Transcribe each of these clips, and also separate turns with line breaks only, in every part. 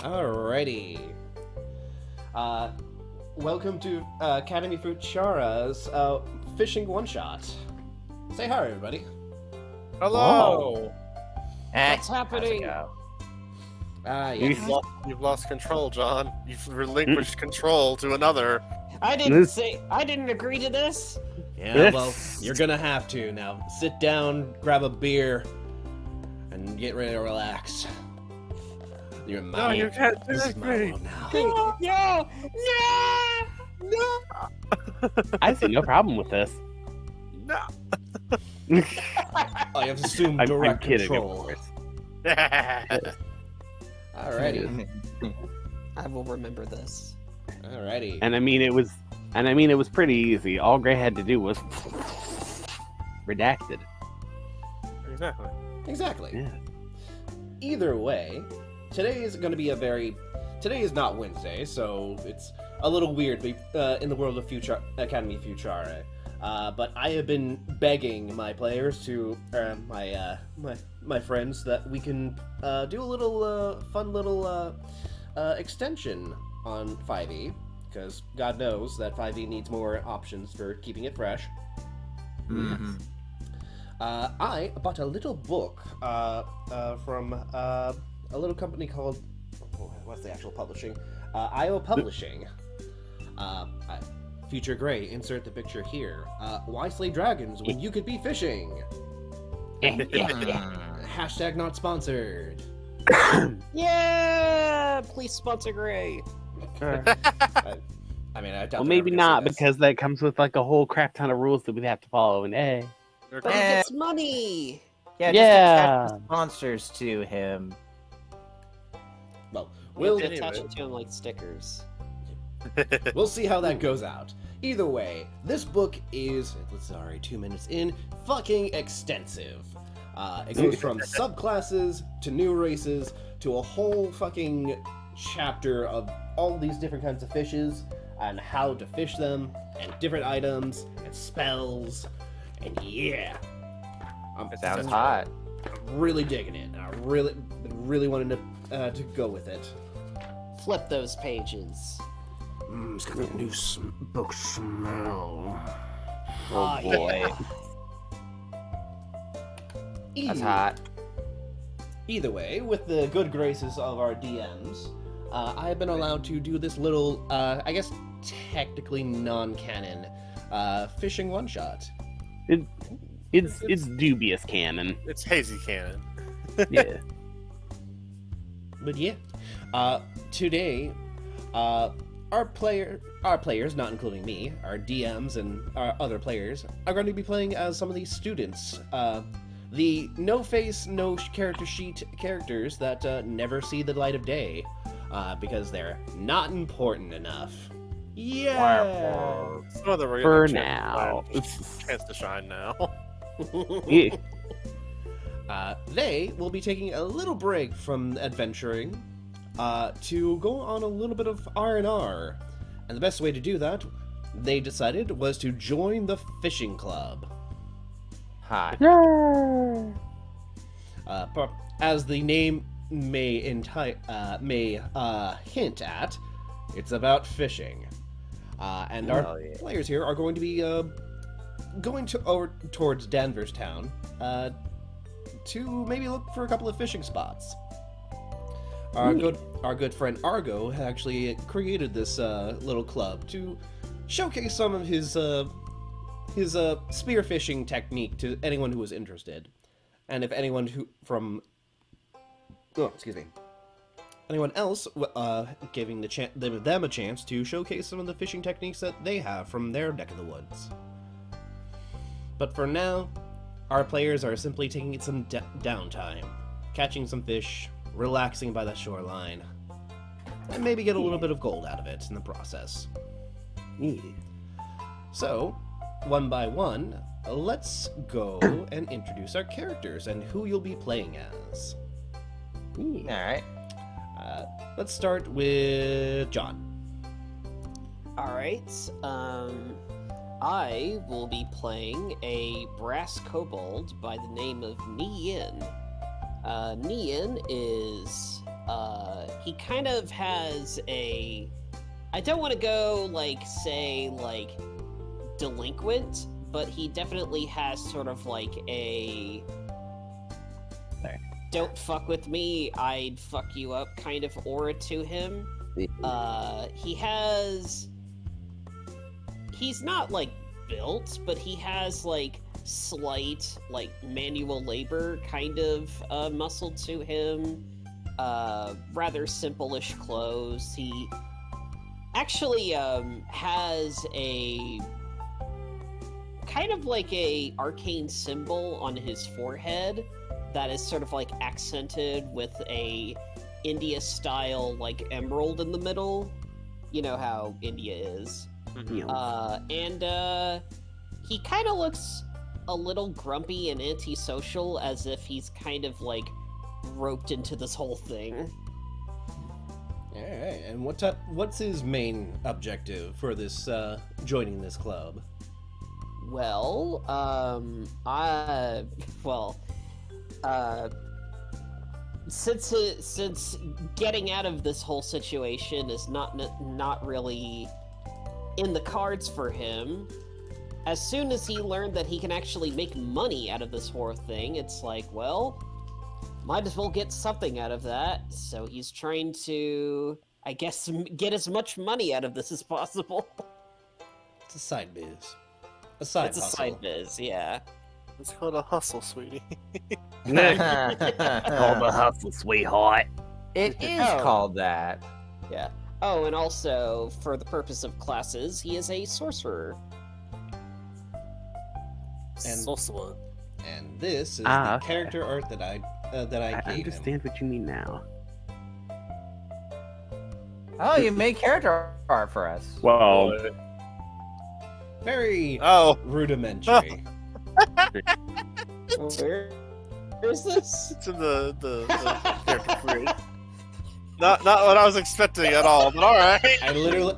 Alrighty. Welcome to Academy Futurae's fishing one-shot. Say hi, everybody.
Hello!
What's happening?
Yes.
You've lost control, John. You've relinquished control to another.
I didn't agree to this.
Yeah, well, you're gonna have to now. Sit down, grab a beer, and get ready to relax. You're mine.
No, you can't do
This
it,
is my
Greg.
world now.
No!
I see no problem with this.
No.
I have assumed
I'm
direct
kidding, of
control.
course.
Alrighty.
I will remember this.
Alrighty.
And I mean, it was pretty easy. All Gray had to do was redacted.
Exactly.
Exactly.
Yeah.
Either way, today is going to be Today is not Wednesday, so it's a little weird in the world of Academy Futurae. But I have been begging my players to, my friends, that we can do a little fun little extension on 5e, because God knows that 5e needs more options for keeping it fresh.
Mm-hmm.
I bought a little book from a little company called, what's the actual publishing? IO Publishing. Future Gray, insert the picture here. Why slay dragons when you could be fishing? Hashtag not sponsored.
Yeah! Please sponsor Gray.
I mean, I doubt
Well,
they're
maybe
ever gonna
not,
see this.
because that comes with like a whole crap ton of rules that we have to follow. And
But he gets money!
Yeah,
Yeah.
just attach the sponsors to him.
Well,
We'll
we'll
attach it to him like stickers.
we'll see how that goes out. Either way, this book is, sorry, 2 minutes in, fucking extensive. It goes from subclasses to new races to a whole fucking chapter of all these different kinds of fishes and how to fish them and different items and spells and yeah.
It sounds hot.
I'm really digging it. I really wanted to go with it.
Flip those pages.
It's got a new book smell.
Oh,
boy.
That's hot.
Either way, with the good graces of our DMs, I have been allowed to do this little, I guess technically non-canon, fishing one-shot.
It's dubious canon.
It's hazy cannon.
Yeah.
But yeah, today, our players, not including me, our DMs and our other players, are going to be playing as some of these students. The no-face, no-character sheet characters that never see the light of day, because they're not important enough. Yeah!
Some of them are
For
getting a
now.
chance to shine now.
Yeah.
They will be taking a little break from adventuring to go on a little bit of R&R. And the best way to do that, they decided, was to join the fishing club.
Hot.
As the name may hint at, it's about fishing. And our players here are going to be going over towards Danvers Town to maybe look for a couple of fishing spots. Our good friend Argo had actually created this little club to showcase some of his spearfishing technique to anyone who was interested, and if anyone anyone else giving them a chance to showcase some of the fishing techniques that they have from their neck of the woods. But for now, our players are simply taking some downtime, catching some fish, relaxing by the shoreline, and maybe get a little bit of gold out of it in the process. So, one by one, let's go and introduce our characters and who you'll be playing as.
Alright.
Let's start with John.
Alright, I will be playing a brass kobold by the name of Nian. Nian is, he kind of has a, I don't want to go say delinquent, but he definitely has sort of like a
Sorry.
don't fuck with me, I'd fuck you up kind of aura to him. He's not like built, but he has like slight like manual labor kind of muscle to him. Rather simple-ish clothes. He actually has a kind of like a arcane symbol on his forehead that is sort of like accented with a India style like emerald in the middle. You know how India is. And he kind of looks a little grumpy and antisocial, as if he's kind of like roped into this whole thing.
Alright, and what's his main objective for this, joining this club?
Well, since getting out of this whole situation is not really in the cards for him, as soon as he learned that he can actually make money out of this whole thing, it's like, well, might as well get something out of that. So he's trying to, I guess, get as much money out of this as possible.
It's a side biz. A side
It's a
hustle.
side biz, yeah.
It's called a hustle, sweetie.
All the hustle, sweetheart.
It is
Oh.
called that.
Yeah. Oh, and also, for the purpose of classes, he is a sorcerer.
And-
Sorcerer.
And this is
Ah,
the
okay.
character art that I
I
gave him.
understand what you mean now.
Oh, you made character art for us.
Well,
Very
Oh,
rudimentary.
Where is this?
it's in the character create. Not what I was expecting at all, but all right.
I literally,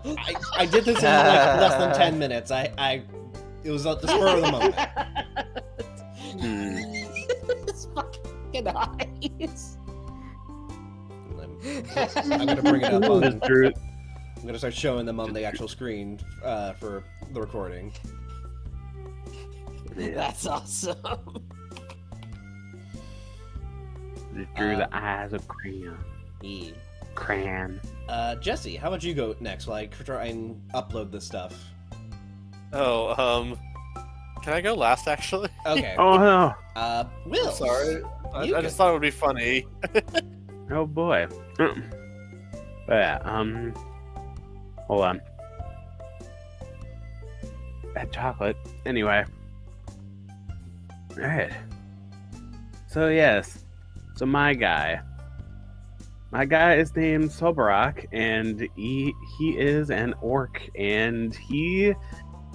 I did this in like less than 10 minutes. It was at the spur of the moment.
His fucking eyes.
I'm gonna bring it up on.
Just drew,
I'm gonna start showing them on the actual screen for the recording.
That's awesome.
just drew the eyes of crayon.
Yeah.
Crayon.
Jesse, how about you go next? Like, try and upload this stuff.
Oh, can I go last, actually?
Okay.
Oh no!
Will.
Sorry. I
You
just
can-
thought it would be funny.
Oh boy. Yeah. Hold on. That chocolate. Anyway. All right. So yes. So my guy is named Sobarak, and he is an orc, and he,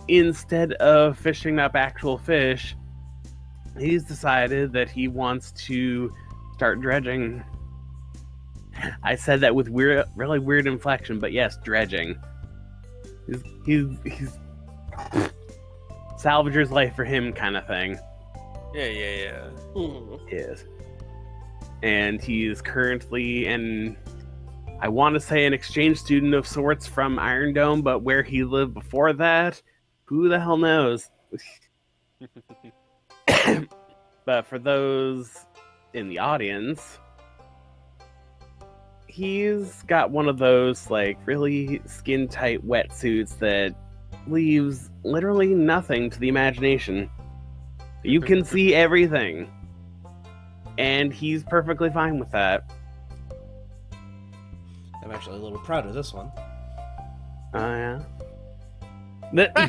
instead of fishing up actual fish, he's decided that he wants to start dredging. I said that with really weird inflection, but yes, dredging. He's salvager's life for him kind of thing.
Yeah.
Is. And he's currently I want to say an exchange student of sorts from Iron Dome, but where he lived before that, who the hell knows? But for those in the audience, he's got one of those like really skin tight wetsuits that leaves literally nothing to the imagination. You can see everything. And he's perfectly fine with that.
I'm actually a little proud of this one.
Oh, yeah.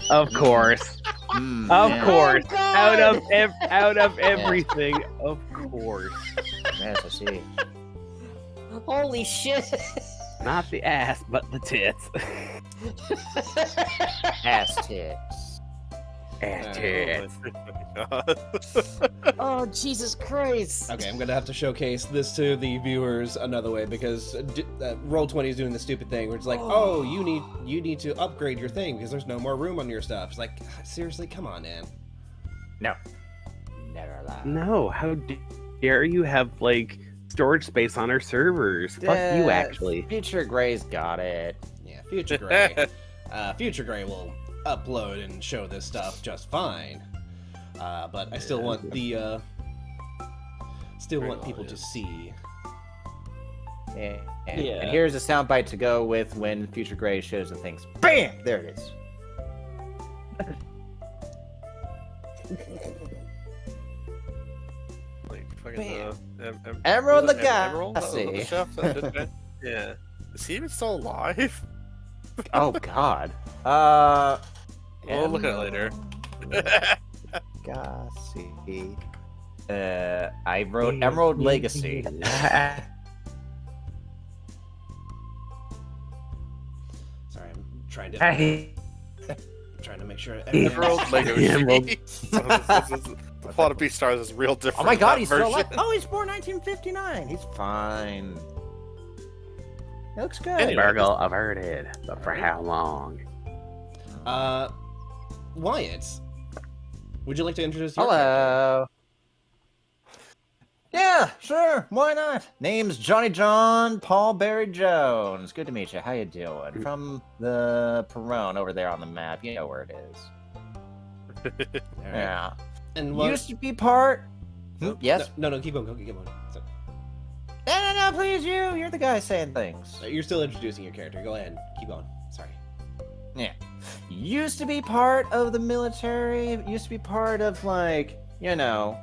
Of course. Of
Yeah.
course.
Oh, God!
Out of everything. Of course.
Yes, I see.
Holy shit!
Not the ass, but the tits.
Ass tits.
Ass
Oh,
tits.
Oh, Jesus Christ!
Okay, I'm gonna have to showcase this to the viewers another way because Roll20 is doing the stupid thing where it's like, oh, you need to upgrade your thing because there's no more room on your stuff. It's like, seriously, come on, man.
No. Never lie.
No, how dare you have, like, storage space on our servers. Fuck you, actually.
Future Gray's got it.
Yeah, Future Gray. Future Gray will upload and show this stuff just fine. But I still want the people to see.
And
Yeah.
here's a soundbite to go with when Future Gray shows the things. Bam! There it is.
Like fucking
Emerald
was it
Lagasse.
Emerald? The chef that did that? Yeah. Is he even still alive?
Oh God.
We'll look at it later.
Legacy. I wrote Emerald Legacy.
Sorry, I'm trying to make sure
Emerald Legacy.
Emerald.
The plot of Beastars is real different.
Oh my God,
that
he's still
version.
alive. Oh, he's born 1959. He's fine. He looks good.
Anyway.
Burgle averted, but for how long?
Wyatt, would you like to introduce your character?
Hello. Yeah, sure. Why not? Name's Johnny John Paul Barry Jones. Good to meet you. How you doing? From the Perone over there on the map. You know where it is.
All right.
Yeah.
And what?
Used to be part. Yes.
No, keep going. Keep going. So,
No, please, you. You're the guy saying things.
you're still introducing your character. Go ahead. Keep going. Sorry.
Yeah. Used to be part of the military. Used to be part of, like, you know,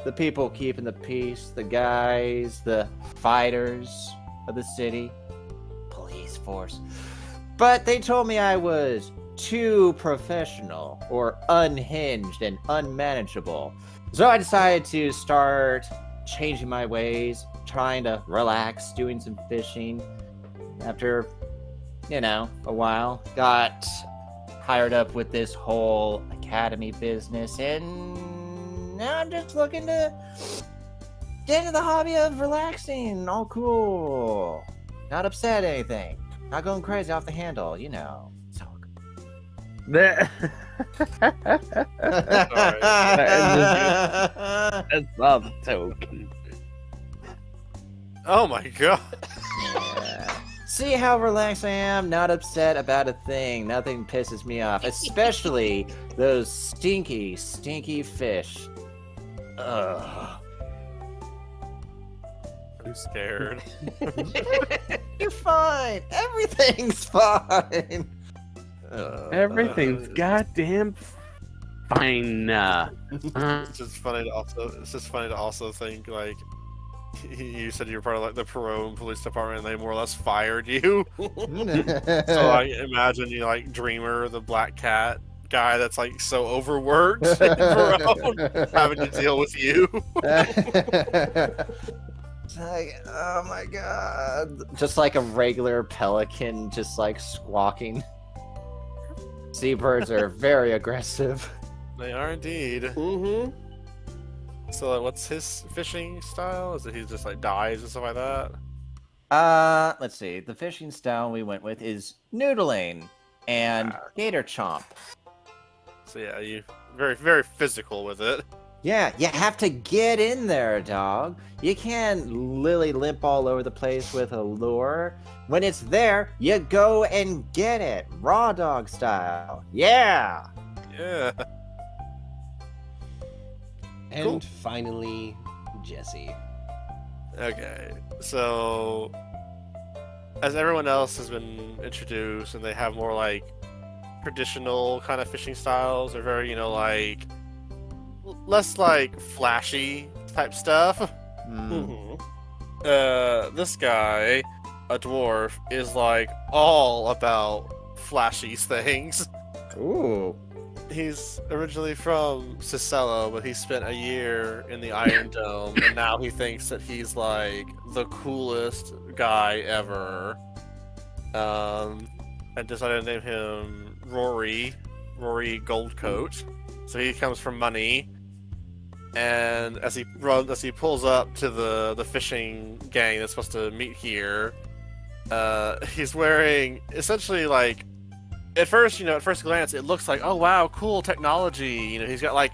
the people keeping the peace, the guys, the fighters of the city, police force. But they told me I was too professional or unhinged and unmanageable. So I decided to start changing my ways, trying to relax, doing some fishing. After, you know, a while, got hired up with this whole academy business, and now I'm just looking to get into the hobby of relaxing, all cool, not upset at anything, not going crazy off the handle, you know. So
That's all the token.
Oh my god.
yeah. See how relaxed I am? Not upset about a thing. Nothing pisses me off, especially those stinky, stinky fish. Ugh.
I'm scared.
You're fine. Everything's fine.
Everything's goddamn fine.
It's just funny to also think like you said you were part of like the Perone Police Department and they more or less fired you. So I imagine you like Dreamer, the black cat guy that's like so overworked in Perone, having to deal with you.
It's like, oh my god. Just like a regular pelican, just like squawking. Seabirds are very aggressive.
They are indeed.
Mm-hmm.
So like, what's his fishing style? Is it he just like dives and stuff like that?
Let's see. The fishing style we went with is noodling and gator chomp.
So yeah, you very very physical with it.
Yeah, you have to get in there, dog. You can't lily limp all over the place with a lure. When it's there, you go and get it, raw dog style. Yeah.
Yeah.
And
Cool.
finally, Jesse.
Okay, so as everyone else has been introduced, and they have more like traditional kind of fishing styles, they're very, you know, like less like flashy type stuff.
Mm.
Mm-hmm.
This guy, a dwarf, is like all about flashy things.
Ooh.
He's originally from Cicello, but he spent a year in the Iron Dome, and now he thinks that he's like the coolest guy ever. I decided to name him Rory Goldcoat. So he comes from money, and as he pulls up to the fishing gang that's supposed to meet here, he's wearing essentially like. At first glance, it looks like, oh wow, cool technology. You know, he's got like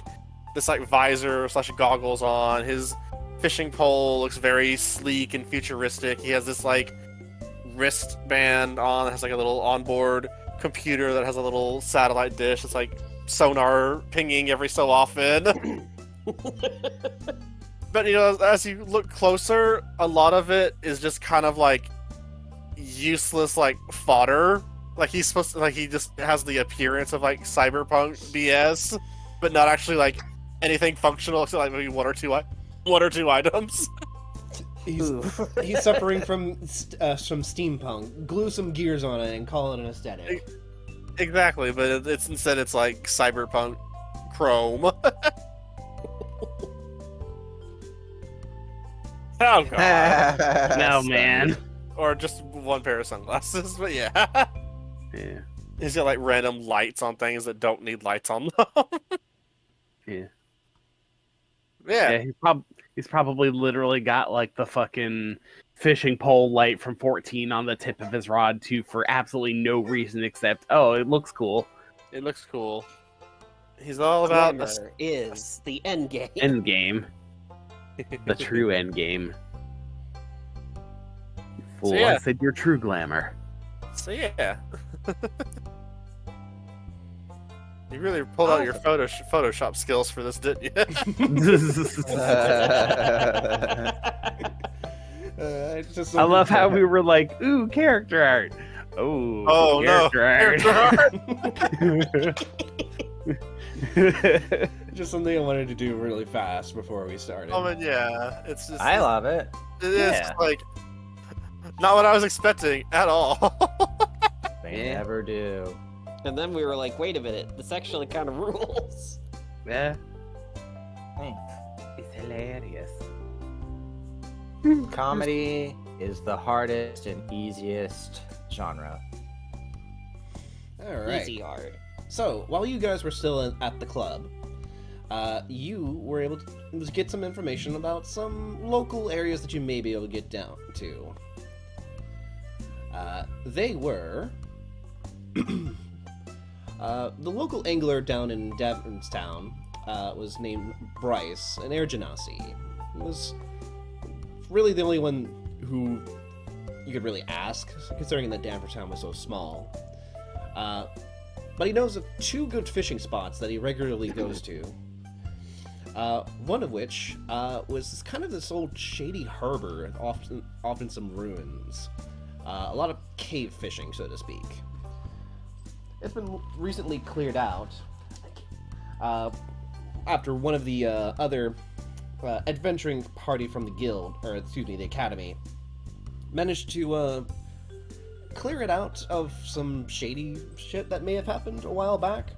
this like visor / goggles on. His fishing pole looks very sleek and futuristic. He has this like wristband on that has like a little onboard computer that has a little satellite dish. It's like sonar pinging every so often. But as you look closer, a lot of it is just kind of like useless, like fodder. Like he's supposed to, like he just has the appearance of like cyberpunk BS, but not actually like anything functional except like maybe one or two items.
He's suffering from steampunk. Glue some gears on it and call it an aesthetic.
Exactly, but it's like cyberpunk chrome. Oh god.
No, man.
Or just one pair of sunglasses, but yeah.
Yeah.
He's got like random lights on things that don't need lights on them.
Yeah.
Yeah.
He's probably literally got like the fucking fishing pole light from 14 on the tip of his rod too, for absolutely no reason except, oh, it looks cool.
It looks cool. He's all about
Glamour is the end game.
End game. The true end game. You fool,
So, yeah.
I said your true glamour.
So yeah. You really pulled out your Photoshop skills for this, didn't you?
I love how we were like, ooh, character art. Oh,
no,
character art.
Just something I wanted to do really fast before we started.
Oh man, yeah. It's just
I love it.
it is
yeah.
like not what I was expecting at all.
They
Yeah.
never do.
And then we were like, wait a minute, this actually kind of rules.
Yeah,
Thanks.
it's hilarious.
Comedy is the hardest and easiest genre.
All right.
Easy art.
So, while you guys were still at the club, you were able to get some information about some local areas that you may be able to get down to. They were the local angler down in Davernstown was named Bryce, an Air Genasi. He was really the only one who you could really ask, considering that Davernstown was so small. But he knows of two good fishing spots that he regularly goes to. One of which was kind of this old shady harbor, and often some ruins. A lot of cave fishing, so to speak. It's been recently cleared out after one of the other adventuring party from the guild, or excuse me, the academy, managed to clear it out of some shady shit that may have happened a while back.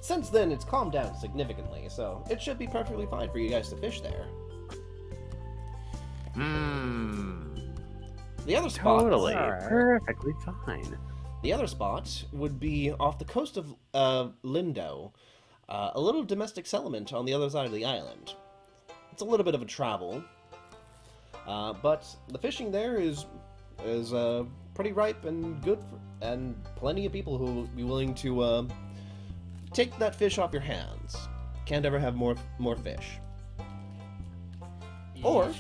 Since then, it's calmed down significantly, so it should be perfectly fine for you guys to fish there. The other spot...
Totally.
Alright.
Perfectly fine.
The other spot would be off the coast of Lindo, a little domestic settlement on the other side of the island. It's a little bit of a travel, but the fishing there is pretty ripe and good, and plenty of people who will be willing to take that fish off your hands. Can't ever have more fish. Or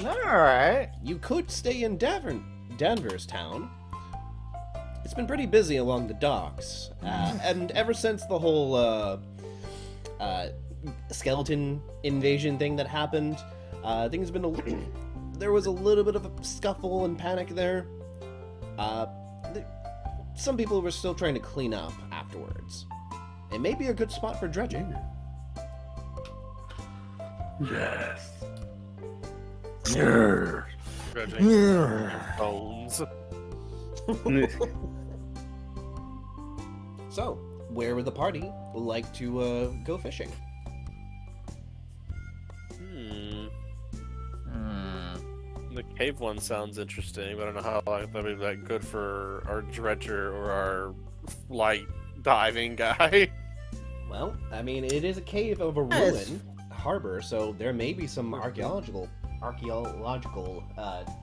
Alright.
you could stay in Danvers town. It's been pretty busy along the docks, and ever since the whole skeleton invasion thing that happened, things have been there was a little bit of a scuffle and panic there. Some people were still trying to clean up afterwards. It may be a good spot for dredging.
Yes.
Dredging bones.
So, where would the party like to go fishing?
The cave one sounds interesting, but I don't know how that'd be that good for our dredger or our light diving guy.
Well, I mean, it is a cave of a ruin harbor, so there may be some archaeological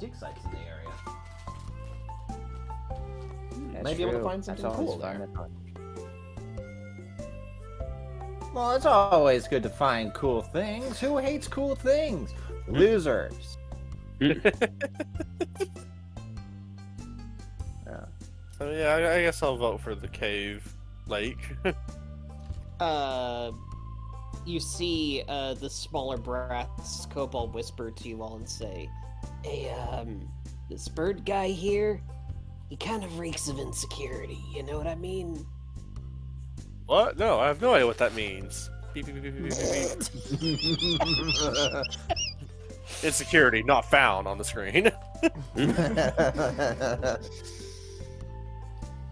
dig sites in the area. Might be able to find something cool there.
Well, it's always good to find cool things. Who hates cool things? Losers. Yeah.
So yeah, I guess I'll vote for the cave lake.
You see the smaller brats Kobold whisper to you all and say, "Hey, this bird guy here, he kind of reeks of insecurity, you know what I mean?"
What? No, I have no idea what that means. Beep, beep, beep, beep, beep, beep. Insecurity not found on the screen.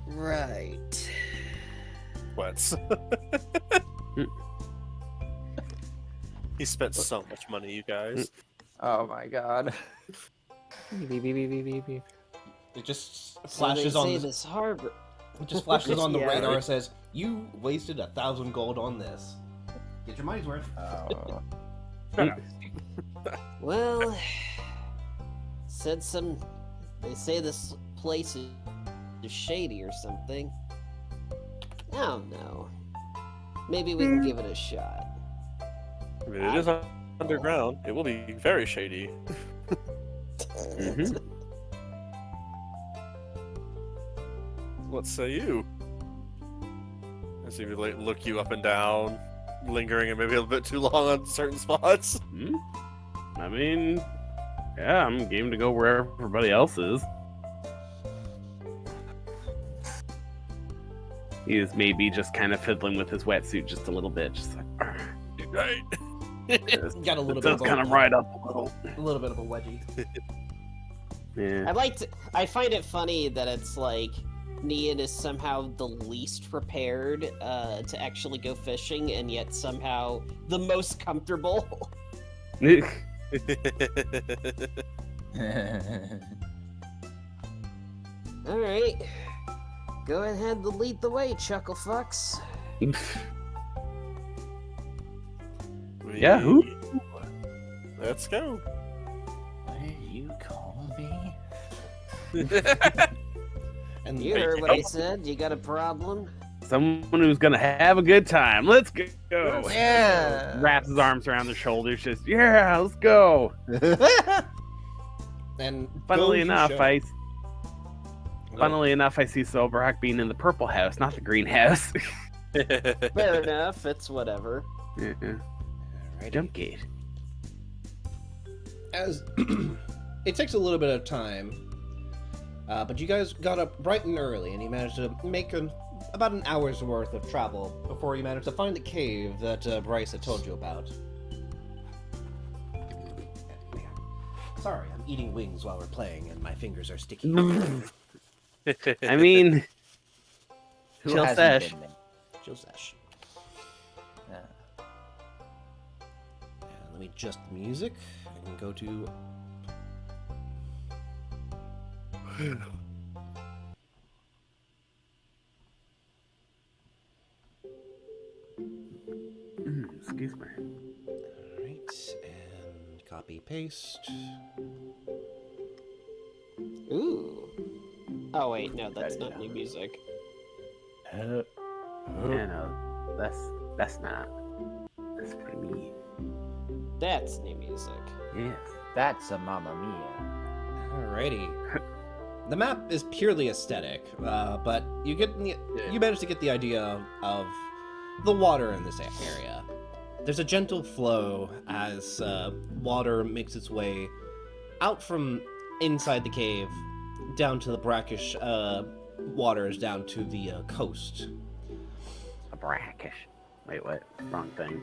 Right.
What? He spent so much money, you guys.
Oh my god. Beep, beep, beep, beep, beep, beep.
It just
So they
flashes on
say
the,
this harbor.
it just flashes on the
Yeah,
radar.
right.
It says, "You wasted 1,000 gold on this. Get your money's worth."
Oh.
Well, they say this place is shady or something. I don't know. Maybe we can give it a shot.
I mean, it is underground. It will be very shady.
Mhm.
What say you? As he like, look you up and down, lingering and maybe a little bit too long on certain spots.
Hmm? I mean, yeah, I'm game to go wherever everybody else is. He is maybe just kind of fiddling with his wetsuit just a little bit, just like,
Right.
Got a little
it
bit
does
of
kind of ride up a little.
a little bit of a wedgie.
Yeah.
I find it funny that it's like Nian is somehow the least prepared to actually go fishing, and yet somehow the most comfortable. All right, go ahead and lead the way, Chuckle Fucks.
Yeah, who?
Let's go.
What did you call me?
And
You heard what I said. You got a problem?
Someone who's gonna have a good time. Let's go.
Yeah.
Wraps his arms around their shoulders, just yeah, let's go.
and
Funnily
goes
enough,
your show.
I see Sobrak being in the purple house, not the green house.
Fair enough. It's whatever.
Yeah.
Alrighty.
Jump gate.
As it takes a little bit of time, but you guys got up bright and early, and you managed to make about an hour's worth of travel before you managed to find the cave that Bryce had told you about. Sorry, I'm eating wings while we're playing, and my fingers are sticky.
I mean,
Who
Chill
hasn't
sesh.
been there?
Jill Sash.
Yeah.
Let me adjust the music. I can go to.
excuse me.
Alright, and copy paste.
Ooh. Oh wait, no, that's not new music.
Yeah, no, that's not. That's for me.
That's new music.
Yes.
That's a Mamma Mia.
Alrighty. The map is purely aesthetic, but you manage to get the idea of the water in this area. There's a gentle flow as water makes its way out from inside the cave down to the brackish waters down to the coast.
A brackish. Wait, what? Wrong thing.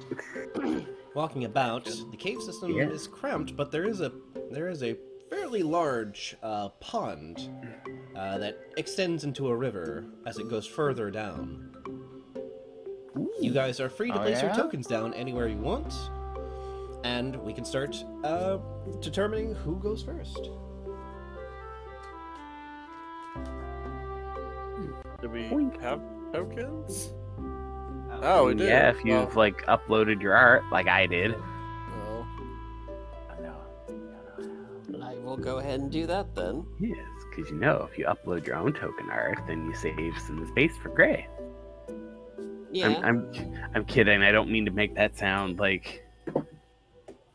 Walking about, the cave system
Yeah.
is cramped, but there is a fairly large pond that extends into a river as it goes further down. You guys are free to
Oh,
place your
yeah?
tokens down anywhere you want, and we can start determining who goes first.
Do we
Boink.
have tokens? Oh, we do.
Yeah, if you've
Well,
like uploaded your art, like I did.
well,
I will go ahead and do that then.
Yes, because if you upload your own token art, then you save some space for Gray.
Yeah.
I'm kidding. I don't mean to make that sound like
Too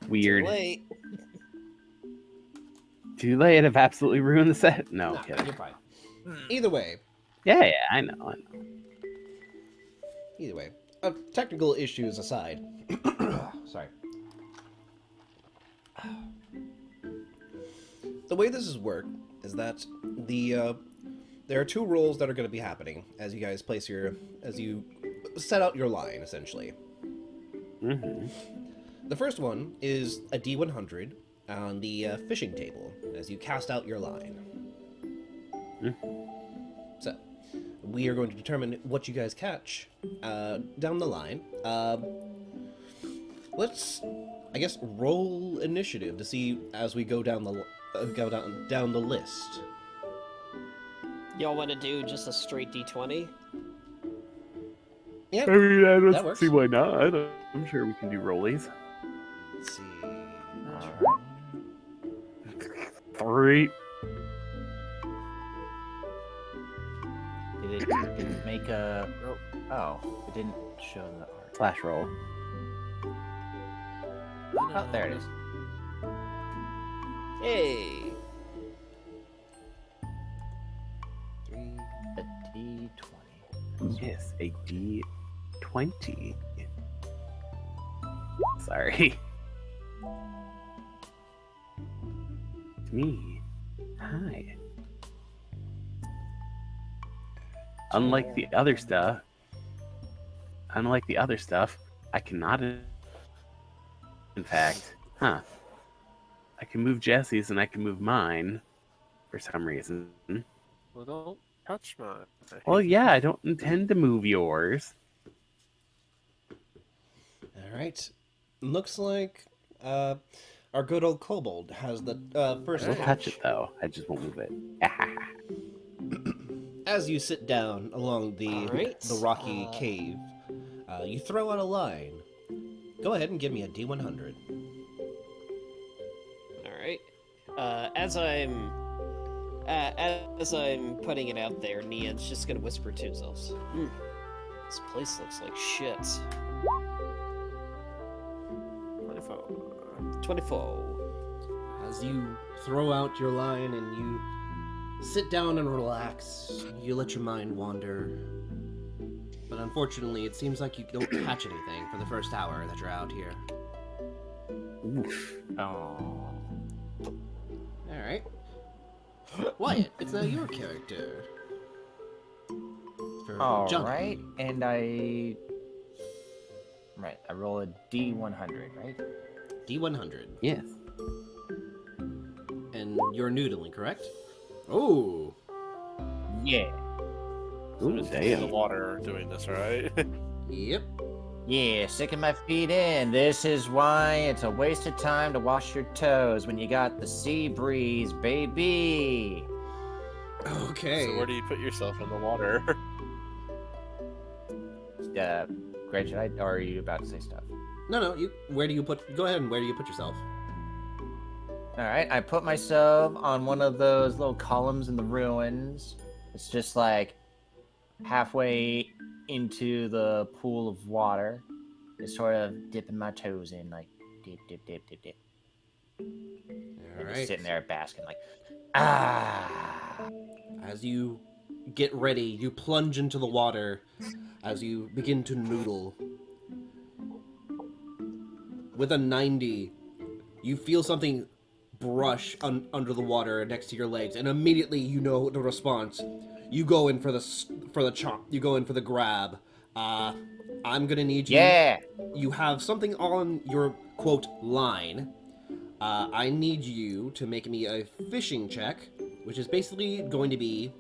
weird.
late.
Too late. I've absolutely ruined the set. No,
Nah,
kidding.
you're fine. Either way,
Yeah, I know.
either way. Technical issues aside. Sorry. The way this is worked is that there are two roles that are going to be happening as you guys as you set out your line, essentially.
Mm-hmm.
The first one is a D100 on the fishing table as you cast out your line. So, we are going to determine what you guys catch down the line. Let's, I guess, roll initiative to see as we go down down the list.
Y'all want to do just a straight D20?
Yeah,
I mean, I
that
don't
works.
see why not. I'm sure we can do rollies.
Let's see.
3.
Did it make a? Oh, it didn't show the art.
Flash roll.
Oh, there it is.
Hey!
A D20.
Yes, a D20. Sorry. It's me. Hi. Unlike the other stuff, I cannot. In fact, I can move Jesse's and I can move mine for some reason.
Well, don't touch mine.
Well, yeah, I don't intend to move yours.
All right. Looks like our good old kobold has the first
I'll
catch.
touch it though. I just won't move it.
As you sit down along
Alright,
the rocky cave, you throw out a line. Go ahead and give me a D100.
Alright. As I'm putting it out there, Nian's just gonna whisper to himself, this place looks like shit. 24.
As you throw out your line and you sit down and relax, you let your mind wander. But unfortunately, it seems like you don't catch anything for the first hour that you're out here.
Oof.
Oh.
Alright. Wyatt, it's now your character. For
All
Johnny.
right, and I roll a D100, right?
D100.
Yes.
And you're noodling, correct? Oh.
Yeah.
Ooh,
Just in
damn.
the water doing this, right?
Yep.
Yeah, sticking my feet in. This is why it's a waste of time to wash your toes when you got the sea breeze, baby.
Okay.
So where do you put yourself in the water?
Great, should I, or are you about to say stuff?
No, you. Go ahead and where do you put yourself?
All right, I put myself on one of those little columns in the ruins. It's just like halfway into the pool of water. Just sort of dipping my toes in, like dip, dip, dip, dip, dip. And just sitting there basking, like, ah.
As you get ready, you plunge into the water as you begin to noodle. With a 90, you feel something brush under the water next to your legs, and immediately you know the response. You go in for the chomp. You go in for the grab. I'm gonna need you.
Yeah.
You have something on your quote line. I need you to make me a fishing check, which is basically going to be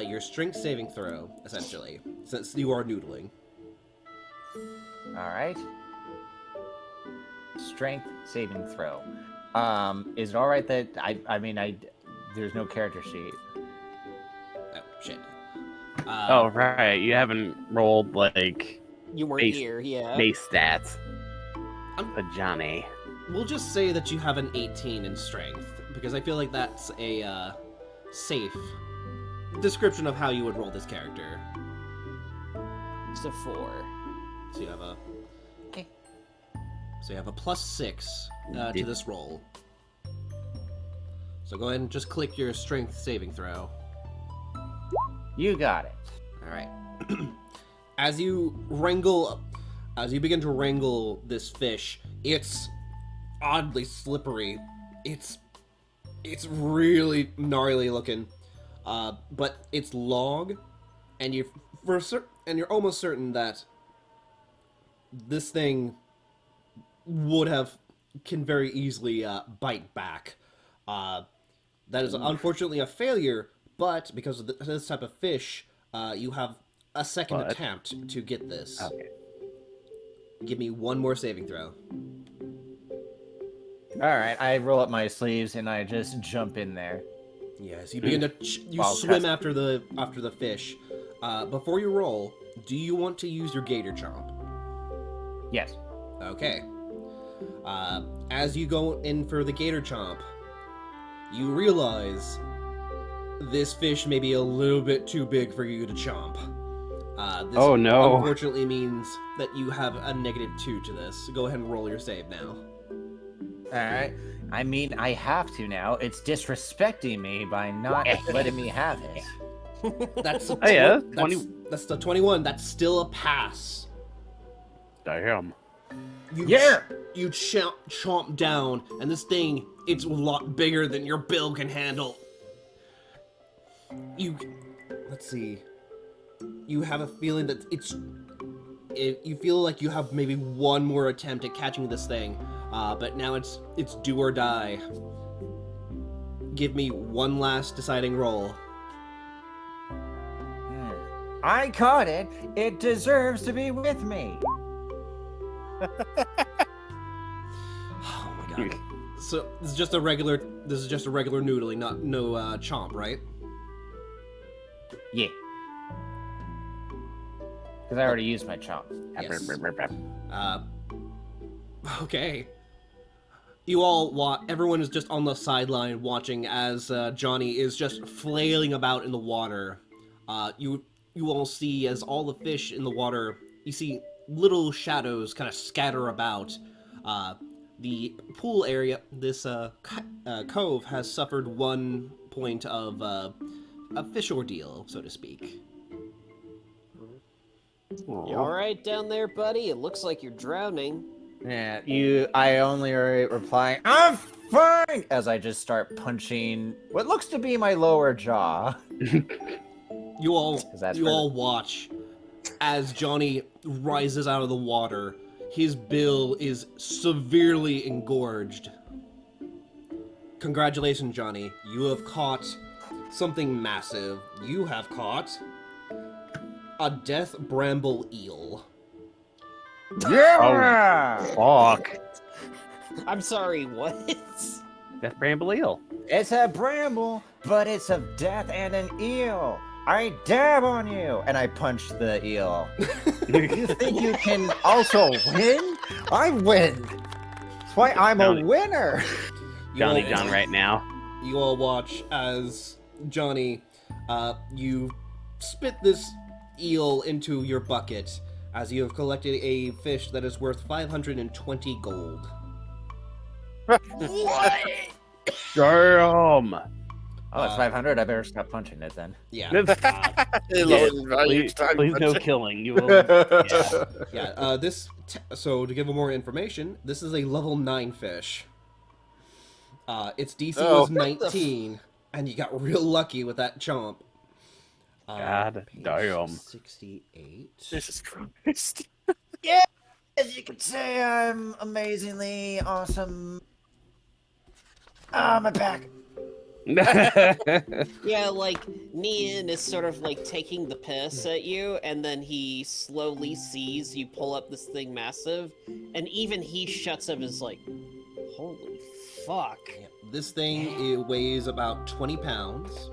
your strength saving throw, essentially, since you are noodling.
All right. Strength saving throw. Is it all right that I mean there's no character sheet.
Oh shit.
Oh, right. You haven't rolled, like,
You weren't
Base-
here, yeah.
base stats.
I'm-
But Johnny.
We'll just say that you have an 18 in strength, because I feel like that's a safe description of how you would roll this character.
It's a 4.
So you have a
Okay.
So you have a +6 to
Did-
this roll. So go ahead and just click your strength saving throw.
You got it.
All right. As you begin to wrangle this fish, it's oddly slippery. It's really gnarly looking, but it's long, and you're almost certain that this thing can very easily bite back. That is unfortunately a failure, but because of this type of fish, you have a second attempt to get this.
Okay.
Give me one more saving throw.
All right, I roll up my sleeves and I just jump in there.
Yes, you begin to
Wow,
swim
that's-
after the fish. Before you roll, do you want to use your gator chomp?
Yes.
Okay. As you go in for the gator chomp, you realize this fish may be a little bit too big for you to chomp. This
Oh, no.
unfortunately means that you have a -2 to this. Go ahead and roll your save now.
All right. I mean, I have to now. It's disrespecting me by not letting me have it.
That's a
Oh, yeah,
that's
20.
That's the 21. That's still a pass.
Damn.
You
Yeah!
you chomp down, and this thing, it's a lot bigger than your bill can handle. Let's see. You have a feeling that you feel like you have maybe one more attempt at catching this thing, but now it's do or die. Give me one last deciding roll.
I caught it. It deserves to be with me.
Oh my god. So this is just a regular noodling, no chomp, right?
Yeah. Because I already used my chomp.
Yes. Okay. You all everyone is just on the sideline watching as Johnny is just flailing about in the water. You all see as all the fish in the water, you see little shadows kind of scatter about. The pool area, this cove, has suffered 1 point of a fish ordeal, so to speak.
You alright down there, buddy? It looks like you're drowning.
Yeah, I only reply, I'm fine! As I just start punching what looks to be my lower jaw.
You all
'Cause that's
you
for-
all watch as Johnny rises out of the water. His bill is severely engorged. Congratulations, Johnny. You have caught something massive. You have caught a death bramble eel.
Yeah!
Fuck.
I'm sorry, what?
Death Bramble Eel.
It's a bramble, but it's of death and an eel. I dab on you, and I punch the eel. You think you can also win? I win. That's why I'm a
Johnny.
winner.
Johnny
all-
John right now.
You all watch as Johnny, you spit this eel into your bucket as you have collected a fish that is worth 520 gold.
Damn.
Oh, it's 500. I better stop punching it then.
Yeah.
It lowered in value
Please,
each time.
please no killing. You will.
Yeah, so to give more information, this is a level 9 fish. Its DC
Oh.
was 19, and you got real lucky with that chomp.
God
Page
damn.
68.
Jesus Christ.
As you could say, I'm amazingly awesome. Ah, my back.
Yeah, like, Nian is sort of like taking the piss at you, and then he slowly sees you pull up this thing massive, and even he shuts up and is like, holy fuck.
Yeah, this thing it weighs about 20 pounds.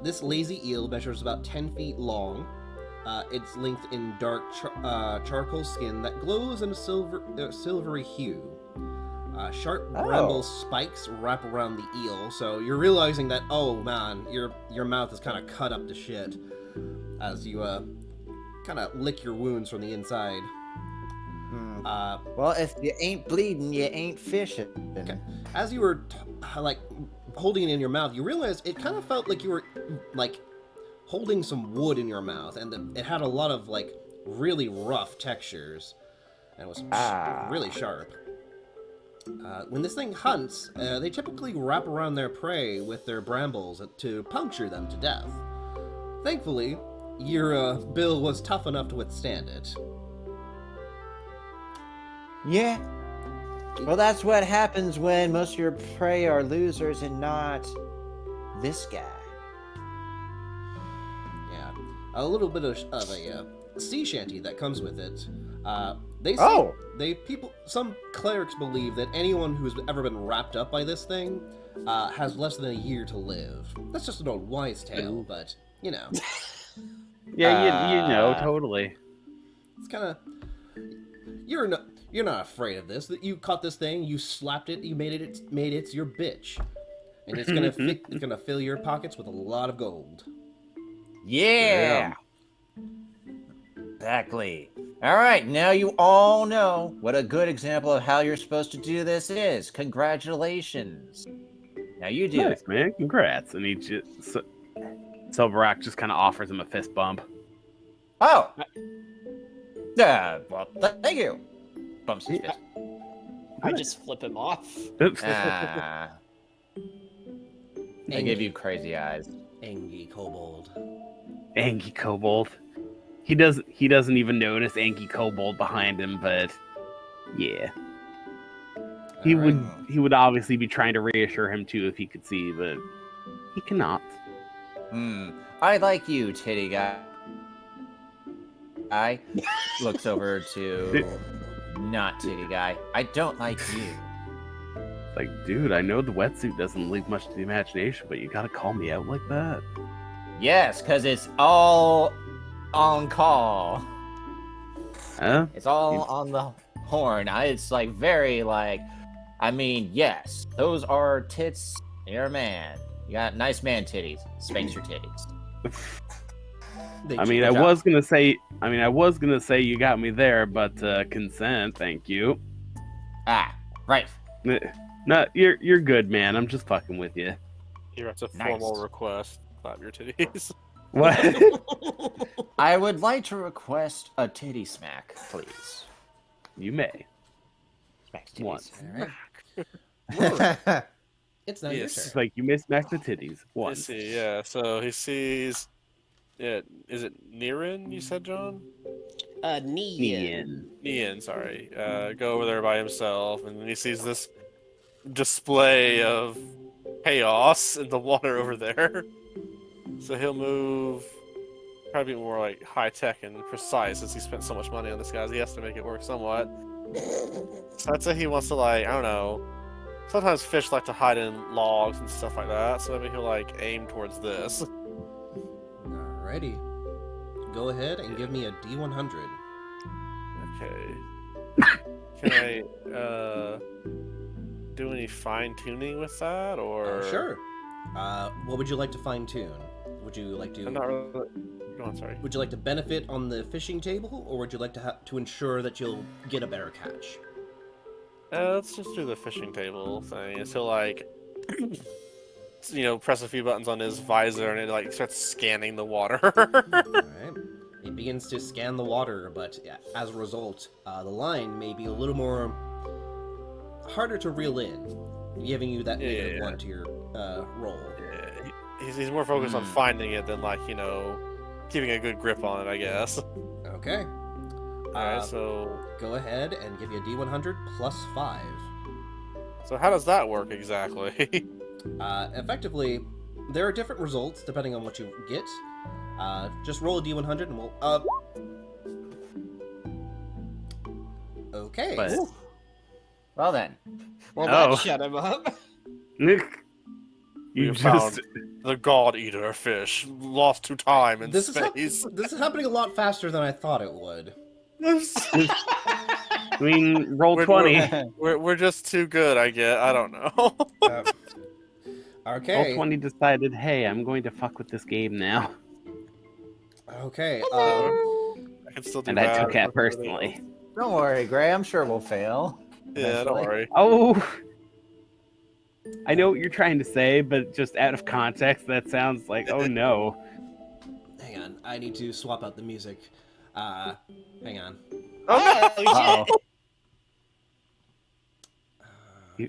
This lazy eel measures about 10 feet long. It's linked in dark charcoal skin that glows in a silvery hue. Sharp bramble spikes wrap around the eel, so you're realizing that, oh man, your mouth is kind of cut up to shit as you kind of lick your wounds from the inside.
Well, if you ain't bleeding, you ain't fishing.
Okay. As you were like holding it in your mouth, you realize it kind of felt like you were like holding some wood in your mouth, and it had a lot of like really rough textures, and it was really sharp. When this thing hunts, they typically wrap around their prey with their brambles to puncture them to death. Thankfully, your bill was tough enough to withstand it.
Yeah. Well, that's what happens when most of your prey are losers and not this guy.
Yeah, a little bit of a sea shanty that comes with it. Some clerics believe that anyone who's ever been wrapped up by this thing has less than a year to live. That's just an old wise tale, but you know.
Yeah, you know, totally.
It's kind of you're not afraid of this. That you caught this thing, you slapped it, you made it your bitch, and it's gonna fill your pockets with a lot of gold.
Yeah. Exactly. All right, now you all know what a good example of how you're supposed to do this is. Congratulations. Now you do
Nice,
it.
man. Congrats. And he just Silverrock just kind of offers him a fist bump.
Oh. Well, thank you. Bumps his fist.
I just flip him off.
I give you crazy eyes.
Angie kobold.
Angie Kobold. He doesn't even notice Angie Kobold behind him, but yeah. He would obviously be trying to reassure him too if he could see, but he cannot.
I like you, titty guy. I looks over to not titty guy. I don't like you.
Like, dude, I know the wetsuit doesn't leave much to the imagination, but you gotta call me out like that.
Yes, because it's all on call.
Huh?
It's all on the horn. It's like very like, I mean, yes, those are tits. You're a man. You got nice man titties. Spanks your titties.
I was gonna say you got me there, but consent, thank you.
Ah, right.
No, you're good, man. I'm just fucking with you.
Here, that's a
Nice.
formal request. Clap your titties.
What?
I would like to request a titty smack, please.
You may.
Smack titties.
Once.
Alright. It's now your
Yes.
turn.
It's like you may smack the titties
Let's
once.
see, yeah. So he sees. Yeah, is it Niran? You said, John?
Nian.
Ian.
Ian, sorry. Go over there by himself, and then he sees this display of chaos in the water over there. So he'll move. Probably more like high tech and precise, since he spent so much money on this guy. He has to make it work somewhat. So I'd say he wants to, like, I don't know. Sometimes fish like to hide in logs and stuff like that, so maybe he'll like aim towards this.
Alrighty. Go ahead and give me a D100.
Okay. Can I do any fine tuning with that, or
Sure. What would you like to fine tune? Would you like to?
I'm not really. Go on, sorry.
Would you like to benefit on the fishing table, or would you like to ensure that you'll get a better catch?
Let's just do the fishing table thing. So like, press a few buttons on his visor, and it like starts scanning the water.
Alright. It begins to scan the water, but as a result, the line may be a little more harder to reel in, giving you that negative one to your roll.
Yeah, he's more focused on finding it than like keeping a good grip on it, I guess.
Okay.
Alright, so
Go ahead and give you a D100 plus 5.
how does that work exactly?
Effectively, there are different results depending on what you get. Just roll a D100 and we'll. Okay.
But-
Well then.
Well,
Oh.
that shut him up.
Nick,
We
you
found
just
the God Eater fish lost to time and
This is
space.
this is happening a lot faster than I thought it would.
I mean, roll
We're-
20.
We're just too good, I guess. I don't know.
Roll
Okay.
20 decided, hey, I'm going to fuck with this game now.
Okay.
I can still do
And
that.
I took that personally.
Don't worry, Gray. I'm sure we'll fail.
Yeah, don't
eventually.
worry.
Oh, I know what you're trying to say, but just out of context, that sounds like, oh no.
Hang on, I need to swap out the music. Hang on.
Oh no!
Uh-oh.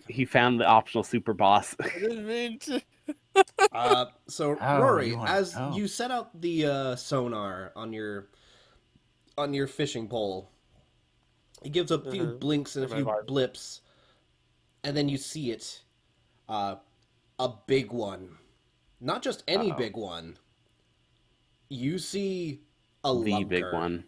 He found the optional super boss.
I didn't mean to.
So
Oh,
Rory,
you wanna
as
know.
you set out the sonar on your fishing pole, it gives a few
Mhm.
blinks and a
My
few
vibe.
blips, and then you see it, a big one, not just any
Uh-oh.
big one. You see a
The
lunker.
big one.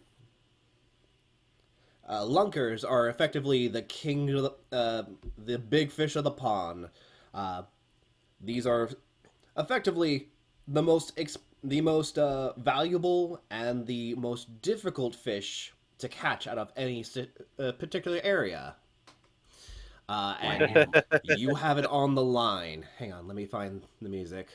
Lunkers are effectively the king of the big fish of the pond. These are effectively the most valuable and the most difficult fish to catch out of any particular area. And you have it on the line. Hang on, let me find the music.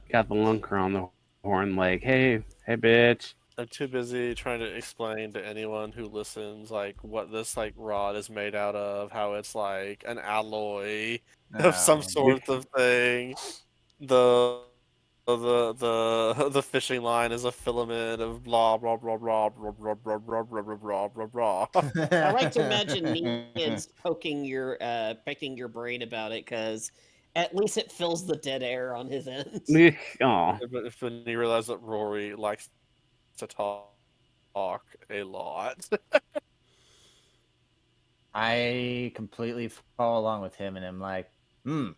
Got the lunker on the horn, like, hey, bitch.
I'm too busy trying to explain to anyone who listens, like, what this, like, rod is made out of, how it's, like, an alloy of some
Oh.
sort of thing. The fishing line is a filament of blah blah blah blah blah blah blah blah blah blah blah blah blah.
I like to imagine Nian's picking your brain about it, because at least it fills the dead air on his end.
Oh,
But when you realize that Rory likes to talk a lot.
I completely follow along with him, and I'm like,
A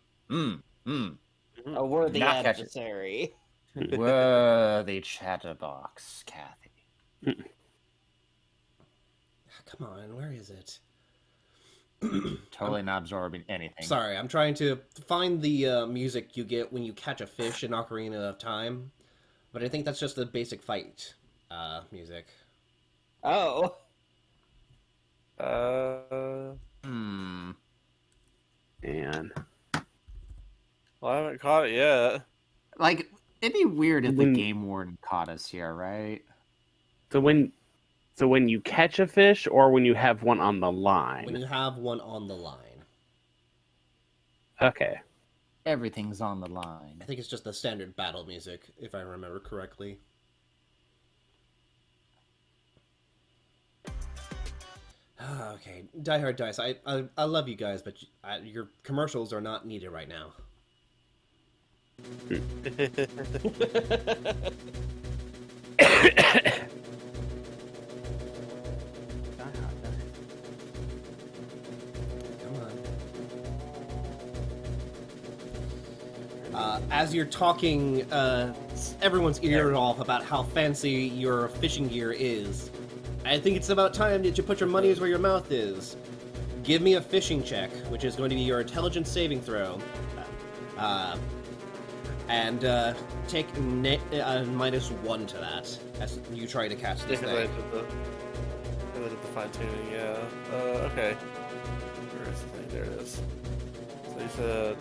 worthy
Not catch it.
adversary.
worthy chatterbox, Kathy.
Come on, where is it?
Totally not absorbing anything.
Sorry, I'm trying to find the music you get when you catch a fish in Ocarina of Time, but I think that's just the basic fight music.
Oh.
Hmm.
man.
Well, I haven't caught it yet.
Like, it'd be weird if the
When-
game warden caught us here, right?
So when you catch a fish or when you have one on the line?
When you have one on the line.
Okay.
Everything's on the line.
I think it's just the standard battle music, if I remember correctly. Okay, Die Hard Dice. I love you guys, but your commercials are not needed right now. Come on. As you're talking, everyone's eared off about how fancy your fishing gear is. I think it's about time that you put your money where your mouth is. Give me a fishing check, which is going to be your intelligence saving throw. And take -1 to that as you try to catch this
I
thing.
did the fine tuning, yeah. Okay. Where is the thing? There it is. So you said,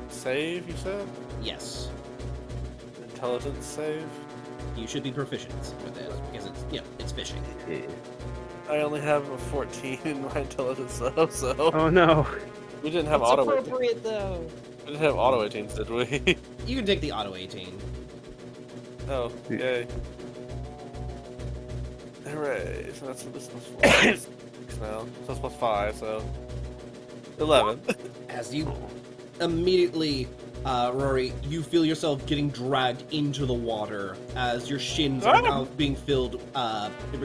save, you said?
Yes,
Intelligence save?
you should be proficient with it because it's it's fishing.
I only have a 14 in my intelligence though, so
Oh no.
we didn't have
It's
auto
appropriate, though.
We didn't have auto 18s, did we?
You can take the auto 18.
Oh, yay. Hooray. So that's this plus 4. now. So that's plus 5, so 11.
As you immediately, Rory, you feel yourself getting dragged into the water as your shins are now being filled,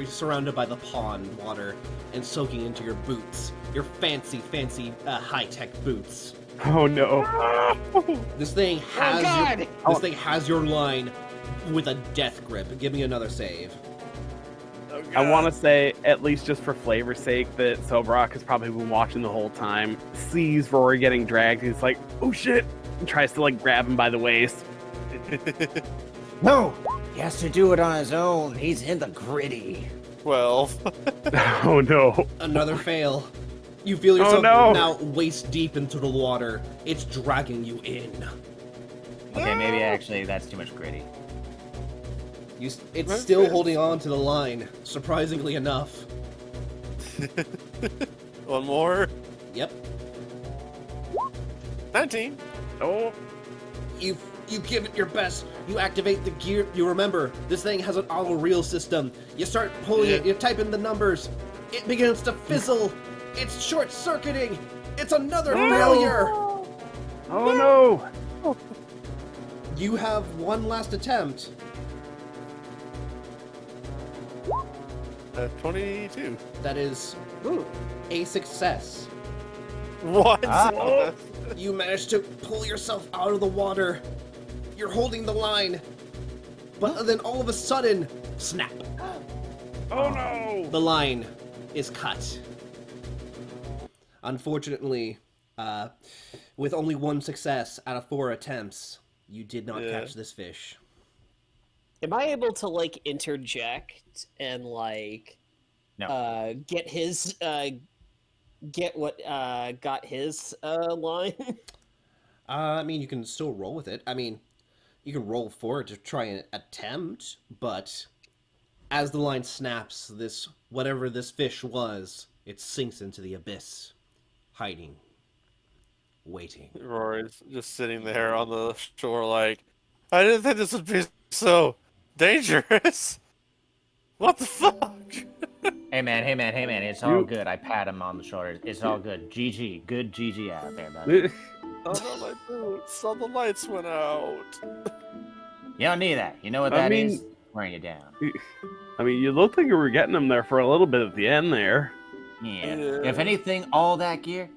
surrounded by the pond water and soaking into your boots. Your fancy, high-tech boots.
Oh no.
This thing has
God!
this thing has your line with a death grip. Give me another save.
Oh,
I want to say, at least just for flavor's sake, that Sobrock has probably been watching the whole time, sees Rory getting dragged, he's like, oh shit, and tries to like grab him by the waist.
No! He has to do it on his own. He's in the gritty.
12.
Oh no.
Another fail. You feel yourself
no.
now waist deep into the water. It's dragging you in.
Okay, maybe actually that's too much gritty.
It's still holding on to the line, surprisingly enough.
One more?
Yep.
19.
Oh,
You give it your best. You activate the gear. You remember, this thing has an auto reel system. You start pulling it, you type in the numbers. It begins to fizzle. It's short-circuiting. It's another failure.
oh no!
You have one last attempt.
22.
That is
Ooh.
a success.
What?
Ah.
You manage to pull yourself out of the water. You're holding the line. But then all of a sudden, snap.
Oh no!
The line is cut. Unfortunately, with only one success out of 4 attempts, you did not
Yeah.
catch this fish.
Am I able to like interject and like
No.
get his get what got his line?
I mean, you can still roll with it. I mean, you can roll for it to try and attempt, but as the line snaps, this whatever this fish was, it sinks into the abyss, hiding, waiting.
Rory's just sitting there on the shore like, I didn't think this would be so dangerous. What the fuck?
Hey man, it's all good. I pat him on the shoulder. It's all good. GG. Good GG out there, buddy.
Oh no, my boots. All the lights went out.
You don't need that. You know what
I
that
mean-
is? Wearing you down.
I mean, you looked like you were getting them there for a little bit at the end there.
Yeah.
Yeah.
If anything, all that gear,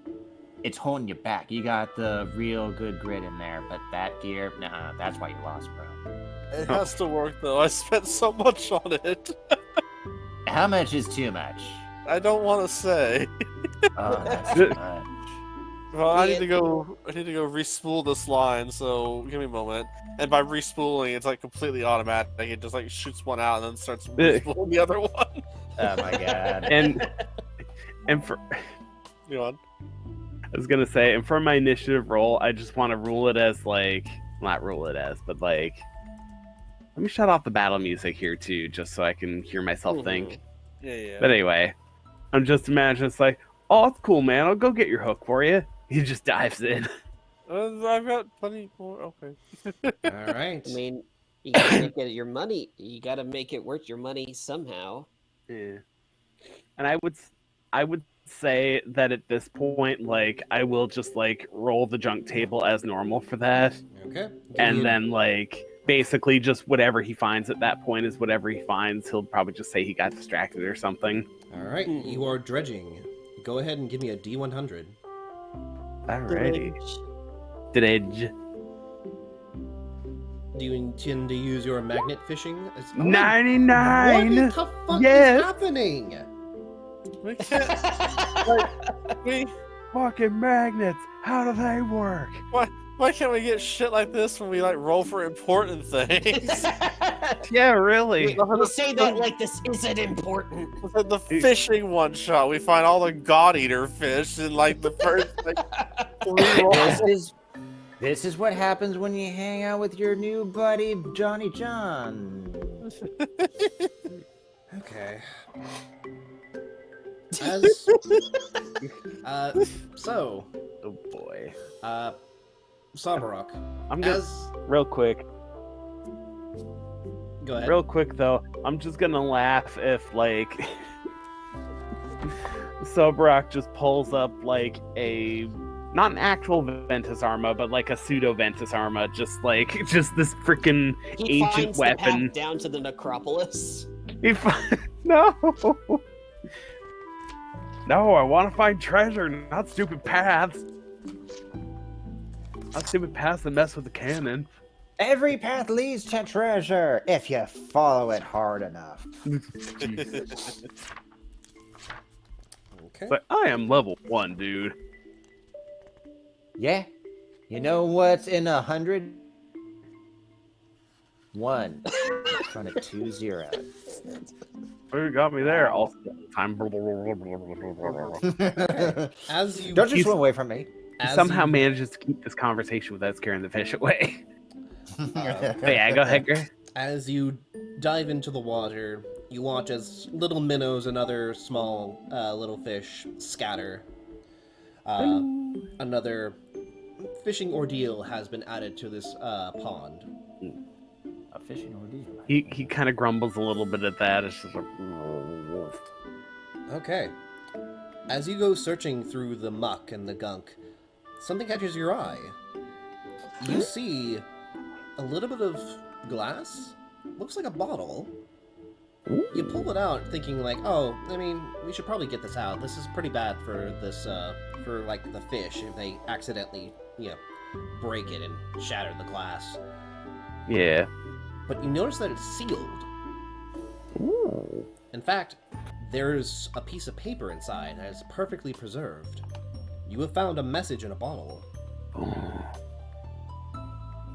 it's holding you back. You got the real good grit in there, but that gear, nah, that's why you lost, bro.
It has to work though. I spent so much on it.
How much is too much?
I don't want to say.
Oh, that's too much.
Well, I
Yeah.
need to go re-spool this line. So give me a moment. And by re-spooling, it's like completely automatic. It just like shoots one out and then starts re-spooling the other one.
Oh my god.
And for
Go on.
I was gonna say, and for my initiative roll, I just want to rule it as like not rule it as, but like let me shut off the battle music here too, just so I can hear myself think.
Yeah.
But anyway, I'm just imagining it's like, oh, it's cool, man. I'll go get your hook for you. He just dives in.
I've got plenty more. Okay.
All right.
I mean, you gotta make it your money. You gotta make it worth your money somehow.
Yeah. And I would say that at this point, like, I will just like roll the junk table as normal for that,
Okay.
and then like basically just whatever he finds at that point is whatever he finds. He'll probably just say he got distracted or something.
All right. You are dredging. Go ahead and give me a D100.
Alrighty. Dredge.
Do you intend to use your magnet fishing? Oh,
99.
What the fuck
Yes.
is happening?
We can't. we.
Fucking magnets. How do they work?
Why can't we get shit like this when we like roll for important things?
Yeah, really.
You say that like this isn't important.
With the fishing one shot, we find all the god eater fish in like the first like 3 rolls.
This is what happens when you hang out with your new buddy Johnny John.
Okay. As so,
Oh boy.
Samarok,
I'm gonna
as
real quick.
go ahead.
Real quick though, I'm just gonna laugh if like Sobrock just pulls up like a not an actual Ventus Arma, but like a pseudo Ventus Arma, just this freaking
He
ancient
finds the
weapon.
path down to the necropolis.
No. No, I want to find treasure, not stupid paths. Not stupid paths that mess with the cannon.
Every path leads to treasure if you follow it hard enough.
Okay.
But I am level 1, dude.
Yeah. You know what's in 100? 1 in front of 2 zeros.
Oh, you got me there. All time.
As you
Don't just swim away from me.
He
as
somehow
you,
manages to keep this conversation without scaring the fish away.
uh,
But yeah, go ahead, Gray.
as you dive into the water, you watch as little minnows and other small little fish scatter. Another fishing ordeal has been added to this pond.
A fishing ordeal.
He kind of grumbles a little bit at that. It's just like,
Okay. As you go searching through the muck and the gunk, something catches your eye. You see a little bit of glass. Looks like a bottle. You pull it out thinking like, oh, I mean, we should probably get this out. This is pretty bad for this, for like the fish if they accidentally, break it and shatter the glass.
yeah.
But you notice that it's sealed.
Ooh.
In fact, there's a piece of paper inside that is perfectly preserved. You have found a message in a bottle.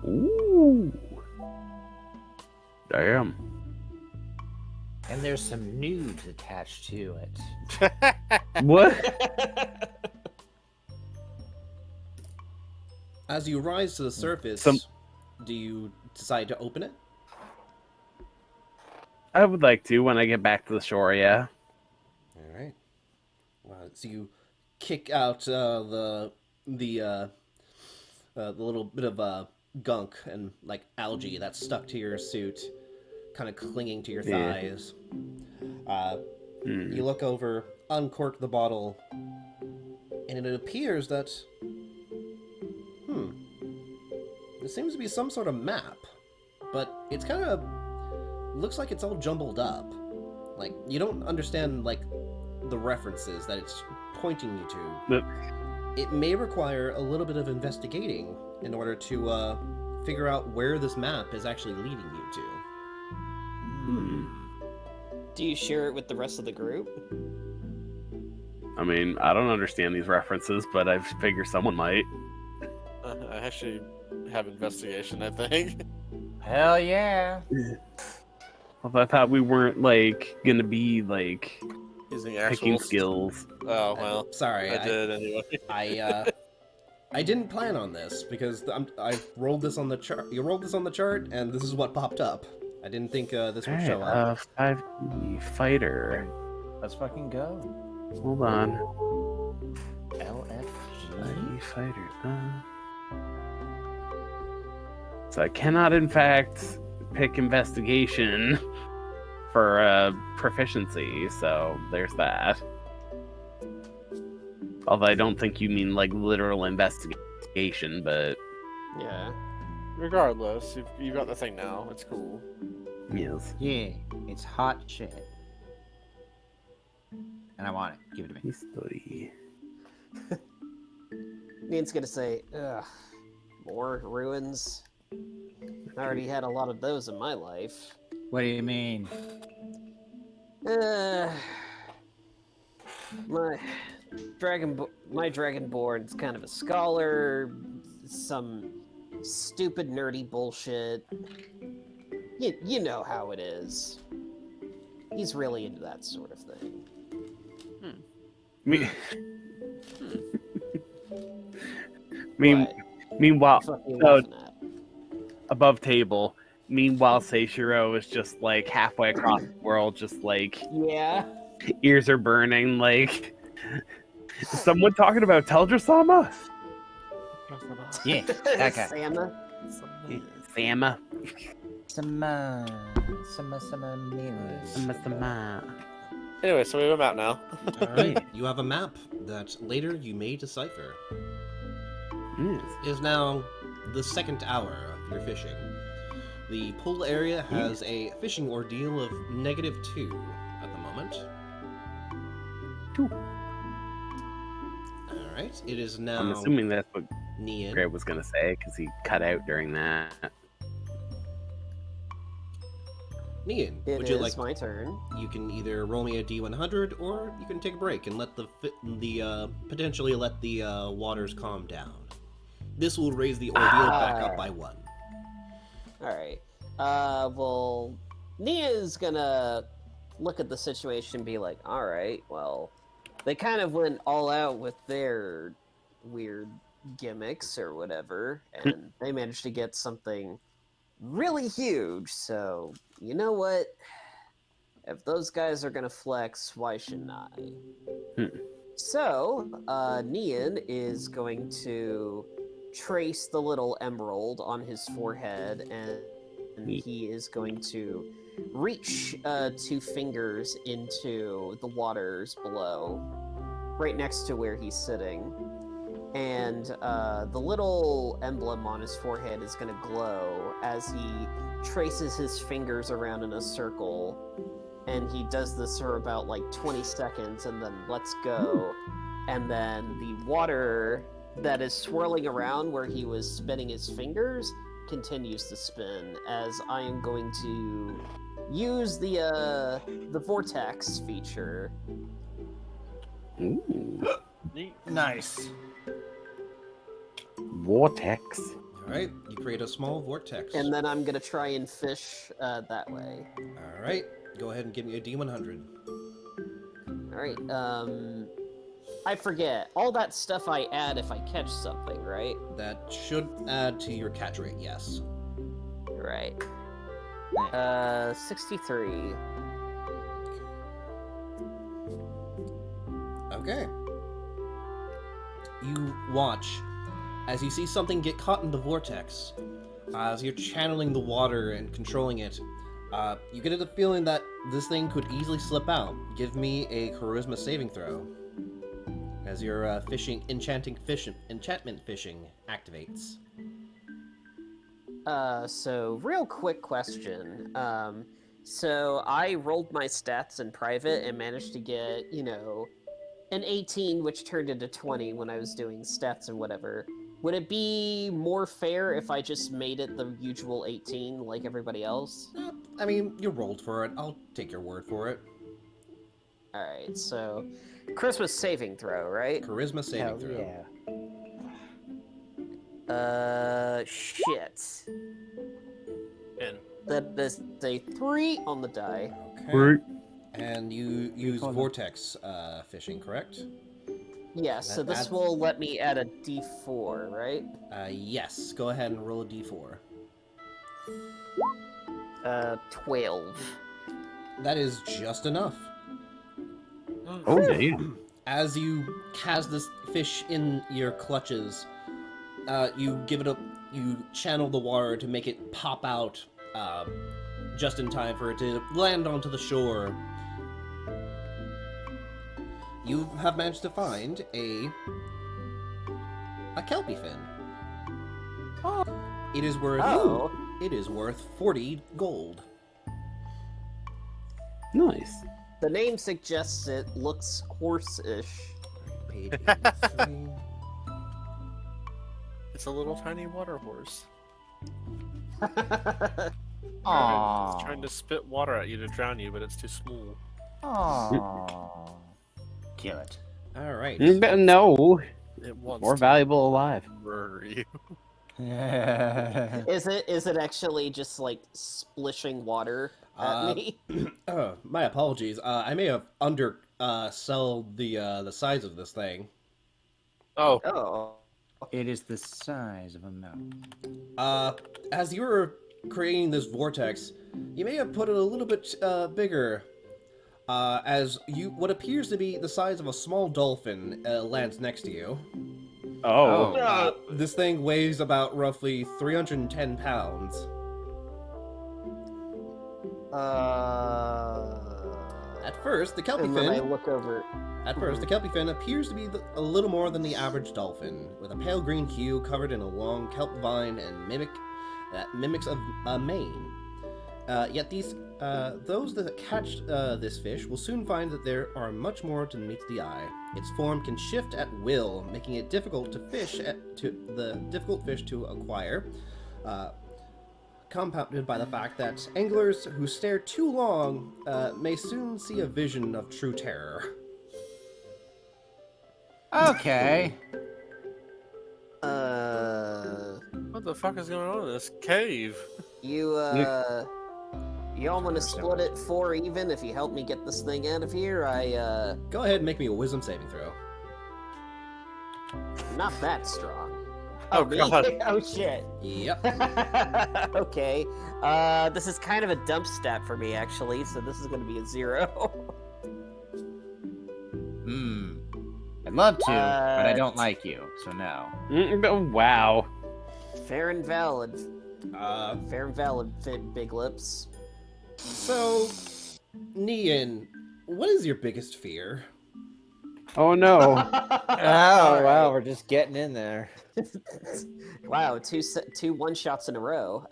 Ooh. Damn.
And there's some nudes attached to it.
What?
As you rise to the surface, do you decide to open it?
I would like to when I get back to the shore, yeah.
All right. So you kick out the little bit of gunk and like algae that's stuck to your suit, kind of clinging to your thighs. You look over, uncork the bottle, and it appears that there seems to be some sort of map, but it's kind of looks like it's all jumbled up. Like you don't understand like the references that it's pointing you to. It may require a little bit of investigating in order to figure out where this map is actually leading you to.
Do you share it with the rest of the group?
I mean, I don't understand these references, but I figure someone might.
I actually have investigation, I think.
Hell yeah.
Although I thought we weren't like gonna be like
Using
picking
actual
skills.
Oh well,
Sorry,
I did anyway.
I didn't plan on this because I rolled this on the chart. You rolled this on the chart, and this is what popped up. I didn't think this would show up.
5E fighter.
Let's fucking go.
Hold on.
LFG.
5E fighter. So I cannot, in fact, pick investigation for proficiency. So there's that. Although I don't think you mean like literal investigation, but
Yeah.
Regardless, you've got the thing now. It's cool.
yes.
Yeah, it's hot shit. And I want it. Give it to me.
History.
Ian's gonna say, ugh, more ruins. I already had a lot of those in my life.
What do you mean?
My dragonborn's kind of a scholar. Some stupid nerdy bullshit. You know how it is. He's really into that sort of thing. What?
Meanwhile,
What are you
so
laughing at?
above table. Meanwhile, Seishiro is just like halfway across the world, just like
Yeah.
ears are burning. Like, is someone talking about Teldra-sama?
Yeah, okay.
Sama?
Sama.
Sama
Anyway, so we have a map now.
All right, you have a map that later you may decipher.
Yes.
It is now the second hour of your fishing. The pool area has a fishing ordeal of -2 at the moment.
2.
All right, it is now.
I'm assuming that's what
Nian.
Greg was gonna say because he cut out during that.
Nian,
It
would you
is
like?
my turn.
You can either roll me a D100, or you can take a break and let potentially let the waters calm down. This will raise the ordeal back up by 1.
Alright. Well, Nia's gonna look at the situation and be like, alright, well, they kind of went all out with their weird gimmicks or whatever, and they managed to get something really huge, so, you know what? If those guys are gonna flex, why shouldn't I? So, Nian is going to trace the little emerald on his forehead, and he is going to reach 2 fingers into the waters below, right next to where he's sitting. And the little emblem on his forehead is going to glow as he traces his fingers around in a circle. And he does this for about like 20 seconds and then lets go. And then the water that is swirling around where he was spinning his fingers continues to spin, as I am going to use the vortex feature.
Ooh.
Nice.
Vortex.
All right, you create a small vortex.
And then I'm gonna try and fish that way.
All right, go ahead and give me a D100.
Alright, I forget. All that stuff I add if I catch something, right?
That should add to your catch rate, yes.
Right. 63.
Okay. You watch as you see something get caught in the vortex. As you're channeling the water and controlling it, you get the feeling that this thing could easily slip out. Give me a charisma saving throw. As your enchantment fishing activates.
So real quick question. So I rolled my stats in private and managed to get, an 18, which turned into 20 when I was doing stats and whatever. Would it be more fair if I just made it the usual 18 like everybody else?
I mean, you rolled for it. I'll take your word for it.
Alright, so Christmas saving throw, right?
Charisma saving throw.
Shit.
In.
That is a 3 on the die.
Okay. And you use vortex fishing, correct?
Yeah, so
That
this
adds-
will let me add a d4, right?
Yes. Go ahead and roll a d4.
12.
That is just enough.
Oh, damn.
As you cast this fish in your clutches, you channel the water to make it pop out just in time for it to land onto the shore. You have managed to find a kelpie fin.
Oh.
It is worth
Oh.
it is worth 40 gold.
Nice.
The name suggests it looks horse-ish.
Page 83.
It's a little tiny water horse.
Aww.
It's trying to spit water at you to drown you, but it's too small.
Aww. Kill it.
All right.
No,
It wants
more
to
valuable alive.
murder you.
Is it actually just like splishing water at me?
My apologies. I may have undersold the size of this thing.
Oh,
Oh.
It is the size of a mountain.
As you were creating this vortex, you may have put it a little bit bigger. As what appears to be the size of a small dolphin lands next to you.
Oh.
This thing weighs about roughly 310 pounds. At first, the kelpie
And then I
fin.
look over.
At first, the kelpie fin appears to be a little more than the average dolphin, with a pale green hue covered in a long kelp vine and mimics a mane. Yet those that catch this fish will soon find that there are much more to meet the eye. Its form can shift at will, making it difficult difficult fish to acquire. Compounded by the fact that anglers who stare too long may soon see a vision of true terror.
Okay.
what the fuck is going on in this cave?
Y'all want to split it 4 even if you help me get this thing out of here?
Go ahead and make me a wisdom saving throw.
Not that strong.
Oh,
me?
God.
Oh shit.
Yep.
Okay. This is kind of a dump stat for me actually, so this is going to be a 0.
I'd love to, but I
Uh,
don't like you, so no.
Wow.
Fair and valid.
Uh,
Fair and valid, Big Lips.
so, Nian, what is your biggest fear?
Oh no.
Oh, wow, we're just getting in there.
Wow, two one-shots in a row.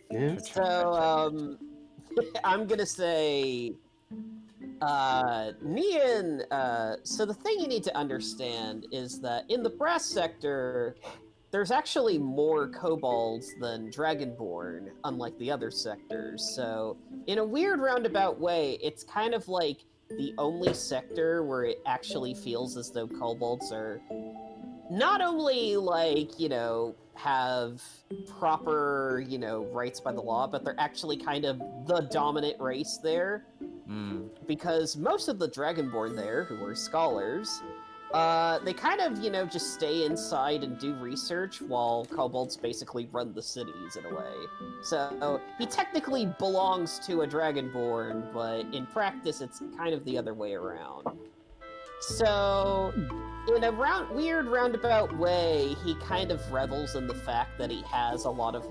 Yeah.
So, I'm gonna say, Nian, so the thing you need to understand is that in the brass sector, there's actually more kobolds than dragonborn, unlike the other sectors. So, in a weird roundabout way, it's kind of like the only sector where it actually feels as though kobolds are not only like, have proper, rights by the law, but they're actually kind of the dominant race there.
Hmm.
Because most of the dragonborn there, who are scholars, they kind of, just stay inside and do research while kobolds basically run the cities in a way. So he technically belongs to a dragonborn, but in practice it's kind of the other way around. So, in a weird roundabout way, he kind of revels in the fact that he has a lot of,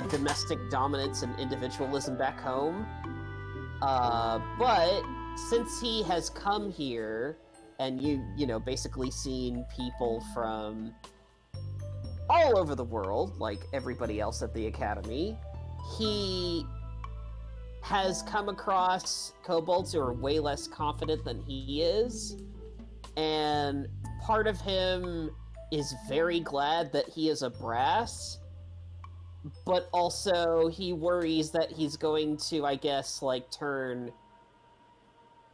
domestic dominance and individualism back home. But since he has come here, and basically seen people from all over the world, like everybody else at the Academy, he has come across kobolds who are way less confident than he is, and part of him is very glad that he is a brass, but also he worries that he's going to, I guess, turn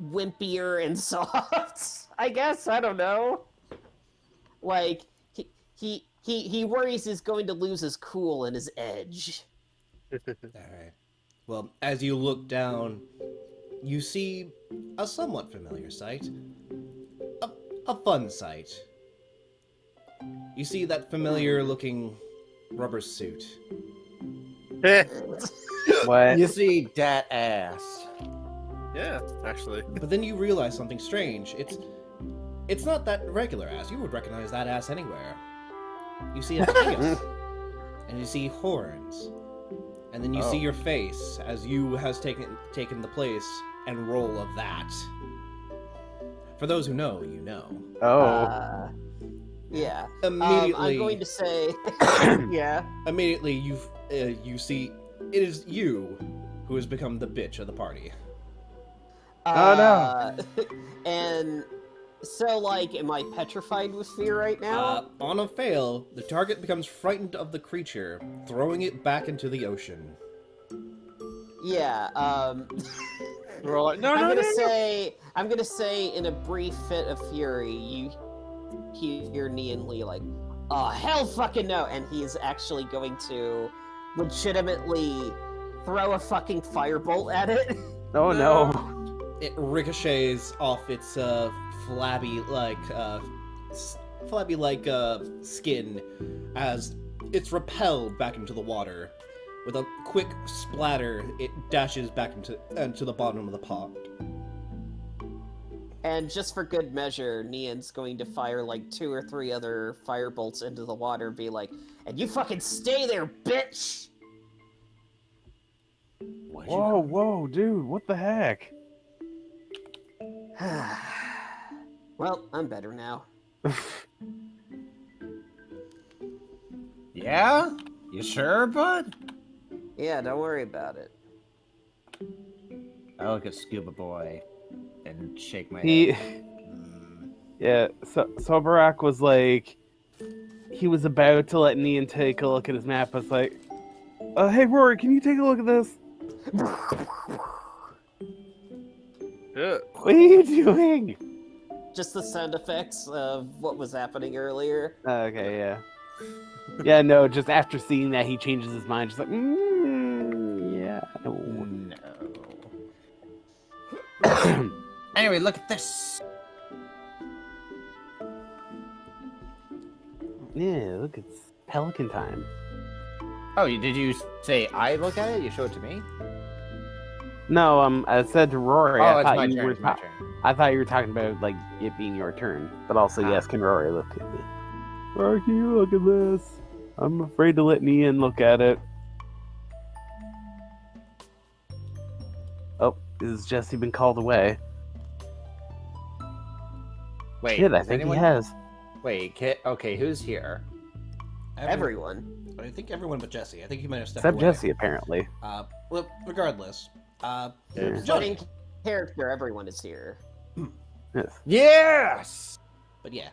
wimpier and soft. I guess, I don't know. He worries he's going to lose his cool and his edge.
Alright. Well, as you look down, you see a somewhat familiar sight. A fun sight. You see that familiar looking rubber suit.
What?
You see that ass.
Yeah, actually.
But then you realize something strange. It's not that regular ass. You would recognize that ass anywhere. You see a tail, and you see horns, and then you see your face as you has taken the place and role of that. For those who know, you know.
Oh.
Yeah.
Immediately,
I'm going to say, yeah.
Immediately, you see it is you who has become the bitch of the party.
Oh, no.
And so, am I petrified with fear right now?
On a fail, the target becomes frightened of the creature, throwing it back into the ocean.
Yeah.
We're all like, no,
I'm gonna say, in a brief fit of fury, you hear Nian Lee oh hell fucking no, and he is actually going to legitimately throw a fucking firebolt at it.
Oh no.
It ricochets off its flabby skin as it's repelled back into the water. With a quick splatter, it dashes back into the bottom of the pond.
And just for good measure, Nian's going to fire 2 or 3 other firebolts into the water and be like, and you fucking stay there, bitch!
Whoa, dude, what the heck?
Well, I'm better now.
Yeah? You sure, bud?
Yeah, don't worry about it.
I look at Scuba Boy and shake my
He,
head.
yeah, so Soberak was like, he was about to let Nian take a look at his map. I was like, hey Rory, can you take a look at this?
Yeah.
What are you doing?
Just the sound effects of what was happening earlier.
Okay, yeah. Yeah, no, just after seeing that, he changes his mind. Just like, yeah.
No. Anyway, look at this.
Yeah, look, it's pelican time.
Oh, did you say I look at it? You show it to me?
No, I said to Rory,
Oh,
I
it's
thought
my
you
turn.
were
It's my turn.
I thought you were talking about like it being your turn, but also yes, can Rory look at me? Rory, can you look at this? I'm afraid to let Ian look at it. Oh, has Jesse been called away?
Wait,
Shit, I
is
think
anyone...
he has.
Wait, okay, who's here?
Everyone.
I think everyone but Jesse. I think he might have stepped
Except
away.
Jesse, apparently.
Well, regardless.
Yes.
Johnny.
In character, everyone is here.
Yes.
Yes!
But yeah.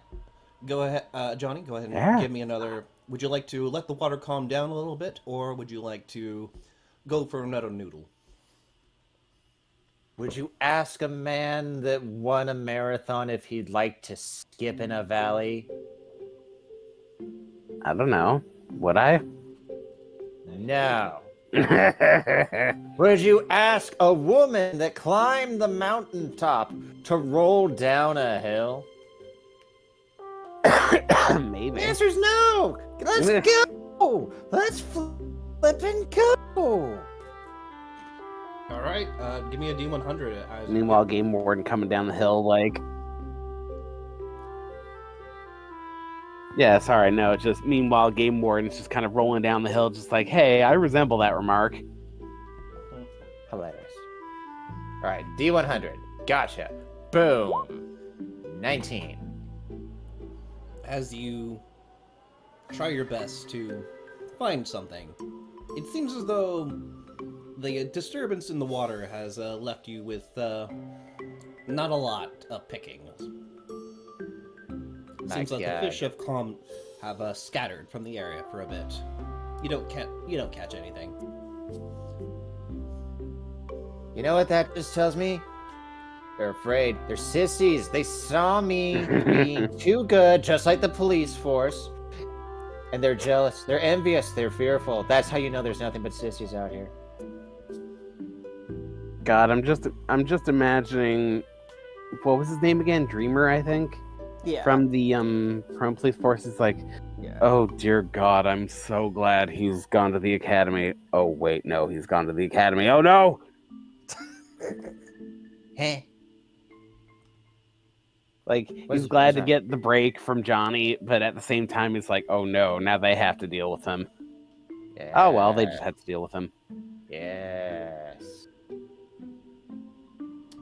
Go ahead, Johnny, go ahead and
Yeah.
give me another... Would you like to let the water calm down a little bit, or would you like to go for another noodle?
Would you ask a man that won a marathon if he'd like to skip in a valley?
I don't know. Would I?
No. Would you ask a woman that climbed the mountaintop to roll down a hill?
Maybe.
The answer's no! Let's go! Let's flip and go!
All right, give me a D100.
Meanwhile, Game Warden coming down the hill, like... Yeah, sorry, no, it's just, meanwhile, Game Warden's just kind of rolling down the hill, just like, hey, I resemble that remark.
Hilarious. Alright, D100. Gotcha. Boom. 19.
As you try your best to find something, it seems as though the disturbance in the water has left you with not a lot of picking. Seems like the fish have scattered from the area for a bit. You don't catch anything.
You know what that just tells me? They're afraid. They're sissies. They saw me being too good, just like the police force. And they're jealous. They're envious. They're fearful. That's how you know there's nothing but sissies out here.
God, I'm just imagining, what was his name again? Dreamer, I think?
Yeah.
From the Chrome Police Force. It's like,
Yeah.
oh dear God, I'm so glad he's gone to the academy. Oh wait, no, he's gone to the academy. Oh no!
Hey.
Like,
What's-
he's glad to
sorry.
get the break from Johnny, but at the same time, he's like, oh no, now they have to deal with him. Oh well, they just had to deal with him.
Yes.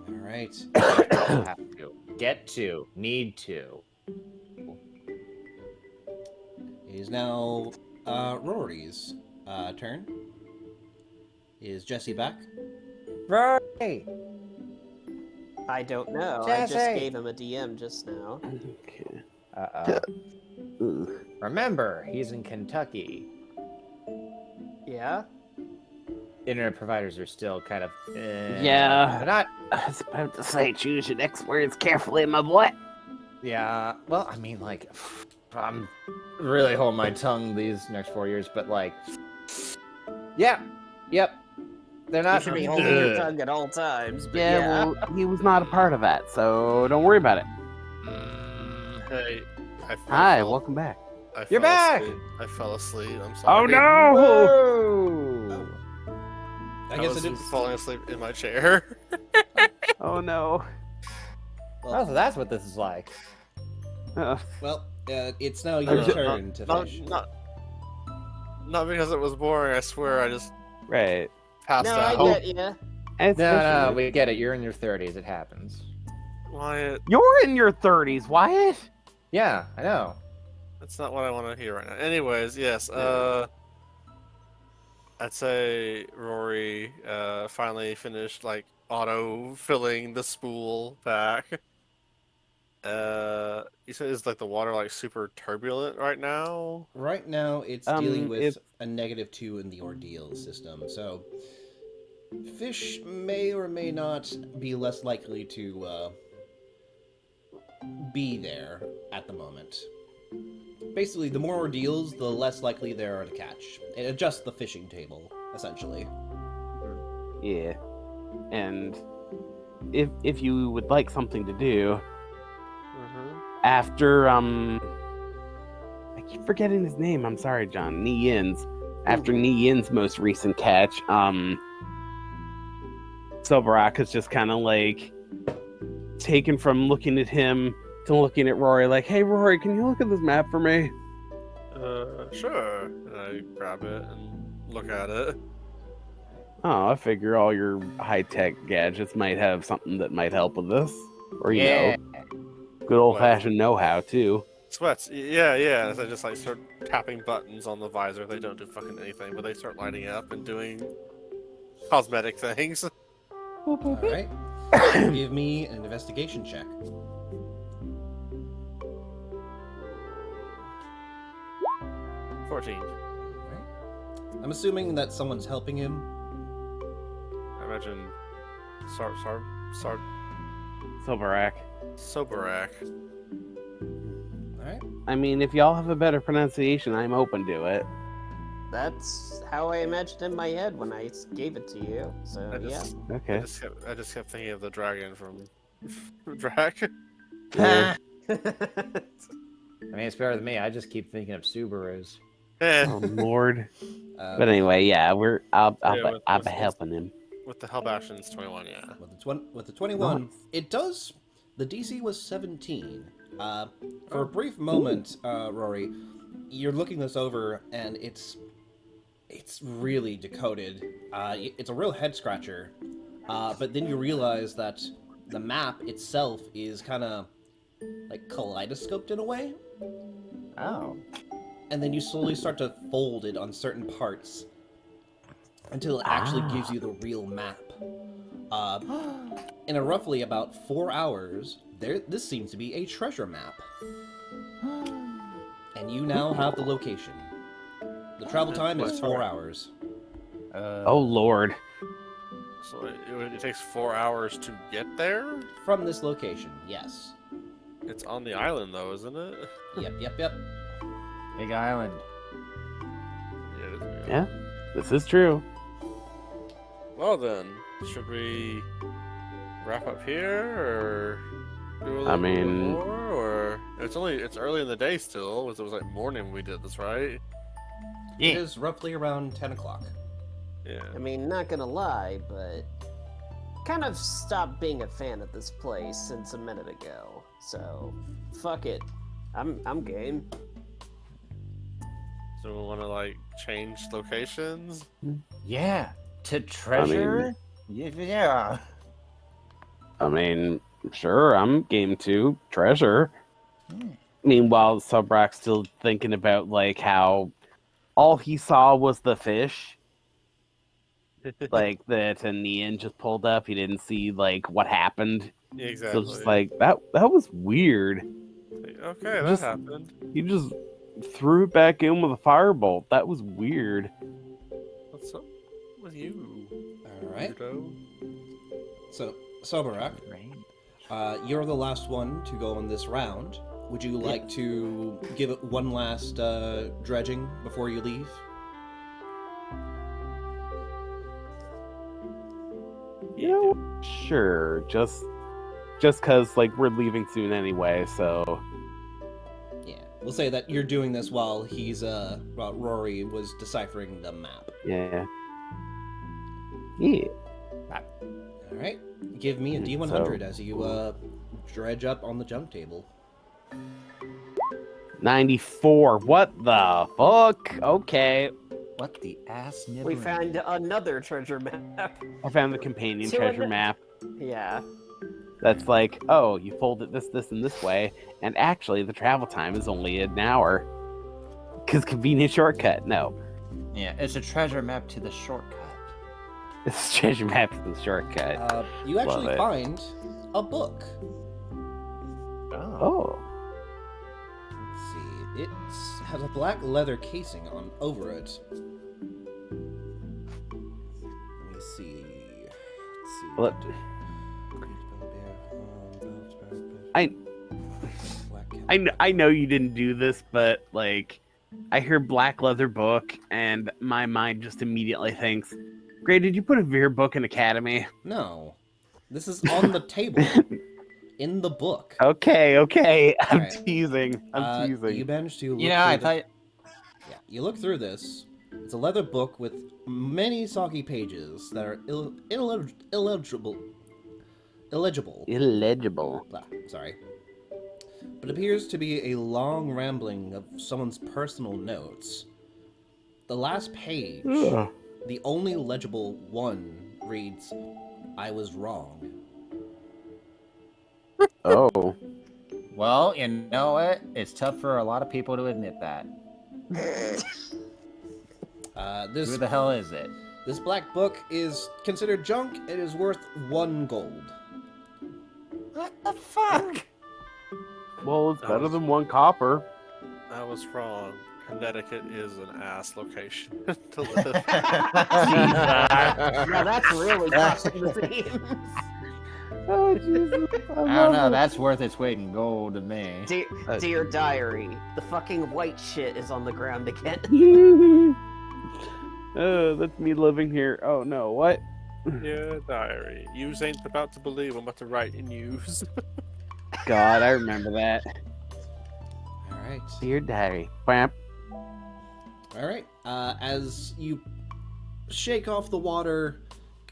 All right.
Have to. Get to. Need to.
It is now Rory's turn. Is Jesse back?
Rory!
I don't know. I just
Jesse!
gave him a DM just now.
Okay.
Uh-oh.
Ugh.
Remember, he's in Kentucky.
Yeah?
Internet providers are still kind of...
Yeah.
They're not...
I was about to say, choose your next words carefully, my boy.
Yeah, well, I mean, like... I'm really holding my tongue these next 4 years, but, like... Yeah. Yep. They're
You
not...
should be holding your tongue at all times. But
Yeah, well, he was not a part of that, so don't worry about it.
Hey,
Hi, welcome back.
You're back!
I fell asleep. I'm
Oh
sorry.
no!
Whoa!
I
I
guess
was
it is.
falling asleep in my chair.
Oh no.
Oh, so that's what this is like.
Well, it's now your turn to
not,
fish.
not because it was boring. I swear, I just
Right.
passed
No, I
out.
get you.
It's
No,
fishy.
we get it. You're in your 30s. It happens.
Wyatt,
You're in your 30s, Wyatt.
Yeah, I know.
that's not what I want to hear right now. Anyways, yes. I'd say Rory finally finished like auto filling the spool back. You said is like the water like super turbulent right now?
Right now, it's dealing with
it-
a -2 in the ordeal system, so fish may or may not be less likely to be there at the moment. Basically, the more ordeals, the less likely there are to catch. It adjusts the fishing table, essentially.
Yeah. And if you would like something to do after I keep forgetting his name. I'm sorry, John. Ni-Yin's. After Ni-Yin's most recent catch, Silverock is just kind of like taken from looking at him to looking at Rory, like, "Hey, Rory, can you look at this map for me?"
Sure. And I grab it and look at it.
Oh, I figure all your high-tech gadgets might have something that might help with this. Or, you
Yeah.
know, good old-fashioned know-how, too.
Sweats. Yeah. As I just like start tapping buttons on the visor, they don't do fucking anything, but they start lighting up and doing cosmetic things.
All right. Give me an investigation check.
14.
All right. I'm assuming that someone's helping him.
I imagine
Silverac.
Soberak.
All right.
I mean, if y'all have a better pronunciation, I'm open to it.
That's how I imagined in my head when I gave it to you. So
I just,
Okay.
I just kept thinking of the dragon from Drac.
Yeah.
I mean, it's better than me. I just keep thinking of Subarus.
Oh, Lord.
Uh,
But anyway, yeah, I'll
with-
be helping him.
With the Hellbastions 21, yeah.
with the 21,
Nice.
it does. The DC was 17. For a brief moment, Rory, you're looking this over, and it's really decoded. It's a real head scratcher. But then you realize that the map itself is kind of like kaleidoscoped in a way,
Oh.
and then you slowly start to fold it on certain parts until it actually gives you the real map. In a roughly about 4 hours, this seems to be a treasure map. And you now have the location. The travel time is 4 hours.
Oh, Lord.
So it takes 4 hours to get there?
From this location, yes.
It's on the island, though, isn't it?
Yep.
Big Island.
Yeah, it is.
Yeah, this is true.
Well then, should we wrap up here, or do a little
I
bit
mean-
more? Or it's early in the day still. It was like morning when we did this, right?
It is roughly around 10 o'clock.
Yeah.
I mean, not gonna lie, but kind of stopped being a fan of this place since a minute ago. So, fuck it. I'm game.
So we want to like change locations.
Yeah. To treasure? Yeah.
I mean, sure, I'm game 2. Treasure. Meanwhile, Subrac's still thinking about, like, how all he saw was the fish. Like, that Ian just pulled up. He didn't see, like, what happened.
Yeah,
So
exactly.
it's just like, that was weird.
Okay, that
just-
happened.
He just threw it back in with a firebolt. That was weird.
What's up with you?
All right.
Weirdo?
So, Soberak, you're the last one to go on this round. Would you like to give it one last dredging before you leave?
You know, sure. Just because, like, we're leaving soon anyway, so...
Yeah. We'll say that you're doing this while Rory was deciphering the map.
Yeah. Yeah.
All right. Give me a D100 as you dredge up on the junk table.
94. What the fuck? Okay.
What the ass
We
nibbling?
found another treasure map.
I found the companion
So
treasure
what-
map.
Yeah.
That's like, oh, you fold it this, and this way, and actually the travel time is only an hour. Because convenient shortcut. No.
Yeah, it's a treasure map to the shortcut.
It's a treasure map to the shortcut.
You actually
Love it.
find a book.
Oh.
Let's see. It has a black leather casing on over it. Let me see. Let's see.
Well, I know you didn't do this, but like, I hear black leather book, and my mind just immediately thinks, Gray, did you put a Veer book in Academy?
No. This is on the table. In the book.
Okay. I'm
Alright.
teasing. I'm
You
teasing.
managed to look
Yeah, I
through the-
thought.
Yeah, you look through this. It's a leather book with many soggy pages that are illegible. illegible.
Illegible.
Sorry. But appears to be a long rambling of someone's personal notes. The last page,
Ugh.
the only legible one, reads, "I was wrong."
Oh.
Well, you know what? It's tough for a lot of people to admit that.
This
Who the hell is it?
This black book is considered junk. It is worth 1 gold.
What the fuck?
Well, it's better than 1 copper.
I was wrong. Connecticut is an ass location to live.
Yeah, that's really crossing the seams.
Oh, Jesus.
I don't know. That's worth its weight in gold to me.
Dear diary, the fucking white shit is on the ground again.
Oh, that's me living here. Oh, no. What?
Yeah, diary. You ain't about to believe I'm about to write in news.
God, I remember that.
All right.
Dear diary. Bam.
All right. As you shake off the water,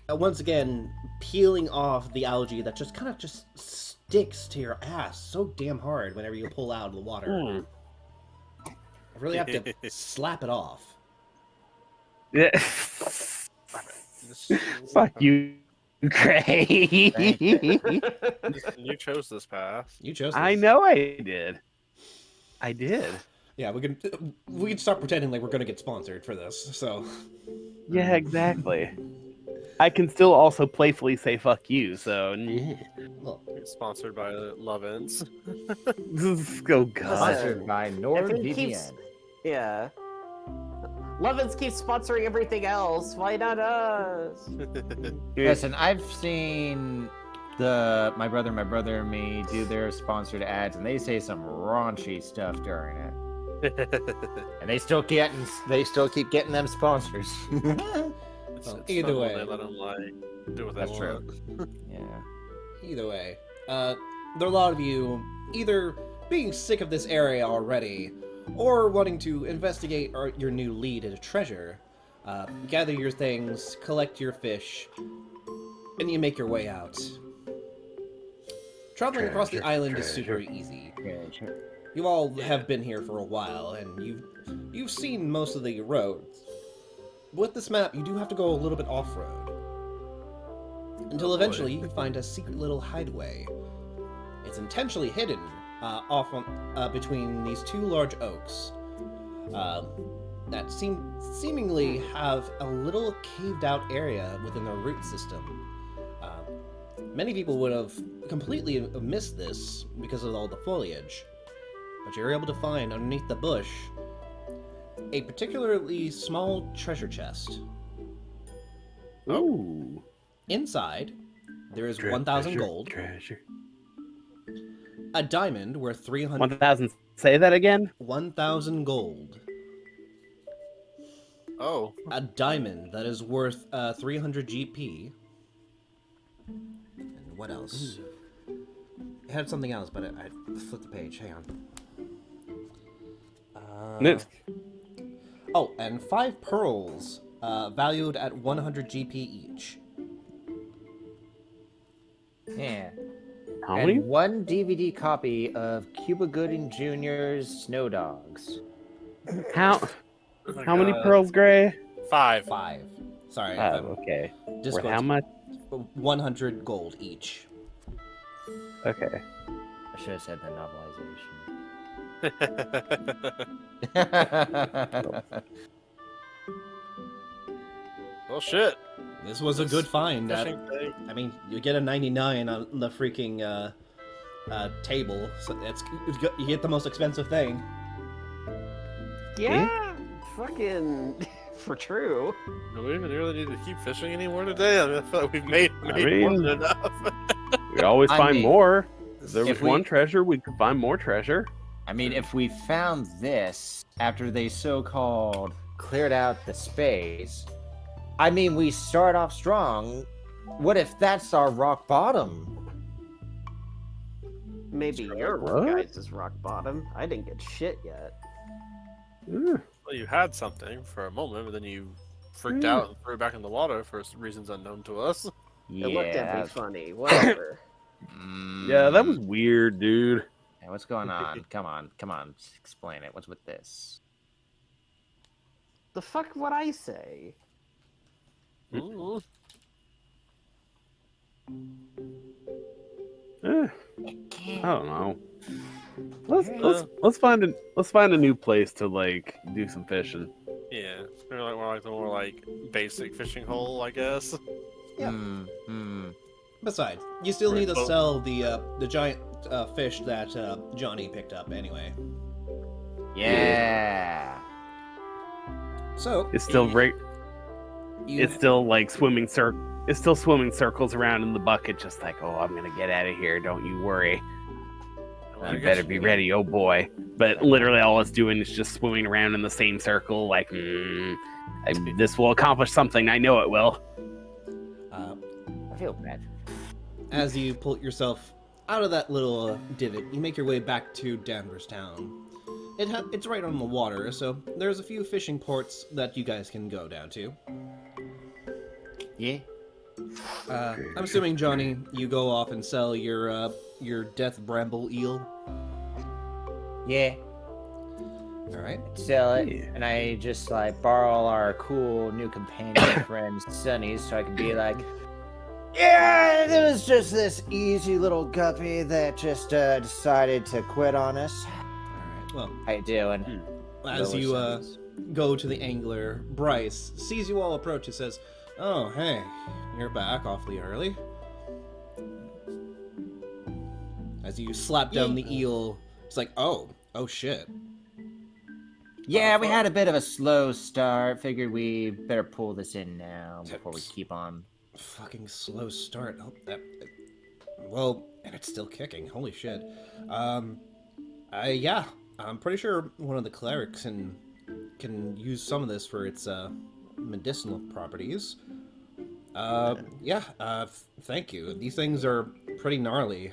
once again peeling off the algae that just kind of sticks to your ass so damn hard whenever you pull out of the water.
Mm.
I really have to slap it off.
Yeah. Fuck you, Gray.
Thank you.
You chose this path.
You chose this.
I know I did. I did.
Yeah, we can stop pretending like we're gonna get sponsored for this. So.
Yeah, exactly. I can still also playfully say "fuck you," so
Well,
Sponsored by Lovins.
go God.
Sponsored by
If it
NordVPN.
keeps- Yeah. Lovins keeps sponsoring everything else. Why not us?
Listen, I've seen my brother and me do their sponsored ads, and they say some raunchy stuff during it. And they still keep getting them sponsors.
Well, either way.
They let them do what they
That's true.
want.
Yeah.
either way, there are a lot of you either being sick of this area already, or wanting to investigate your new lead at a treasure. Gather your things, collect your fish, and you make your way out. Traveling across the island is super easy. You all have been here for a while, and you've seen most of the roads. With this map, you do have to go a little bit off-road. Until eventually you find a secret little hideaway. It's intentionally hidden between these 2 large oaks that seemingly have a little caved-out area within their root system. Many people would have completely missed this because of all the foliage, but you're able to find underneath the bush a particularly small treasure chest.
Ooh.
Inside, there is 1,000 gold,
Treasure.
a diamond worth 300.
1,000. Say that again.
1,000 gold,
Oh.
a diamond that is worth 300 GP. And what else? It had something else, but I flipped the page. Hang on. Oh, and 5 pearls, valued at 100 GP each.
Yeah.
How
And
many?
1 DVD copy of Cuba Gooding Jr.'s Snow Dogs.
How
Oh my
how many
God.
pearls, Gray?
5.
5. Sorry.
Oh, okay.
Discord.
How much?
100 gold each.
Okay.
I should have said the novelization.
Well, shit.
This was a good find.
Fishing thing.
I mean, you get a 99 on the freaking table, so you get the most expensive thing.
Yeah, fucking for true.
Do we even really need to keep fishing anymore today? I mean, I feel like we've made more
mean-
than enough.
We'd always
I
find
mean,
more. If there was
if we-
one treasure, we could find more treasure.
I mean, if we found this after they so-called cleared out the space, I mean, we start off strong. What if that's our rock bottom?
Maybe your
What?
guys is rock bottom. I didn't get shit yet.
Ugh.
Well, you had something for a moment, but then you freaked out and threw it back in the water for reasons unknown to us.
It looked at me funny. Whatever.
Yeah, that was weird, dude.
Hey, what's going on? Come on. Explain it. What's with this?
The fuck would I say?
Ooh.
I don't know. Let's find a new place to like do some fishing.
Yeah, it's maybe like more like basic fishing hole, I guess.
Yeah.
Hmm.
Besides, you still need to
Oh.
sell the giant fish that Johnny picked up anyway.
Yeah.
So
It's still
you
it's still like swimming circles around in the bucket, just like, oh, I'm gonna get out of here. Don't you worry.
I
You
guess
better be ready, oh boy. But literally, all it's doing is just swimming around in the same circle, like, this will accomplish something. I know it will.
I feel bad.
as you pull yourself out of that little divot, you make your way back to Danvers Town. It's right on the water, so there's a few fishing ports that you guys can go down to.
Yeah.
I'm assuming, Johnny, you go off and sell your death bramble eel.
Yeah.
All right.
Sell it,
Yeah.
and I just like borrow our cool new companion friend Sunny, so I can be like, yeah, it was just this easy little guppy that just decided to quit on us.
All right. Well,
How you doing?
as you go to the angler, Bryce sees you all approach and says, "Oh, hey, you're back awfully early." As you slap down the eel, it's like, oh shit.
Yeah, we had a bit of a slow start. Figured we better pull this in now before we keep on.
Fucking slow start. Oh, well, and it's still kicking. Holy shit. Yeah, I'm pretty sure one of the clerics can use some of this for its medicinal properties. Thank you. These things are pretty gnarly.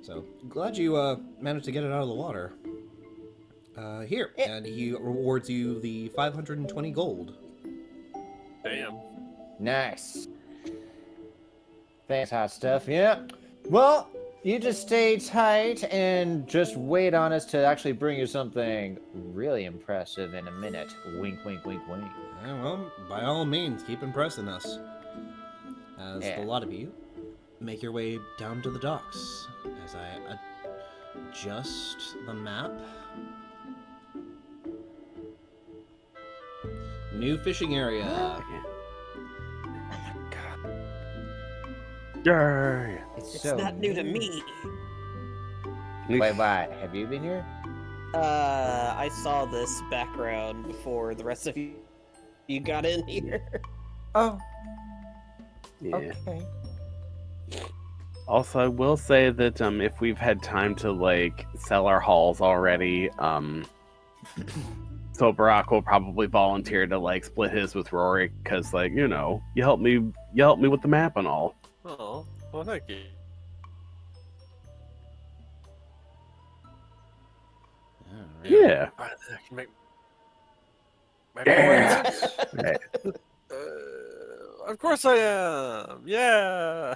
So glad you managed to get it out of the water. Here, and he rewards you the 520 gold.
Damn.
Nice. Thanks, hot stuff. Yeah. Well, you just stay tight and just wait on us to actually bring you something really impressive in a minute. Wink, wink, wink, wink.
Yeah, well, by all means, keep impressing us. As
Yeah.
a lot of you make your way down to the docks. As I adjust the map. New fishing area.
Yay.
It's
It's
so
not new to me.
Wait, why? Have you been here?
I saw this background before the rest of you got in here.
Oh,
Yeah.
okay.
Also, I will say that if we've had time to like sell our hauls already, so Barack will probably volunteer to like split his with Rory because, like, you help me with the map and all.
Oh, well, thank you.
Yeah.
I can make.
Yeah. Right.
Of course I am. Yeah.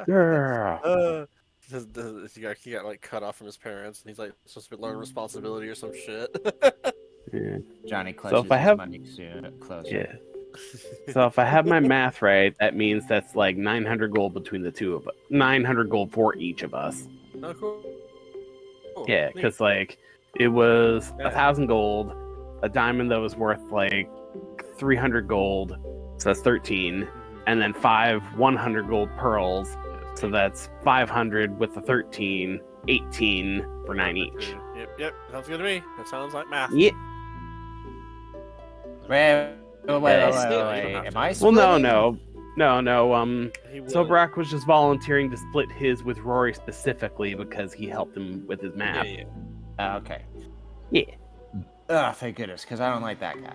Yeah.
He got like cut off from his parents, and he's like supposed to be learning responsibility or some shit.
Yeah.
Johnny clutches
if I
his
have-
money closer.
Yeah. So if I have my math right, that means that's like 900 gold between the two of us. 900 gold for each of us.
Oh, cool. Cool.
Yeah,
Neat.
because like it was
Yeah.
1,000 gold, a diamond that was worth like 300 gold, so that's 13, and then 100 gold pearls, so that's 500 with the 13, 18 for 9 each.
Yep. Sounds good to me. That sounds like math.
Yeah.
Wait.
You don't have
Am I
to.
splitting?
Well, no.
He
So
would.
Brock was just volunteering to split his with Rory specifically because he helped him with his map.
Yeah.
Okay.
Yeah.
Oh, thank goodness, because I don't like that guy.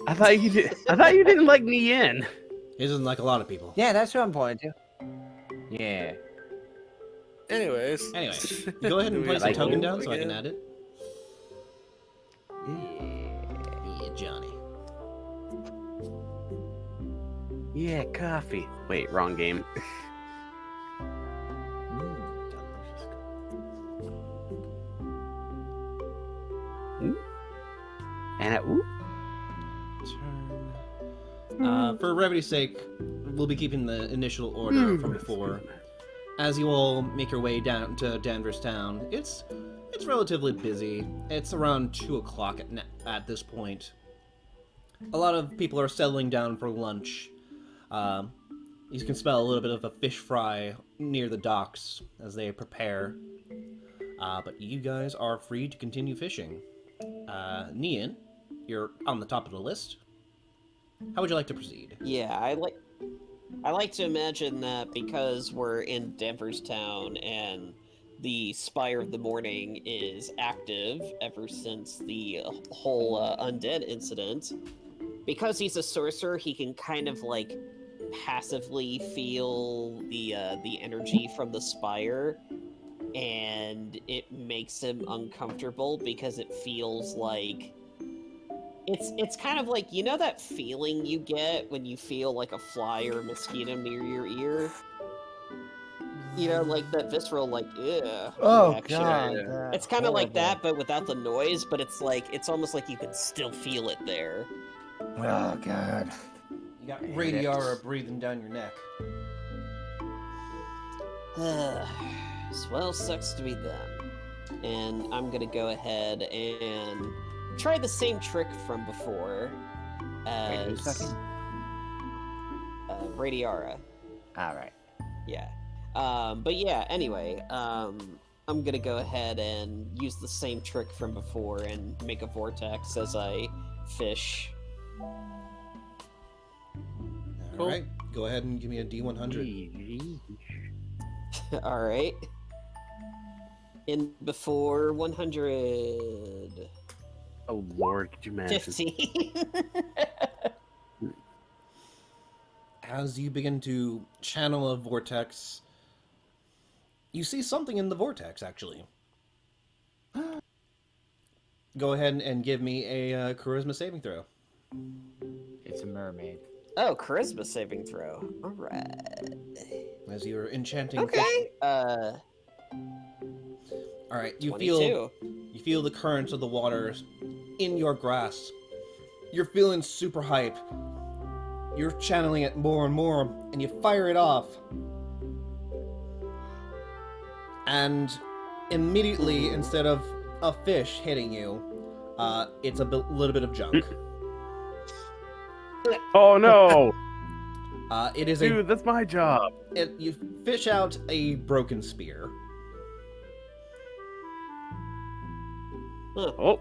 I thought you did. I thought you didn't like me in.
He doesn't like a lot of people.
Yeah, that's what I'm pointing to. Yeah.
Anyways.
Anyway, go ahead and
Do we
place a
like
token
gold
down so I can
again?
add it. Yeah, Johnny.
Yeah, coffee. Wait, wrong game.
Delicious.
And ooh.
Turn. For brevity's sake, we'll be keeping the initial order from before. As you all make your way down to Danvers Town, it's relatively busy. It's around 2 o'clock at this point. A lot of people are settling down for lunch. You can smell a little bit of a fish fry near the docks as they prepare. But you guys are free to continue fishing. Nian, you're on the top of the list. How would you like to proceed?
Yeah, I like to imagine that because we're in Danvers Town and the Spire of the Morning is active ever since the whole undead incident. Because he's a sorcerer, he can kind of like passively feel the energy from the spire, and it makes him uncomfortable because it feels like it's kind of like, you know, that feeling you get when you feel like a fly or a mosquito near your ear? You know, like that visceral, like, ugh.
Oh
reaction.
god.
It's kind of like that, but without the noise, but it's like, it's almost like you can still feel it there.
Oh god.
You got Radiara breathing down your neck.
Well, sucks to be them. And I'm gonna go ahead and try the same trick from before
Wait, who's
as
sucking?
Radiara.
Alright.
Yeah. But yeah, anyway, I'm gonna go ahead and use the same trick from before and make a vortex as I fish.
All right, go ahead and give me a D100.
Alright. In before 100.
Oh lord, could you imagine?
15.
As you begin to channel a vortex, you see something in the vortex, actually. Go ahead and give me a charisma saving throw.
It's a mermaid.
Oh, charisma saving throw. Alright.
As you're enchanting.
Okay.
All right, you
22.
feel the currents of the water in your grasp. You're feeling super hype. You're channeling it more and more, and you fire it off. And immediately, instead of a fish hitting you, it's a little bit of junk.
Oh no!
It is
Dude, that's my job.
you fish out a broken spear.
Oh,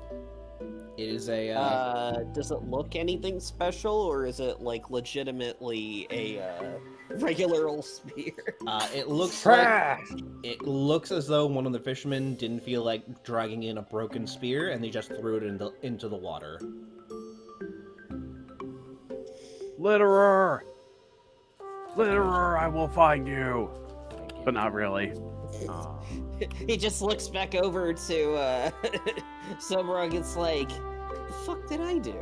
It is a
Does it look anything special, or is it like legitimately a regular old spear?
it looks as though one of the fishermen didn't feel like dragging in a broken spear, and they just threw it into the water.
litterer! Litterer, I will find you! But not really.
Aw.
He just looks back over to Sobrog. It's like, the fuck did I do?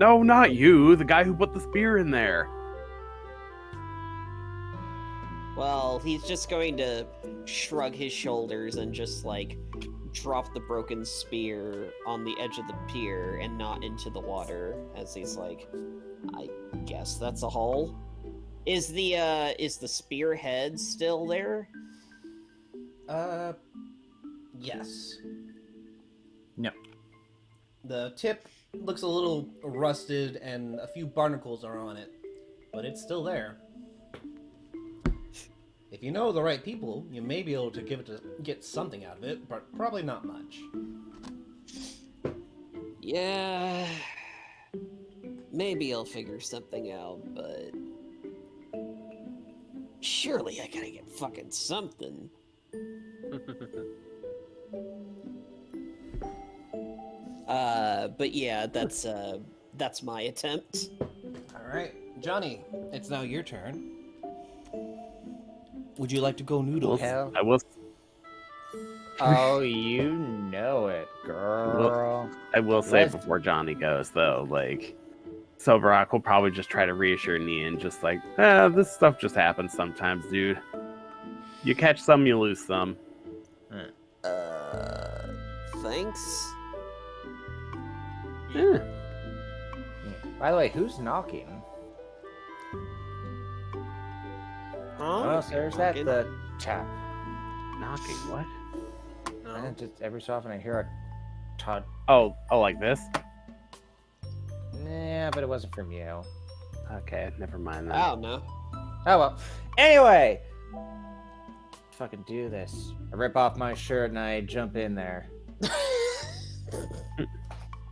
No, not you, the guy who put the spear in there.
Well, he's just going to shrug his shoulders and just like drop the broken spear on the edge of the pier and not into the water, as he's like, I guess that's a hole. Is the spearhead still there?
Yes.
No.
The tip looks a little rusted, and a few barnacles are on it, but it's still there. If you know the right people, you may be able to get something out of it, but probably not much.
Yeah, maybe I'll figure something out, but surely I gotta get fucking something. But yeah, that's my attempt.
All right, Johnny, it's now your turn. Would you like to go noodle?
Hell.
I will.
Oh, you know it, girl.
I will say
Let's-
before Johnny goes though, like Silverrock will probably just try to reassure Nian, just like, this stuff just happens sometimes, dude. You catch some, you lose some.
Thanks.
Eh.
By the way, who's knocking?
Huh?
Oh, so there's that
Knocking?
the tap.
Knocking, what?
No.
And just every so often I hear a Todd.
Oh, like this?
Yeah, but it wasn't from you.
Okay, never mind then.
I don't know.
Oh well. Anyway, fucking do this. I rip off my shirt and I jump in there.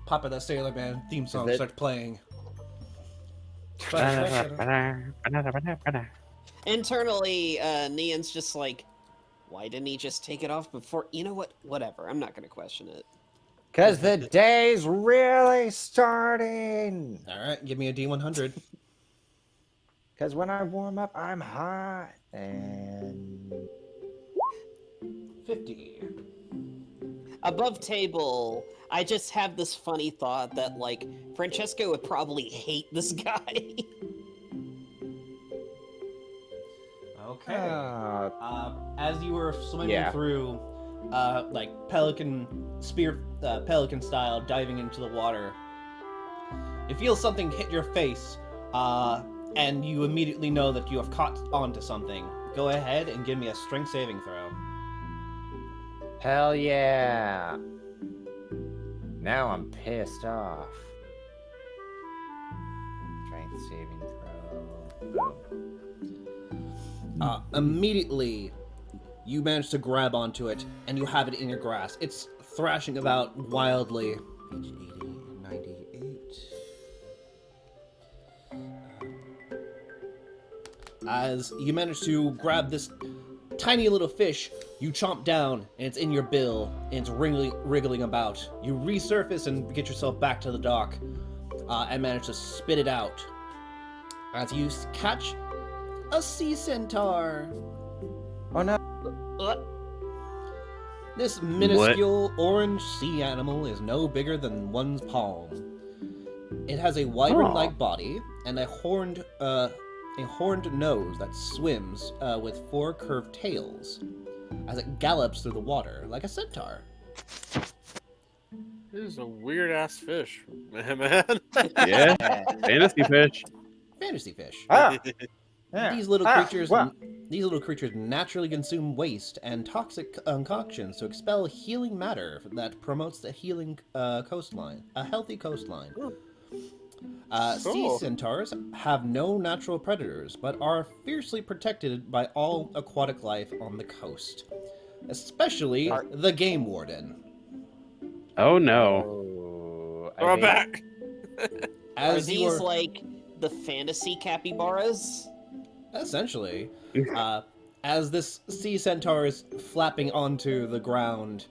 Papa the Sailor Man theme song
it-
starts playing.
Internally, Nian's just like, why didn't he just take it off before? You know what? Whatever. I'm not gonna question it.
Cause the day's really starting.
All right, give me a D100.
Cause when I warm up, I'm hot. And
50.
Above table, I just have this funny thought that, like, Francesco would probably hate this guy.
Okay. As you were swimming
Yeah.
through, like pelican style, diving into the water, you feel something hit your face, and you immediately know that you have caught onto something. Go ahead and give me a strength saving throw.
hell yeah. Now I'm pissed off. Strength saving throw. Boom.
Immediately, you manage to grab onto it, and you have it in your grasp. It's thrashing about wildly. Page 80, 98. As you manage to grab this tiny little fish, you chomp down, and it's in your bill, and it's wriggling about. You resurface and get yourself back to the dock, and manage to spit it out. As you catch a sea centaur.
Oh no.
This minuscule orange sea animal is no bigger than one's palm. It has a wyvern-like body and a horned nose that swims with 4 curved tails as it gallops through the water like a centaur.
This is a weird ass fish, man.
Yeah, fantasy fish.
Fantasy fish.
Ah. Yeah.
These little
Ah,
creatures,
well.
these little creatures naturally consume waste and toxic concoctions to expel healing matter that promotes the healing coastline, a healthy coastline. Sea
Cool.
centaurs have no natural predators, but are fiercely protected by all aquatic life on the coast, especially the game warden.
Oh no.
Oh, I
We're
think-
back.
Are
As you
these
are,
like the fantasy capybaras?
essentially, as this sea centaur is flapping onto the ground,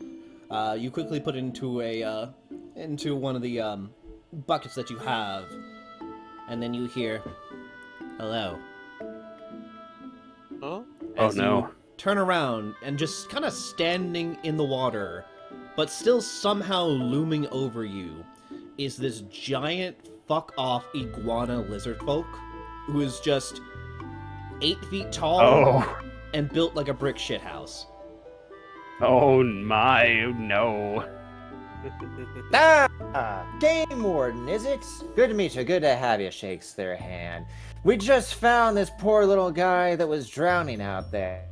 you quickly put it into one of the buckets that you have, and then you hear, "Hello."
Huh?
Oh
As
no.
you turn around and just kind of standing in the water, but still somehow looming over you, is this giant fuck off iguana lizard folk who is just 8 feet tall
Oh.
and built like a brick shithouse.
Oh my, no.
Ah, Game Warden, is it? Good to meet you. Good to have you. Shakes their hand. We just found this poor little guy that was drowning out there.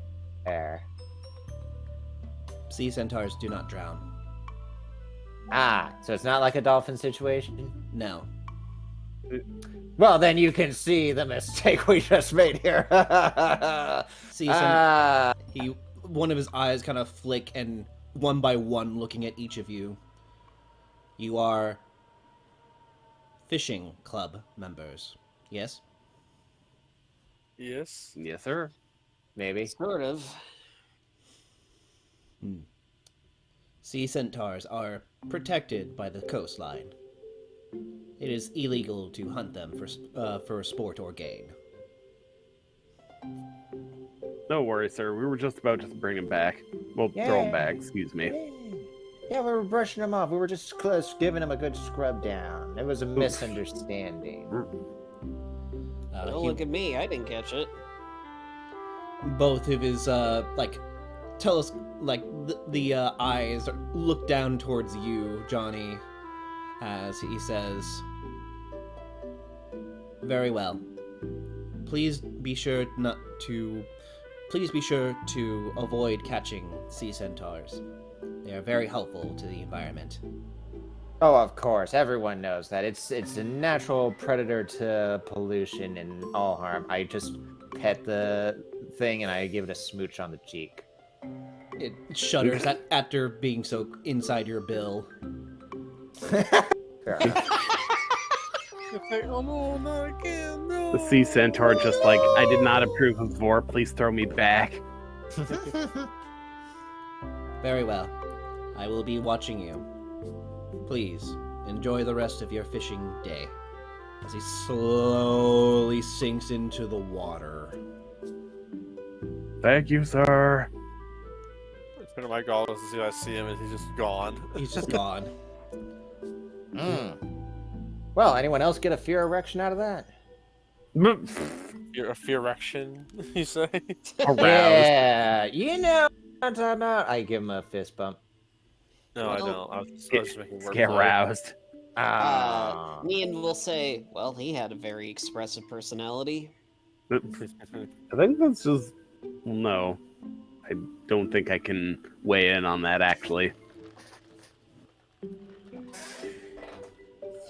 Sea centaurs do not drown.
Ah, so it's not like a dolphin situation?
No.
Well, then you can see the mistake we just made here.
Sea centaur.
Ah,
One of his eyes kind of flick, and one by one, looking at each of you. You are fishing club members. Yes?
Yes.
Yes, sir.
maybe.
Sort of.
Sea centaurs are protected by the coastline. It is illegal to hunt them for sport or gain.
No worries, sir. We were just about to bring him back. Well, throw him back, excuse me.
Yeah, we were brushing him off. We were just close, giving him a good scrub down. It was a misunderstanding.
Don't look at me. I didn't catch it.
Both of his tell us the eyes look down towards you, Johnny, as he says, "Very well. Please be sure to avoid catching sea centaurs. They are very helpful to the environment."
Oh, of course. Everyone knows that. It's a natural predator to pollution and all harm. I just pet the thing and I give it a smooch on the cheek.
It shudders after being so inside your bill.
Fair enough.
Oh no, not again, no.
The sea centaur just like, I did not approve of Vor, please throw me back.
Very well. I will be watching you. Please, enjoy the rest of your fishing day. As he slowly sinks into the water.
Thank you, sir.
I turn my goggles to see if I see him, and he's just gone.
He's just gone.
Well, anyone else get a fear erection out of that?
You're a fear erection, you say?
Aroused.
Yeah, you know what I'm talking about. I give him a fist bump.
No, I
Well,
don't. I was just making wordplay.
Get aroused.
Nian will say, well, he had a very expressive personality.
I think that's just... Well, no. I don't think I can weigh in on that, actually.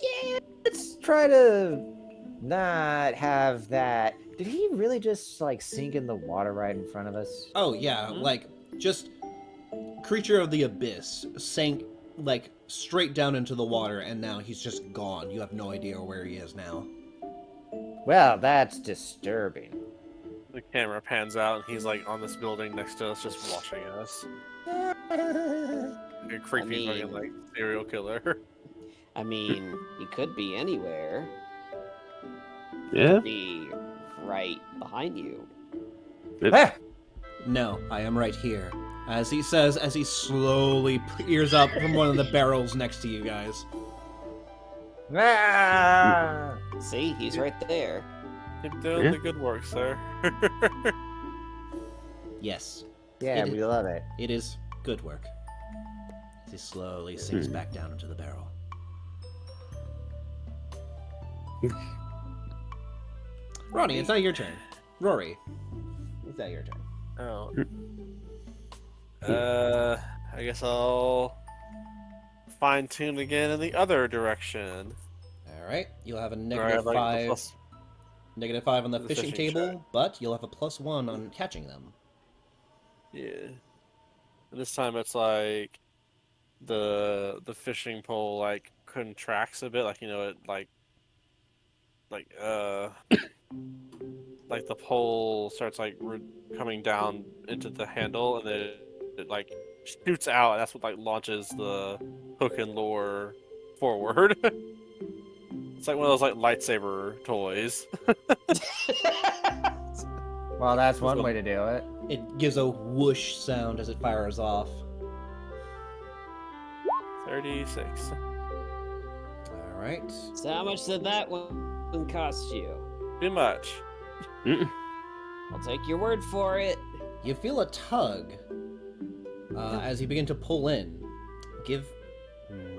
Yeah, let's try to not have that. Did he really just like sink in the water right in front of us?
Oh yeah, like just creature of the abyss sank like straight down into the water, and now he's just gone. You have no idea where he is now.
Well, that's disturbing.
The camera pans out, and he's like on this building next to us, just watching us. Like a creepy
I mean-
fucking like serial killer.
I mean, he could be anywhere.
Yeah?
Be right behind you.
Ah!
No, I am right here. As he says, as he slowly peers up from one of the barrels next to you guys.
Ah!
See, he's right there.
Keep doing
Yeah.
the good work, sir.
Yes,
Yeah, we love it.
it is good work. As he slowly sinks back down into the barrel. Ronnie, it's not your turn. Rory, it's not your turn.
Oh. I guess I'll fine tune again in the other direction.
All right, you'll have a
Where I have,
negative
like, the
five.
plus-
Negative 5 on the
The
fishing
fishing
table,
check.
but you'll have a +1 on catching them.
Yeah. And this time it's like the fishing pole like contracts a bit, like it like like the pole starts like coming down into the handle, and then it like shoots out, and that's what like launches the hook and lure forward. It's like one of those like lightsaber toys.
Well, that's one way to do it.
It gives a whoosh sound as it fires off.
36.
All right.
So how much did that one cost you?
Too much.
I'll take your word for it.
You feel a tug as you begin to pull in. Give me...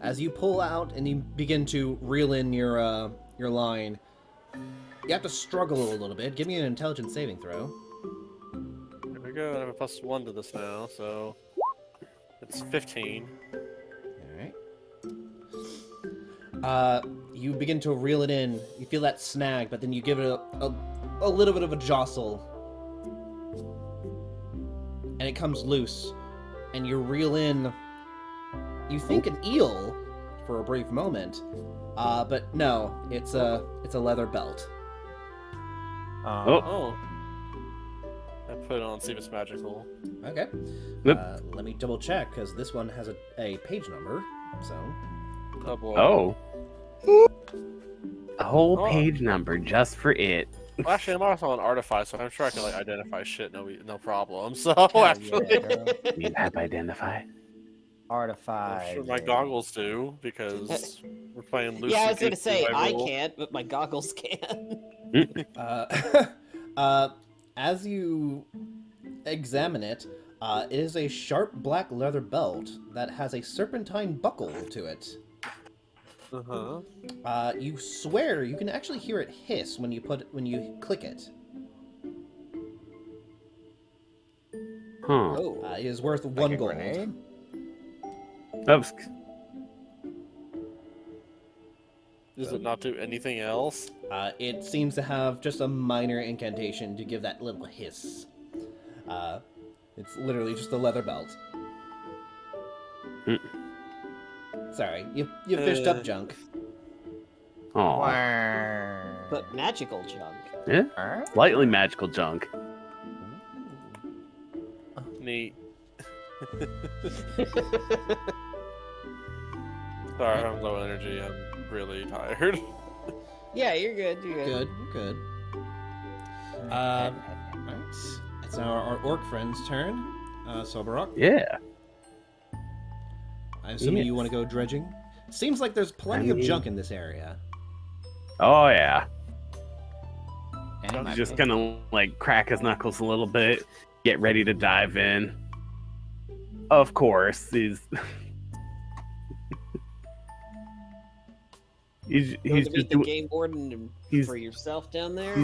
As you pull out and you begin to reel in your line, you have to struggle a little bit. Give me an intelligence saving throw.
There we go. I have a +1 to this now, so it's 15.
All right. You begin to reel it in. You feel that snag, but then you give it a little bit of a jostle, and it comes loose. And you reel in. You think an eel for a brief moment, but no, it's a leather belt.
Oh. I put it on, see if it's magical.
Okay.
Yep.
Let me double check because this one has a page number. So
Oh boy.
Oh. A whole
Oh.
page number just for it.
Well, actually, I'm also an artificer, so I'm sure I can like identify shit, no problem. So
Hell
actually,
yeah, girl.
You have identify.
I'm
Artified.
sure my goggles do because we're playing loosey.
Yeah, I was gonna say I
rule.
can't, but my goggles can.
As you examine it, it is a sharp black leather belt that has a serpentine buckle to it. You swear you can actually hear it hiss when you click it.
Huh.
Oh,
It is worth
Like
one
a
gold.
grenade?
Oops.
Does it not do anything else?
It seems to have just a minor incantation to give that little hiss. It's literally just a leather belt.
Hmm.
Sorry, you fished up junk.
Oh,
but magical junk.
yeah. Slightly magical junk.
Neat. Sorry, I'm low energy. I'm really tired.
Yeah, you're good. You're good.
Good. Alright. It's now our orc friend's turn. Soberok,
Yeah.
I assume
Yes.
you want to go dredging? Seems like there's plenty of junk in this area.
Oh yeah.
And
He's just gonna like crack his knuckles a little bit, get ready to dive in. Of course, he's
Going
he's
to meet
just
the
doing
game warden and
he's-
for yourself down there.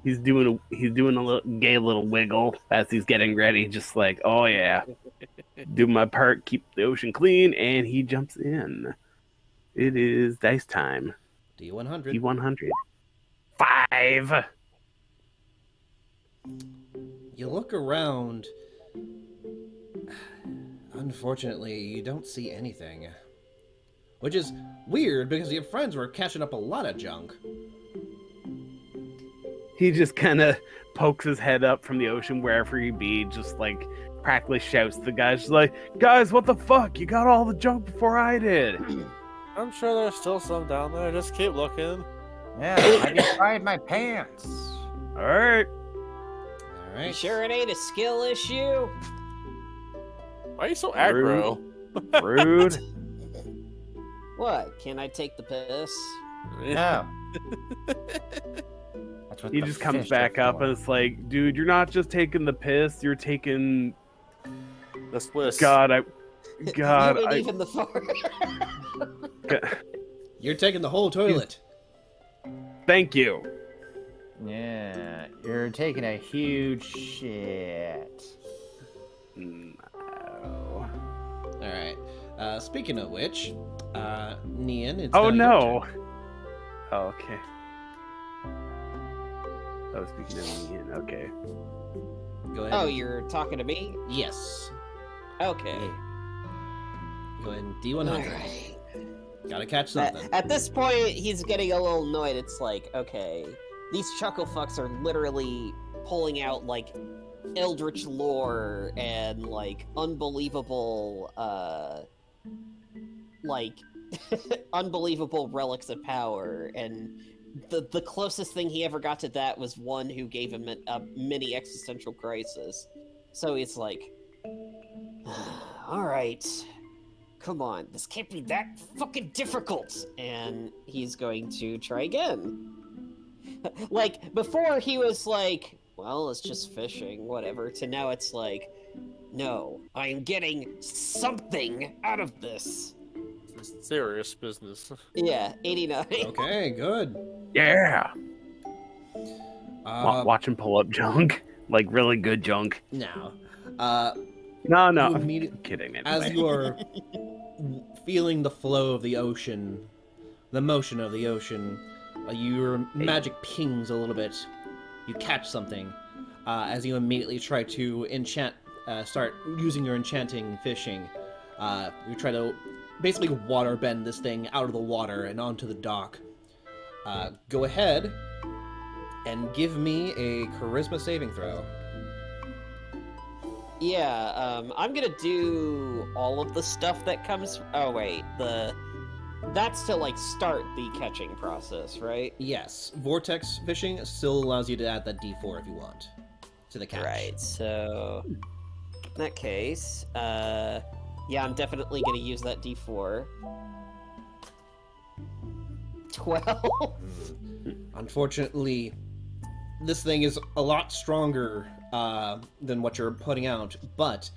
he's doing a little gay little wiggle as he's getting ready, just like, oh yeah, do my part, keep the ocean clean, and he jumps in. It is dice time.
D100.
D100. 5.
You look around. Unfortunately, you don't see anything. Which is weird because your friends were catching up a lot of junk.
He just kind of pokes his head up from the ocean wherever he be, just like practically shouts to the guys, just like, guys, what the fuck? You got all the junk before I did.
I'm sure there's still some down there. Just keep looking.
Yeah, I just fried my pants.
All right.
All right.
You sure it ain't a skill issue?
Why are you so aggro?
Rude.
What? Can I take the piss?
No. That's what
He
the
just comes
fish
back
are
up
for.
and it's like, dude, you're not just taking the piss, you're taking.
The Swiss.
God,
You
God,
ain't
I.
even the fart.
You're taking the whole toilet.
Thank you.
Yeah, you're taking a huge shit.
No.
All right. Speaking of which, Nian, it's
Oh
now your
no. Oh, okay. Oh, speaking of Ian, okay.
turn. Go ahead.
Oh, you're talking to me?
Yes.
Okay.
Go ahead and D100.
Alright.
Gotta catch something.
At this point, he's getting a little annoyed. It's like, okay, these chuckle fucks are literally pulling out like eldritch lore and like unbelievable, like unbelievable relics of power. And the closest thing he ever got to that was one who gave him a mini existential crisis. So he's like, all right. Come on, this can't be that fucking difficult. And he's going to try again. Like, before he was like, well, it's just fishing, whatever, to now it's like, no, I'm getting something out of this.
It's serious business.
Yeah, 89.
Okay, good.
Yeah.
Uh,
Watch him pull up junk. Like really good junk.
now,
No,
you
I'm
immediately,
kidding. Anyway.
as you are feeling the flow of the ocean, the motion of the ocean, your magic pings a little bit. You catch something as you immediately try to start using your enchanting fishing. You try to basically water bend this thing out of the water and onto the dock. Go ahead and give me a charisma saving throw.
Yeah, I'm gonna do all of the stuff that comes. Oh wait, that's to like start the catching process, right?
Yes, vortex fishing still allows you to add that D4 if you want to the catch.
Right. So in that case, yeah, I'm definitely gonna use that D4. 12.
Unfortunately, this thing is a lot stronger than what you're putting out, but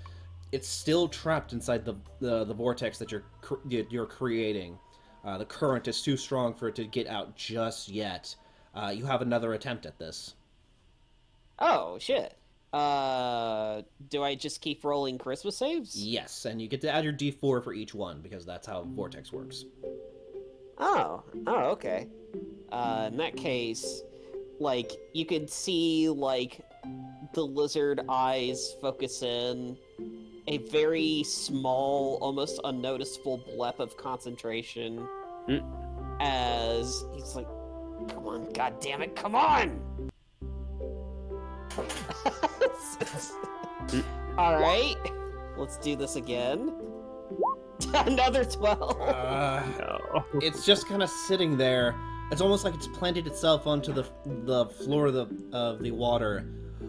it's still trapped inside the vortex that you're creating. The current is too strong for it to get out just yet. You have another attempt at this.
Oh shit. Do I just keep rolling charisma saves?
Yes, and you get to add your D4 for each one because that's how vortex works.
Oh, okay. In that case, like, you could see, like, the lizard eyes focus in, a very small, almost unnoticeable blep of concentration, as he's like, come on, god damn it, come on! Alright, let's do this again. Another 12.
No.
It's just kind of sitting there. It's almost like it's planted itself onto the floor of the water.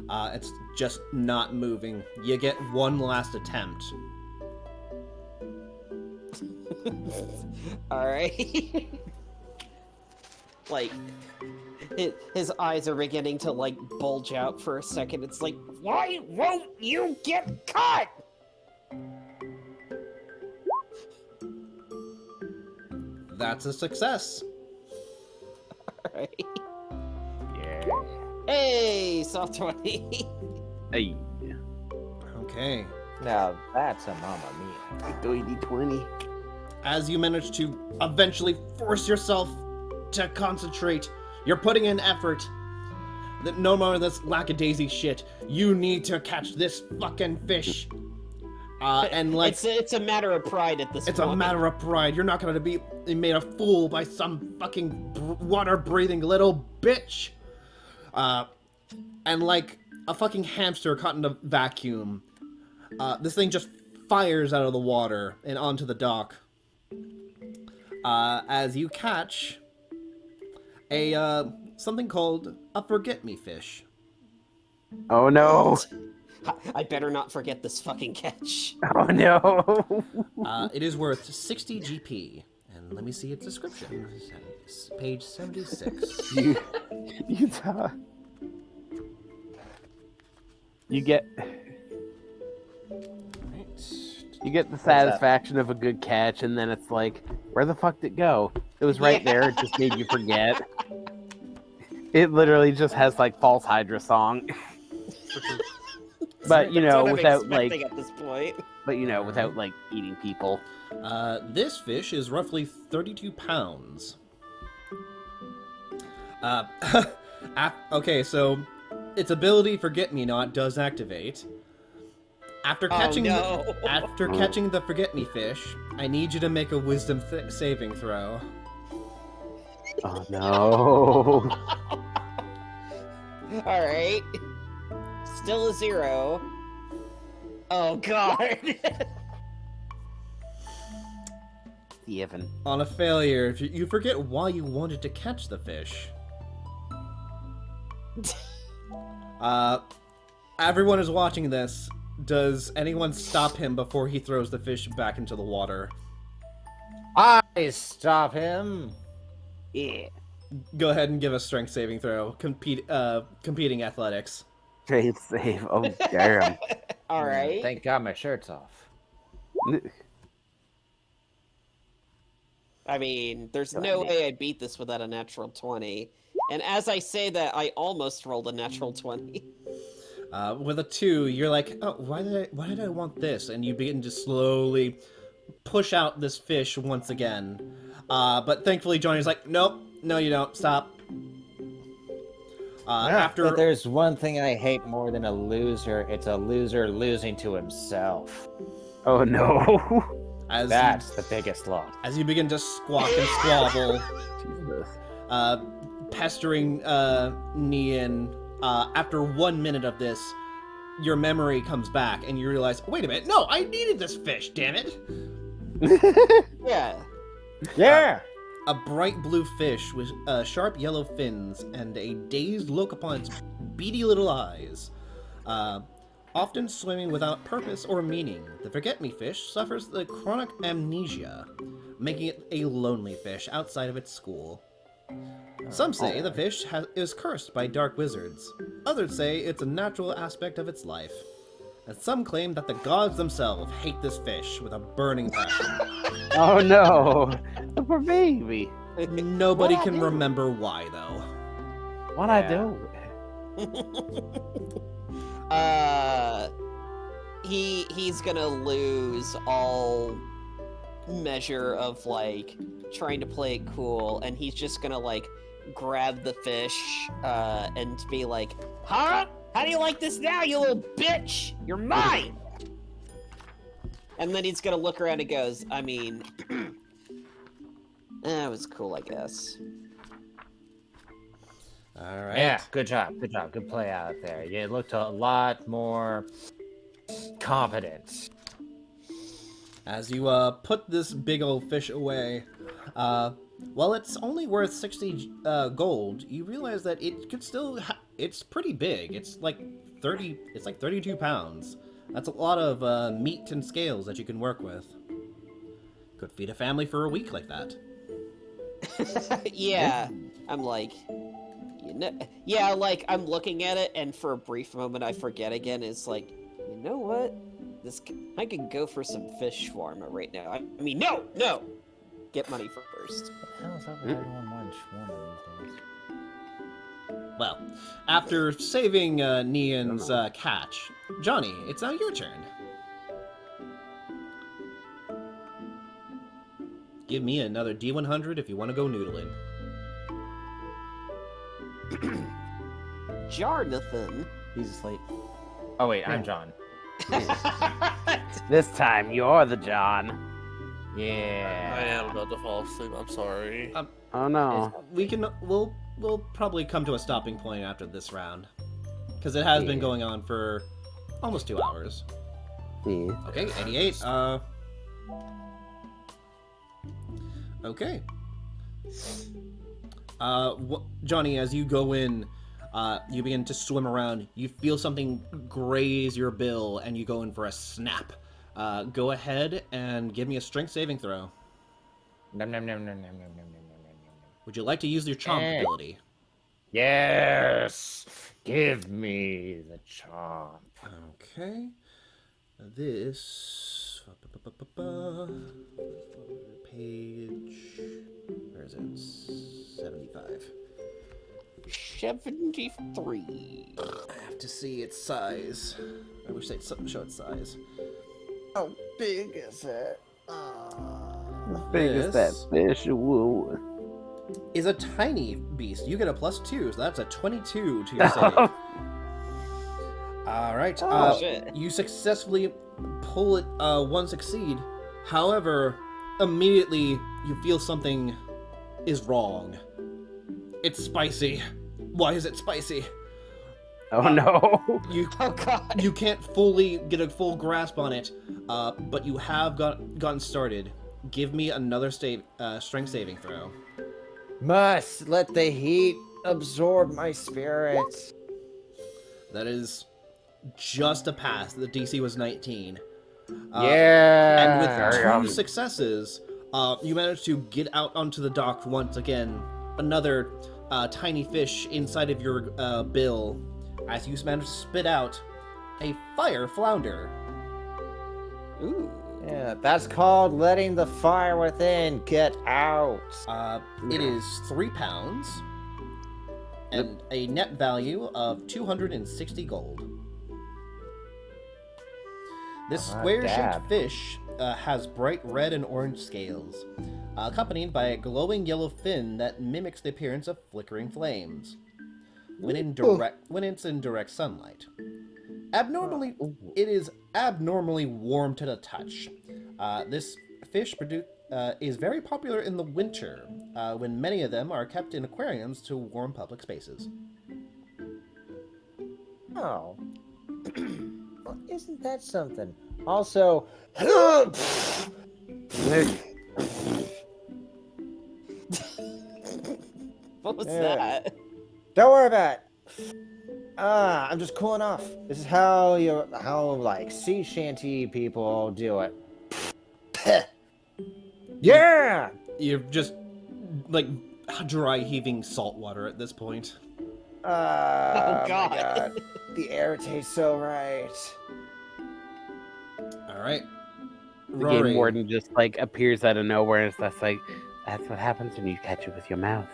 It's just not moving. You get one last attempt.
Alright. Like, his eyes are beginning to, like, bulge out for a second. It's like, why won't you get caught?
That's a success.
Alright.
Yeah.
Hey, soft 20.
Hey.
Okay.
Now that's a mamma mia.
20.
As you manage to eventually force yourself to concentrate, you're putting in effort. That no more of this lackadaisy shit. You need to catch this fucking fish. And like
it's a matter of pride at this point.
it's a matter of pride. You're not gonna be made a fool by some fucking water-breathing little bitch. And like a fucking hamster caught in a vacuum, this thing just fires out of the water and onto the dock. As you catch a something called a forget-me fish.
Oh no.
I better not forget this fucking catch.
Oh no.
It is worth 60 GP. And let me see its description. Page 76.
You get the satisfaction of a good catch, and then it's like, where the fuck did it go? It was right there. It just made you forget. It literally just has like false Hydra song. But you know,
That's what I'm
without like,
expecting at this point.
but you know, without like eating people.
This fish is roughly 32 pounds. Okay, so its ability Forget-Me-Not does activate. After catching catching the Forget-Me fish, I need you to make a Wisdom saving throw.
Oh no.
Alright. Still a 0. Oh god.
Even.
On a failure, if you forget why you wanted to catch the fish. Everyone is watching this. Does anyone stop him before he throws the fish back into the water?
I stop him.
Yeah.
Go ahead and give a strength saving throw. Competing athletics.
Trade save. Oh damn.
Alright.
Thank God my shirt's off.
I mean, there's no way I beat this without a natural 20. And as I say that, I almost rolled a natural 20.
With a 2, you're like, oh, why did I want this? And you begin to slowly push out this fish once again. But thankfully, Johnny's like, nope, no, you don't. Stop.
But there's one thing I hate more than a loser. It's a loser losing to himself.
Oh no.
That's the biggest loss.
As you begin to squawk and squabble,
Jesus.
pestering Nian, after 1 minute of this, your memory comes back and you realize, wait a minute, no, I needed this fish, damn it!
Yeah.
Yeah.
A bright blue fish with sharp yellow fins and a dazed look upon its beady little eyes. Often swimming without purpose or meaning, the forget-me fish suffers the chronic amnesia, making it a lonely fish outside of its school. Some say the fish is cursed by dark wizards. Others say it's a natural aspect of its life. And some claim that the gods themselves hate this fish with a burning passion.
Oh no, the poor baby.
Nobody
What I
can
do?
remember why, though.
What
Yeah.
I do?
He's gonna lose all measure of like trying to play it cool, and he's just gonna like grab the fish and be like, "Huh? How do you like this now, you little bitch? You're mine!" And then he's gonna look around and goes, "I mean, it was cool, I guess."
All right.
Yeah, good job. Good play out there. You looked a lot more competent.
As you put this big old fish away, while it's only worth 60 gold, you realize that it could still. It's pretty big. It's like 30. It's like 32 pounds. That's a lot of meat and scales that you can work with. Could feed a family for a week like that.
Yeah, I'm like, yeah, like I'm looking at it, and for a brief moment I forget again. It's like, you know what? I could go for some fish shawarma right now. I mean, no, get money first.
What the hell is up with everyone wanting shawarma these days?
Well, after saving Nian's catch, Johnny, it's now your turn. Give me another D100 if you want to go noodling.
Jarnathan.
He's asleep. Oh wait, I'm John.
This time you're the John.
I
Yeah.
am about to fall asleep. I'm sorry.
Oh no.
We'll probably come to a stopping point after this round, because it has been
Yeah.
going on for almost 2 hours.
Yeah.
Okay, 88. Okay. Johnny, as you go in, you begin to swim around. You feel something graze your bill, and you go in for a snap. Go ahead and give me a strength saving throw.
Nom, nom, nom, nom, nom, nom, nom, nom, nom, nom, nom.
Would you like to use your chomp
Eh.
ability?
Yes. Give me the chomp.
Okay. This page. Where is it? 75.
73.
I have to see its size. I wish they'd show its size.
How big is it?
As big as that fish. Woo.
Is a tiny beast. You get a +2, so that's a 22 to your save. All right.
Oh, shit.
You successfully pull it. One succeed. However, immediately you feel something is wrong. It's spicy. Why is it spicy?
Oh no.
You
Oh god.
you can't fully get a full grasp on it, but you have gotten started. Give me another strength saving throw.
Must let the heat absorb my spirit.
That is just a pass. The DC was 19.
Yeah.
And with
Very,
two successes, you manage to get out onto the dock once again. Another tiny fish inside of your bill, as you manage to spit out a fire flounder.
Ooh.
Yeah, that's called letting the fire within get out.
It is 3 pounds and a net value of 260 gold. This square-shaped
dab.
fish has bright red and orange scales, accompanied by a glowing yellow fin that mimics the appearance of flickering flames when it's in direct sunlight. It is abnormally warm to the touch. This fish is very popular in the winter, when many of them are kept in aquariums to warm public spaces.
Oh. Well, isn't that something? Also,
What was
Yeah.
that?
Don't worry about it. I'm just cooling off. This is how like sea shanty people do it. Yeah.
You're just like dry heaving salt water at this point.
Oh
God.
my god. The air tastes so right.
All right,
The
Rory.
game warden just like appears out of nowhere and that's like, that's what happens when you catch it with your mouth.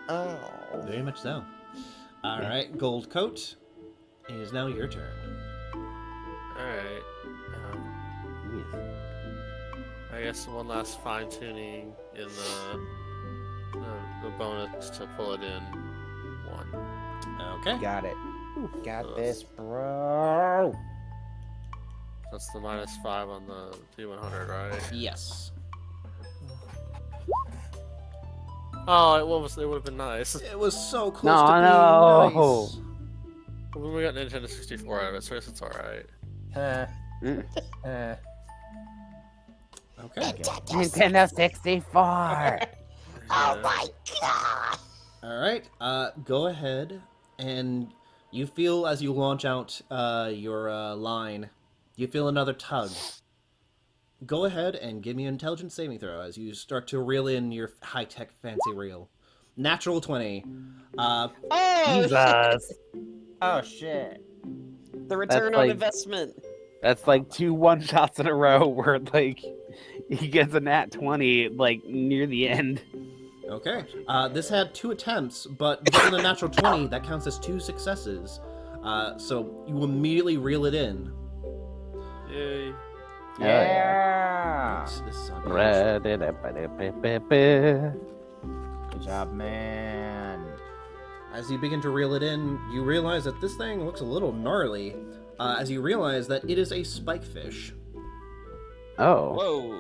Oh.
Very much so. All right, Gold Coat. It is now your turn.
Alright.
Yes.
I guess one last fine tuning in the bonus to pull it in 1.
Okay.
Got it. Got this, bro.
That's the -5 on the D100, right?
Yes.
Oh, it would have been nice.
It was so close
No,
to being
no.
nice.
When we got Nintendo 64 out of it, so it's alright.
Mm.
Okay.
Nintendo 64.
Oh my
God!
All right. Go ahead, and you feel as you launch out your line, you feel another tug. Go ahead and give me an intelligence saving throw as you start to reel in your high-tech fancy reel. Natural 20.
Oh,
Jesus.
Oh shit.
the return
That's
on
like-
investment.
That's like 2 1-shots in a row where like he gets a nat 20 like near the end.
Okay. This had 2 attempts, but because of the natural 20, that counts as 2 successes. So you immediately reel it in.
Yay.
Yeah.
This is on
Good job, man.
As you begin to reel it in, you realize that this thing looks a little gnarly. As you realize that it is a spikefish.
Oh.
Whoa.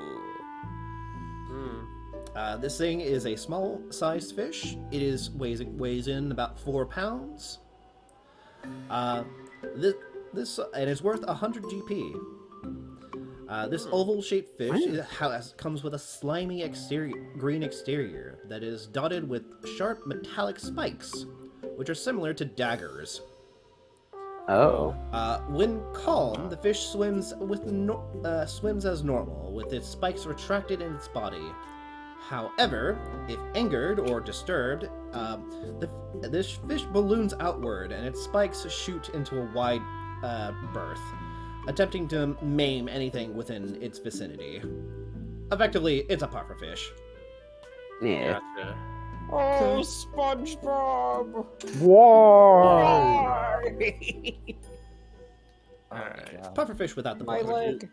This thing is a small-sized fish. It is weighs in about 4 pounds. This and it's worth 100 GP. This oval-shaped fish comes with a slimy green exterior that is dotted with sharp metallic spikes, which are similar to daggers.
Oh.
When calm, the fish swims as normal, with its spikes retracted in its body. However, if angered or disturbed, this fish balloons outward and its spikes shoot into a wide berth, attempting to maim anything within its vicinity. Effectively, it's a pufferfish.
Yeah.
Gotcha.
Oh, SpongeBob!
Whoa.
Alright.
Pufferfish without the
My
blubber.
leg.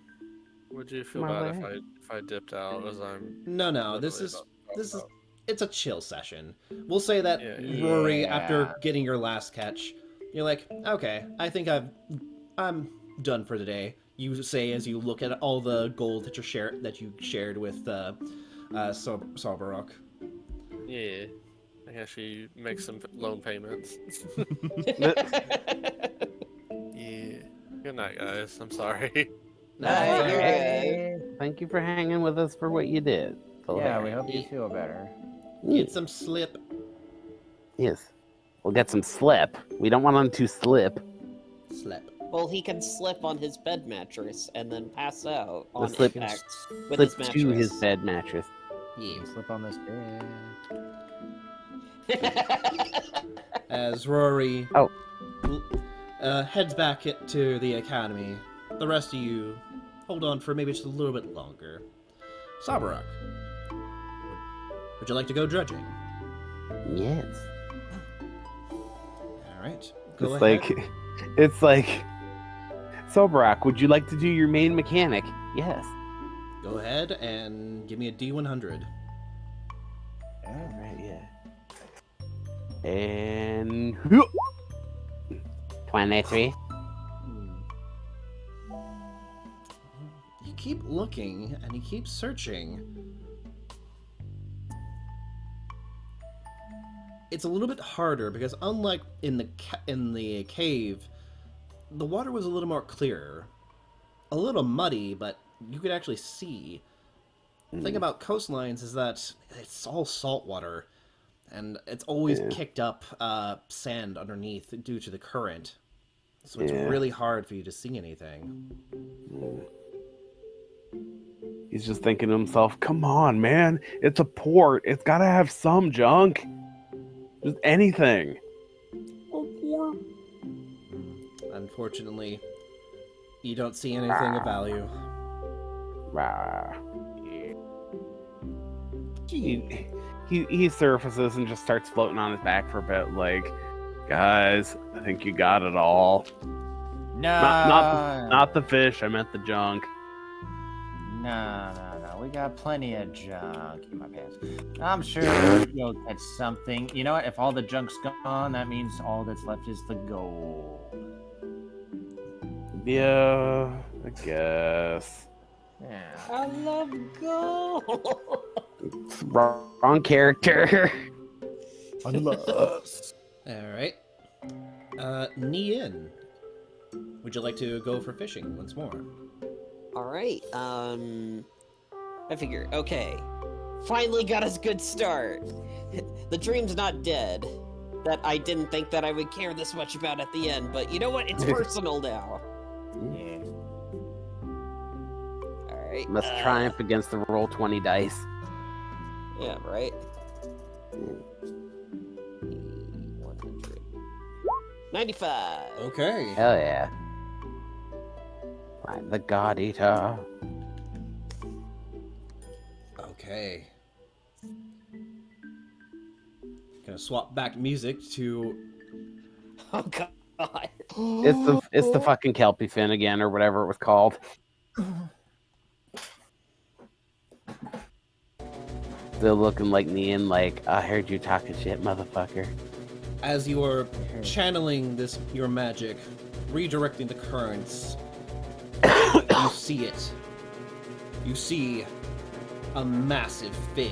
Would you feel
My
bad
leg.
if I dipped out as I'm
No, this
literally
is
about-
it's a chill session. We'll say that
Yeah.
Rory,
Yeah.
after getting your last catch, you're like, okay, I think I'm done for today. You say as you look at all the gold that you shared with Cerberus.
Yeah. I can actually make some loan payments. Yeah. Good night, guys. I'm sorry.
Night, you're
Hey.
Thank you for hanging with us for what you did.
Yeah, we hope you feel better.
Get some slip.
Yes. We'll get some slip. We don't want him to slip.
Slip.
Well, he can slip on his bed mattress and then pass out on
slip-
impact with
Slip
his mattress.
to his bed mattress.
Yeah.
Slip on this bed.
As Rory
Oh.
heads back to the academy, the rest of you hold on for maybe just a little bit longer. Sabarak, would you like to go dredging?
Yes.
All right, go
It's
ahead.
like, it's like, Sobrak, would you like to do your main mechanic? Yes.
Go ahead and give me a D100.
Alright, yeah. And 23.
You keep looking and you keep searching. It's a little bit harder because unlike in the cave, the water was a little more clear, a little muddy, but you could actually see. The thing about coastlines is that it's all salt water, and it's always
Yeah.
kicked up sand underneath due to the current. So it's
Yeah.
really hard for you to see anything.
He's just thinking to himself, come on, man. It's a port. It's got to have some junk. Just anything.
Unfortunately, you don't see anything of value.
Rah. He surfaces and just starts floating on his back for a bit, like, guys, I think you got it all.
No,
Not the fish, I meant the junk.
no. We got plenty of junk in my pants. I'm sure you'll catch something. You know what? If all the junk's gone, that means all that's left is the gold.
Yeah, I guess.
Yeah.
I love gold.
Wrong character.
Unless.
Alright. Nian. Would you like to go for fishing once more?
All right. I figure. Okay. Finally got us good start. The dream's not dead. That I didn't think that I would care this much about at the end, but you know what? It's personal now.
Yeah.
All right.
Must triumph against the roll 20 dice.
Yeah. Right. 100. 95.
Okay.
Hell yeah. Find the God Eater.
Okay. Gonna swap back music to.
Oh God.
It's the fucking Kelpie fin again, or whatever it was called. Still looking like Nian, like, I heard you talking shit, motherfucker.
As you are channeling your magic, redirecting the currents, you see it. You see a massive fin.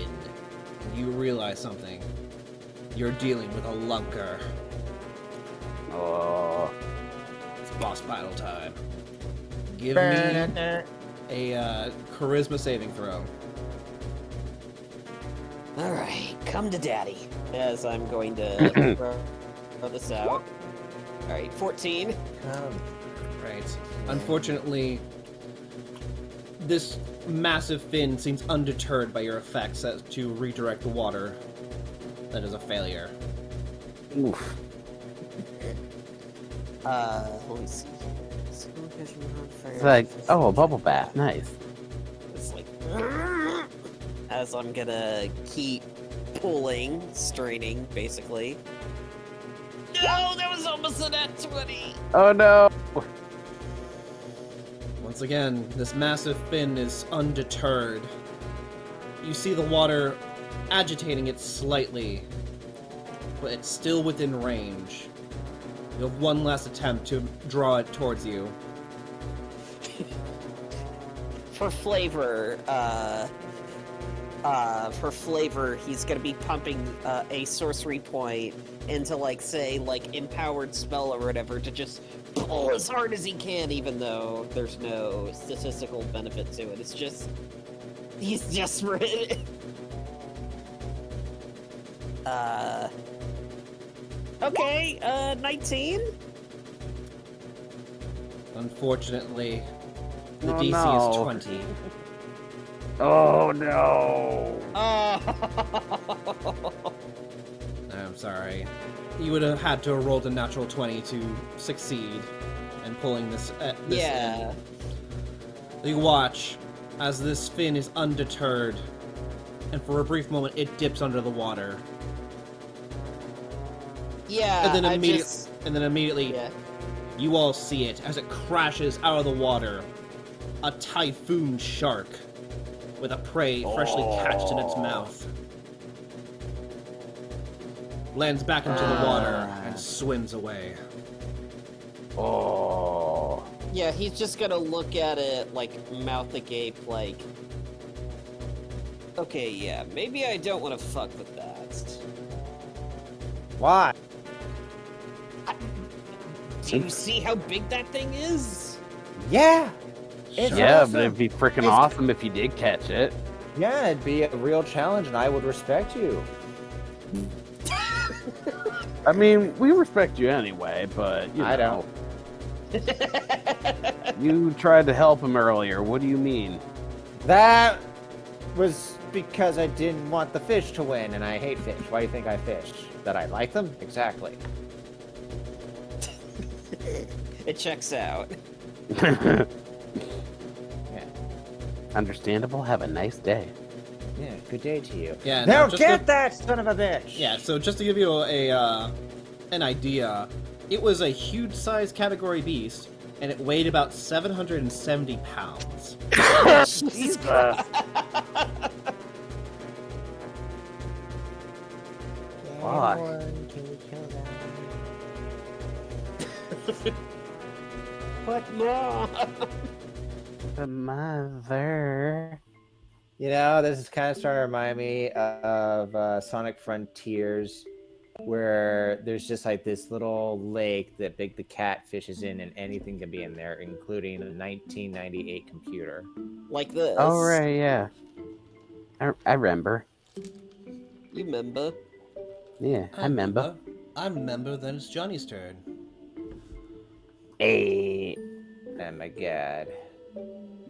And you realize something. You're dealing with a lunker.
Oh,
It's boss battle time. Give me a charisma saving throw.
All right, come to daddy. As I'm going to throw this out. All right, 14.
Right. Unfortunately, this massive fin seems undeterred by your effects as to redirect the water. That is a failure.
oof.
Let me see.
It's like, oh, a bubble bath, nice.
It's like, as I'm gonna keep pulling, straining, basically. No, that was almost a nat 20.
Oh no!
Once again, this massive fin is undeterred. You see the water agitating it slightly, but it's still within range. You have one last attempt to draw it towards you.
For flavor, he's gonna be pumping a sorcery point into, like, say, like, empowered spell or whatever to just pull as hard as he can, even though there's no statistical benefit to it. It's just, he's desperate. Okay, 19?
Unfortunately, the
Oh,
DC
no.
is 20.
Oh no!
Oh.
I'm sorry. You would have had to have rolled a natural 20 to succeed in pulling this
Yeah.
in. You watch as this fin is undeterred, and for a brief moment it dips under the water.
Yeah,
And then
I
immediately,
just...
yeah. You all see it as it crashes out of the water. A typhoon shark with a prey freshly catched in its mouth. Lands back into the water and swims away.
Oh.
Yeah, he's just gonna look at it, like, mouth agape, like... Okay, yeah, maybe I don't want to fuck with that.
Why?
Do you see how big that thing is?
Yeah. It's
Yeah,
awesome.
but it'd be freaking
It's-
awesome if you did catch it.
Yeah, it'd be a real challenge, and I would respect you.
I mean, we respect you anyway, but you know,
I don't.
You tried to help him earlier. What do you mean?
That was because I didn't want the fish to win, and I hate fish. Why do you think I fish? That I like them? Exactly.
It checks out.
Yeah.
Understandable. Have a nice day.
Yeah, good day to you.
Yeah.
Now
no, just
get
to-
that son of a bitch!
Yeah. So just to give you an idea, it was a huge size category beast, and it weighed about 770 pounds.
Jesus. Fuck.
Can we kill that?
But no.
The mother.
You know, this is kind of starting to remind me of Sonic Frontiers, where there's just like this little lake that Big the Cat fishes in, and anything can be in there, including a 1998 computer.
Like this.
Oh right, yeah. I remember.
You remember?
Yeah, I remember.
I remember. Then it's Johnny's turn.
Hey,
Oh my god.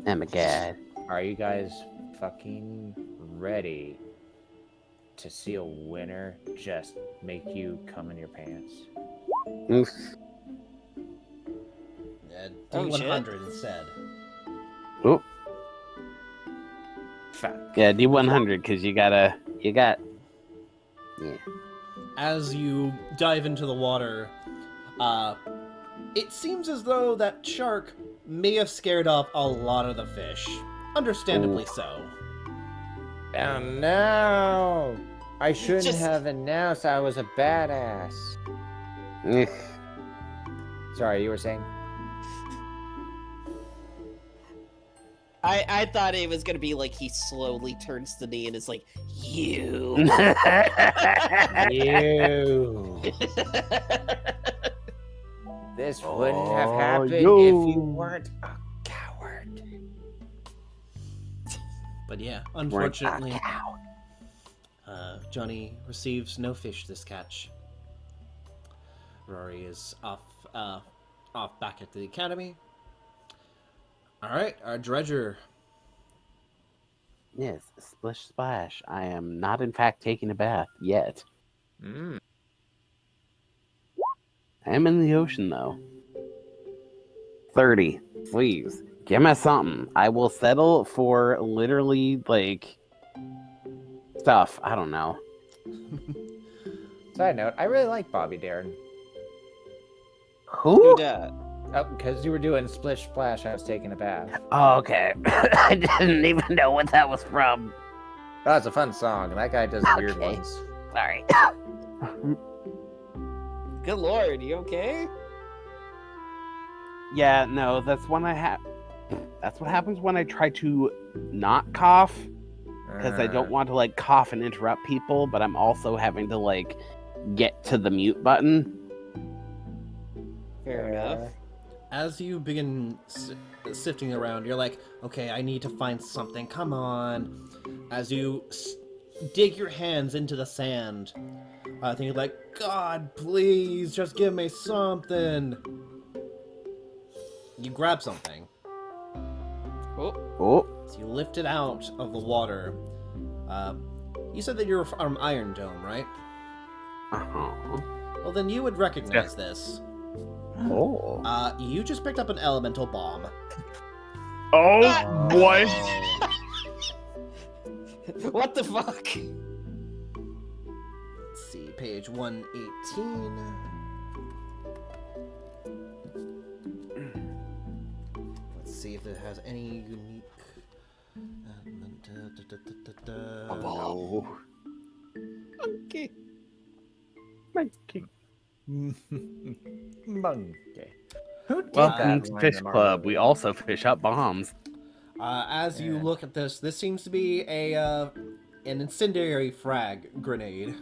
oh my god.
Are you guys fucking ready to see a winner just make you come in your pants?
Oof.
Oh,
D100 instead.
Oh,
Fuck.
yeah, D100, because you got. Yeah.
As you dive into the water, it seems as though that shark may have scared off a lot of the fish. Understandably so.
Oh no! I shouldn't
Just-
have announced I was a badass.
Ugh.
Sorry, you were saying?
I thought it was gonna be like he slowly turns the knee and is like, you.
You. This wouldn't have
Oh,
happened
yo.
if you weren't a coward.
But yeah,
We're
unfortunately,
a cow.
Johnny receives no fish this catch. Rory is off back at the academy. All right, our dredger.
Yes, splish splash. I am not, in fact, taking a bath yet.
Mm.
I am in the ocean, though. 30. Please. Give me something. I will settle for literally, like, stuff. I don't know.
Side note, I really like Bobby Darin.
Who?
Duh.
Oh, because you were doing Splish Splash, I was taking a bath.
Oh, okay. I didn't even know what that was from.
Oh, it's a fun song, and that guy does weird
Okay.
ones.
Sorry.
Good lord, you okay?
Yeah, no, that's when I have. That's what happens when I try to not cough, because I don't want to, like, cough and interrupt people, but I'm also having to, like, get to the mute button.
Fair enough.
As you begin sifting around, you're like, okay, I need to find something. Come on. As you dig your hands into the sand, thinking like, God, please, just give me something. You grab something.
Oh,
Oh,
So you lift it out of the water. You said that you're from Iron Dome, right?
uh-huh.
Well, then you would recognize this.
Oh.
You just picked up an elemental bomb.
Oh, boy.
what the fuck?
Let's see, page 118. Let's see if it has any unique.
No.
Okay.
Monkey.
Monkey. Who did
Welcome
that
to
line
Fish
in the
Club.
Marvel
We also fish up bombs.
As you
Yeah.
look at this seems to be an incendiary frag grenade.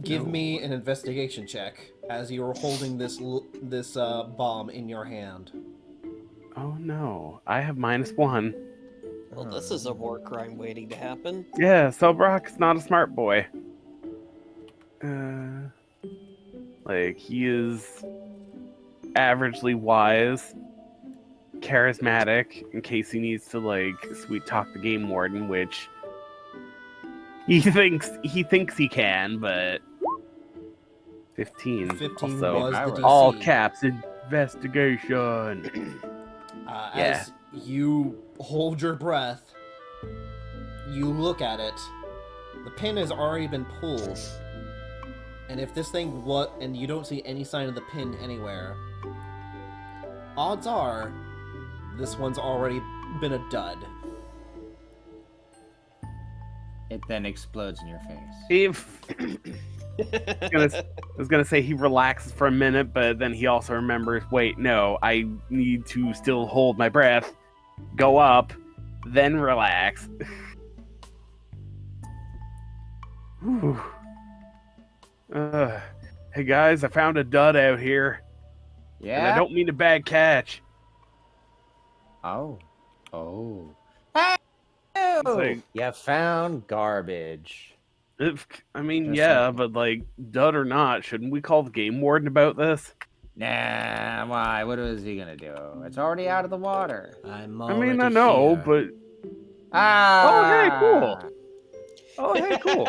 Give me an investigation check as you're holding this bomb in your hand.
Oh no, I have -1.
Well, this is a war crime waiting to happen.
Yeah, Sobrock's not a smart boy. Like, he is averagely wise, charismatic, in case he needs to, like, sweet talk the game warden, which he thinks he can, but 15.
15
also,
was the DC.
all caps investigation. Yeah.
As you hold your breath, you look at it. The pin has already been pulled. And if this thing and you don't see any sign of the pin anywhere, odds are this one's already been a dud.
It then explodes in your face.
If I was gonna say he relaxes for a minute, but then he also remembers, wait, no, I need to still hold my breath, go up, then relax. Whew. Hey guys, I found a dud out here. And I
Yeah?
don't mean a bad catch.
Oh. Oh.
like-
You found garbage.
I mean,
That's
yeah,
something.
but like, dud or not, shouldn't we call the game warden about this?
Nah, why? What is he gonna do? It's already out of the water.
I'm
I mean,
already
I know,
here.
but
Ah!
oh, hey, cool.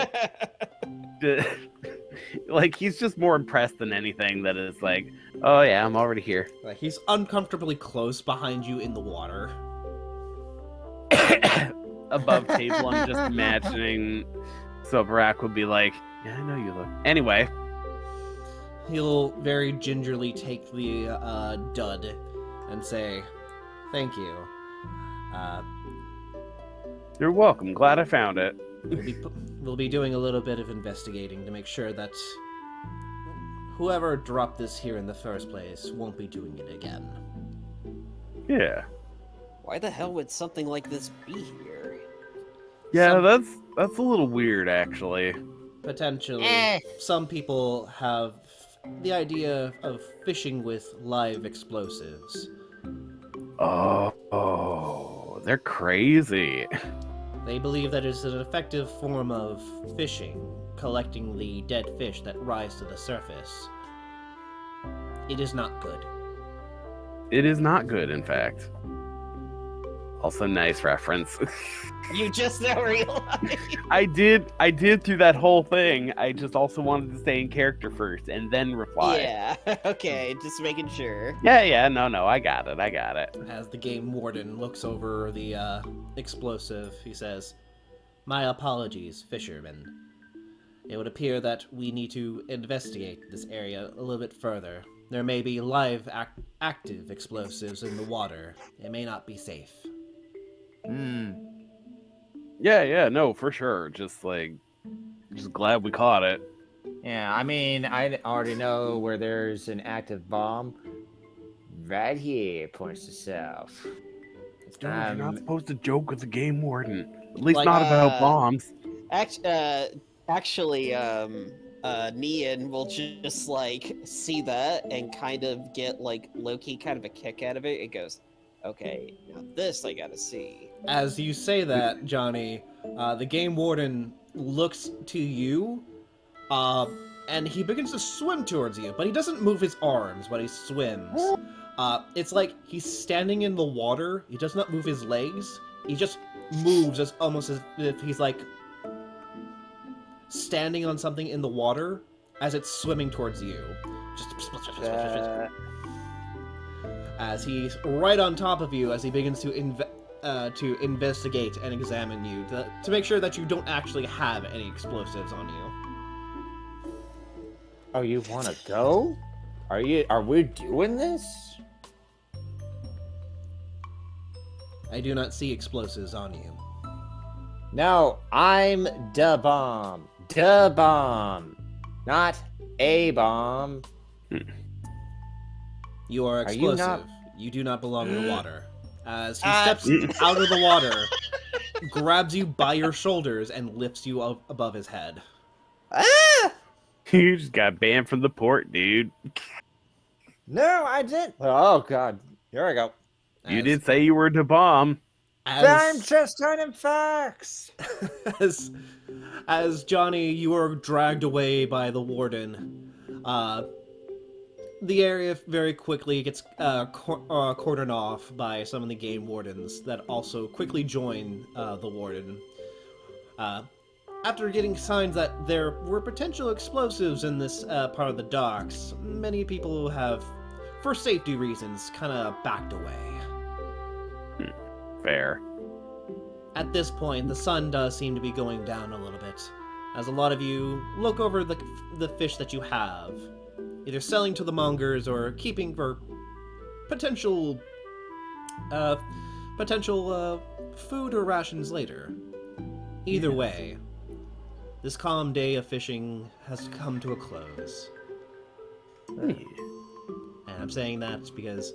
Like, he's just more impressed than anything that is like, oh yeah, I'm already here.
Like, he's uncomfortably close behind you in the water.
Above table, I'm just imagining Sobrak would be like, yeah, I know you look. Anyway,
He'll very gingerly take the dud and say, "Thank you."
you're welcome. Glad I found it.
We'll be doing a little bit of investigating to make sure that whoever dropped this here in the first place won't be doing it again.
Yeah.
Why the hell would something like this be here?
Yeah,
Some-
that's a little weird, actually.
Potentially, some people have the idea of fishing with live explosives.
Oh, they're crazy.
They believe that it's an effective form of fishing, collecting the dead fish that rise to the surface. It is not good.
It is not good, in fact. Also, nice reference.
You just now realized.
I did through that whole thing. I just also wanted to stay in character first and then reply.
Yeah. Okay. Just making sure.
Yeah, no, I got it.
As the game warden looks over the explosive, he says, "My apologies, fisherman. It would appear that we need to investigate this area a little bit further. There may be live active explosives in the water. It may not be safe."
Yeah, no, for sure. Just glad we caught it.
Yeah, I mean, I already know where there's an active bomb. Right here, points to south.
Dude, you're not supposed to joke with the game warden. At least
Like,
not about bombs.
Actually, Nian will just like see that and kind of get like Loki kind of a kick out of it. It goes, okay, now this I gotta see.
As you say that, Johnny, the game warden looks to you, and he begins to swim towards you, but he doesn't move his arms when he swims. It's like he's standing in the water. He does not move his legs. He just moves almost as if he's like standing on something in the water as it's swimming towards you. Just as he's right on top of you as he begins to investigate and examine you to make sure that you don't actually have any explosives on you.
Oh, you want to go? Are we doing this?
I do not see explosives on you.
No, I'm da bomb. Da bomb. Not a bomb.
You are
Are you
explosive.
not-
You do not belong in the water. As he steps out of the water, grabs you by your shoulders, and lifts you up above his head.
You just got banned from the port, dude.
No, I didn't. Oh, God. Here I go.
You
As-
did say you were to bomb.
I'm just turning facts.
as as Johnny, you are dragged away by the warden. The area very quickly gets cordoned off by some of the game wardens that also quickly join the warden. After getting signs that there were potential explosives in this part of the docks, many people have, for safety reasons, kind of backed away.
Fair.
At this point, the sun does seem to be going down a little bit, as a lot of you look over the fish that you have, either selling to the mongers or keeping for potential food or rations later. Either way, this calm day of fishing has come to a close. And I'm saying that because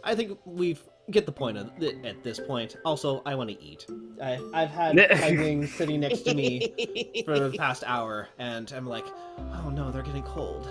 I think we've get the point of at this point. Also, I want to eat. I've had my wings sitting next to me for the past hour, and I'm like, oh no, they're getting cold.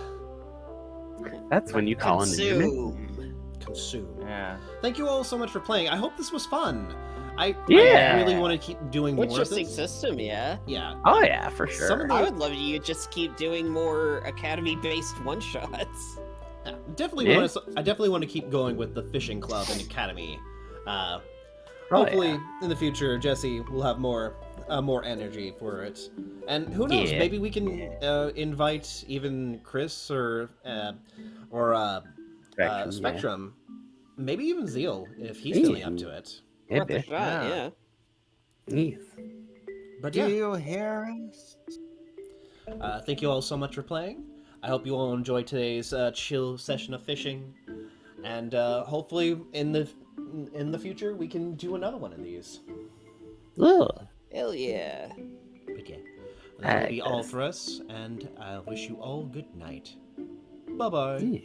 That's when you call in the human.
Consume.
Yeah.
Thank you all so much for playing. I hope this was fun. I
Yeah.
really want to keep doing more of
Interesting
this.
system, yeah.
Yeah.
Oh yeah, for sure.
Some of
I would love you to just keep doing more academy-based one-shots.
Yeah, definitely want to. I definitely want to keep going with the fishing club and academy. Hopefully, in the future, Jesse will have more energy for it. And who knows?
Yeah.
Maybe we can invite even Chris or Spectrum. Maybe even Zeal if he's feeling up to it.
Yeah,
Worth a
bitch.
shot, yeah.
Yes.
But
Do
yeah,
you hear us?
thank you all so much for playing. I hope you all enjoyed today's chill session of fishing, and hopefully in the future we can do another one of these.
Ugh.
Hell yeah.
But yeah, that will be all for us, and I wish you all good night. Bye bye.
Yeah.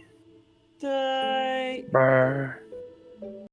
Die.
Brr.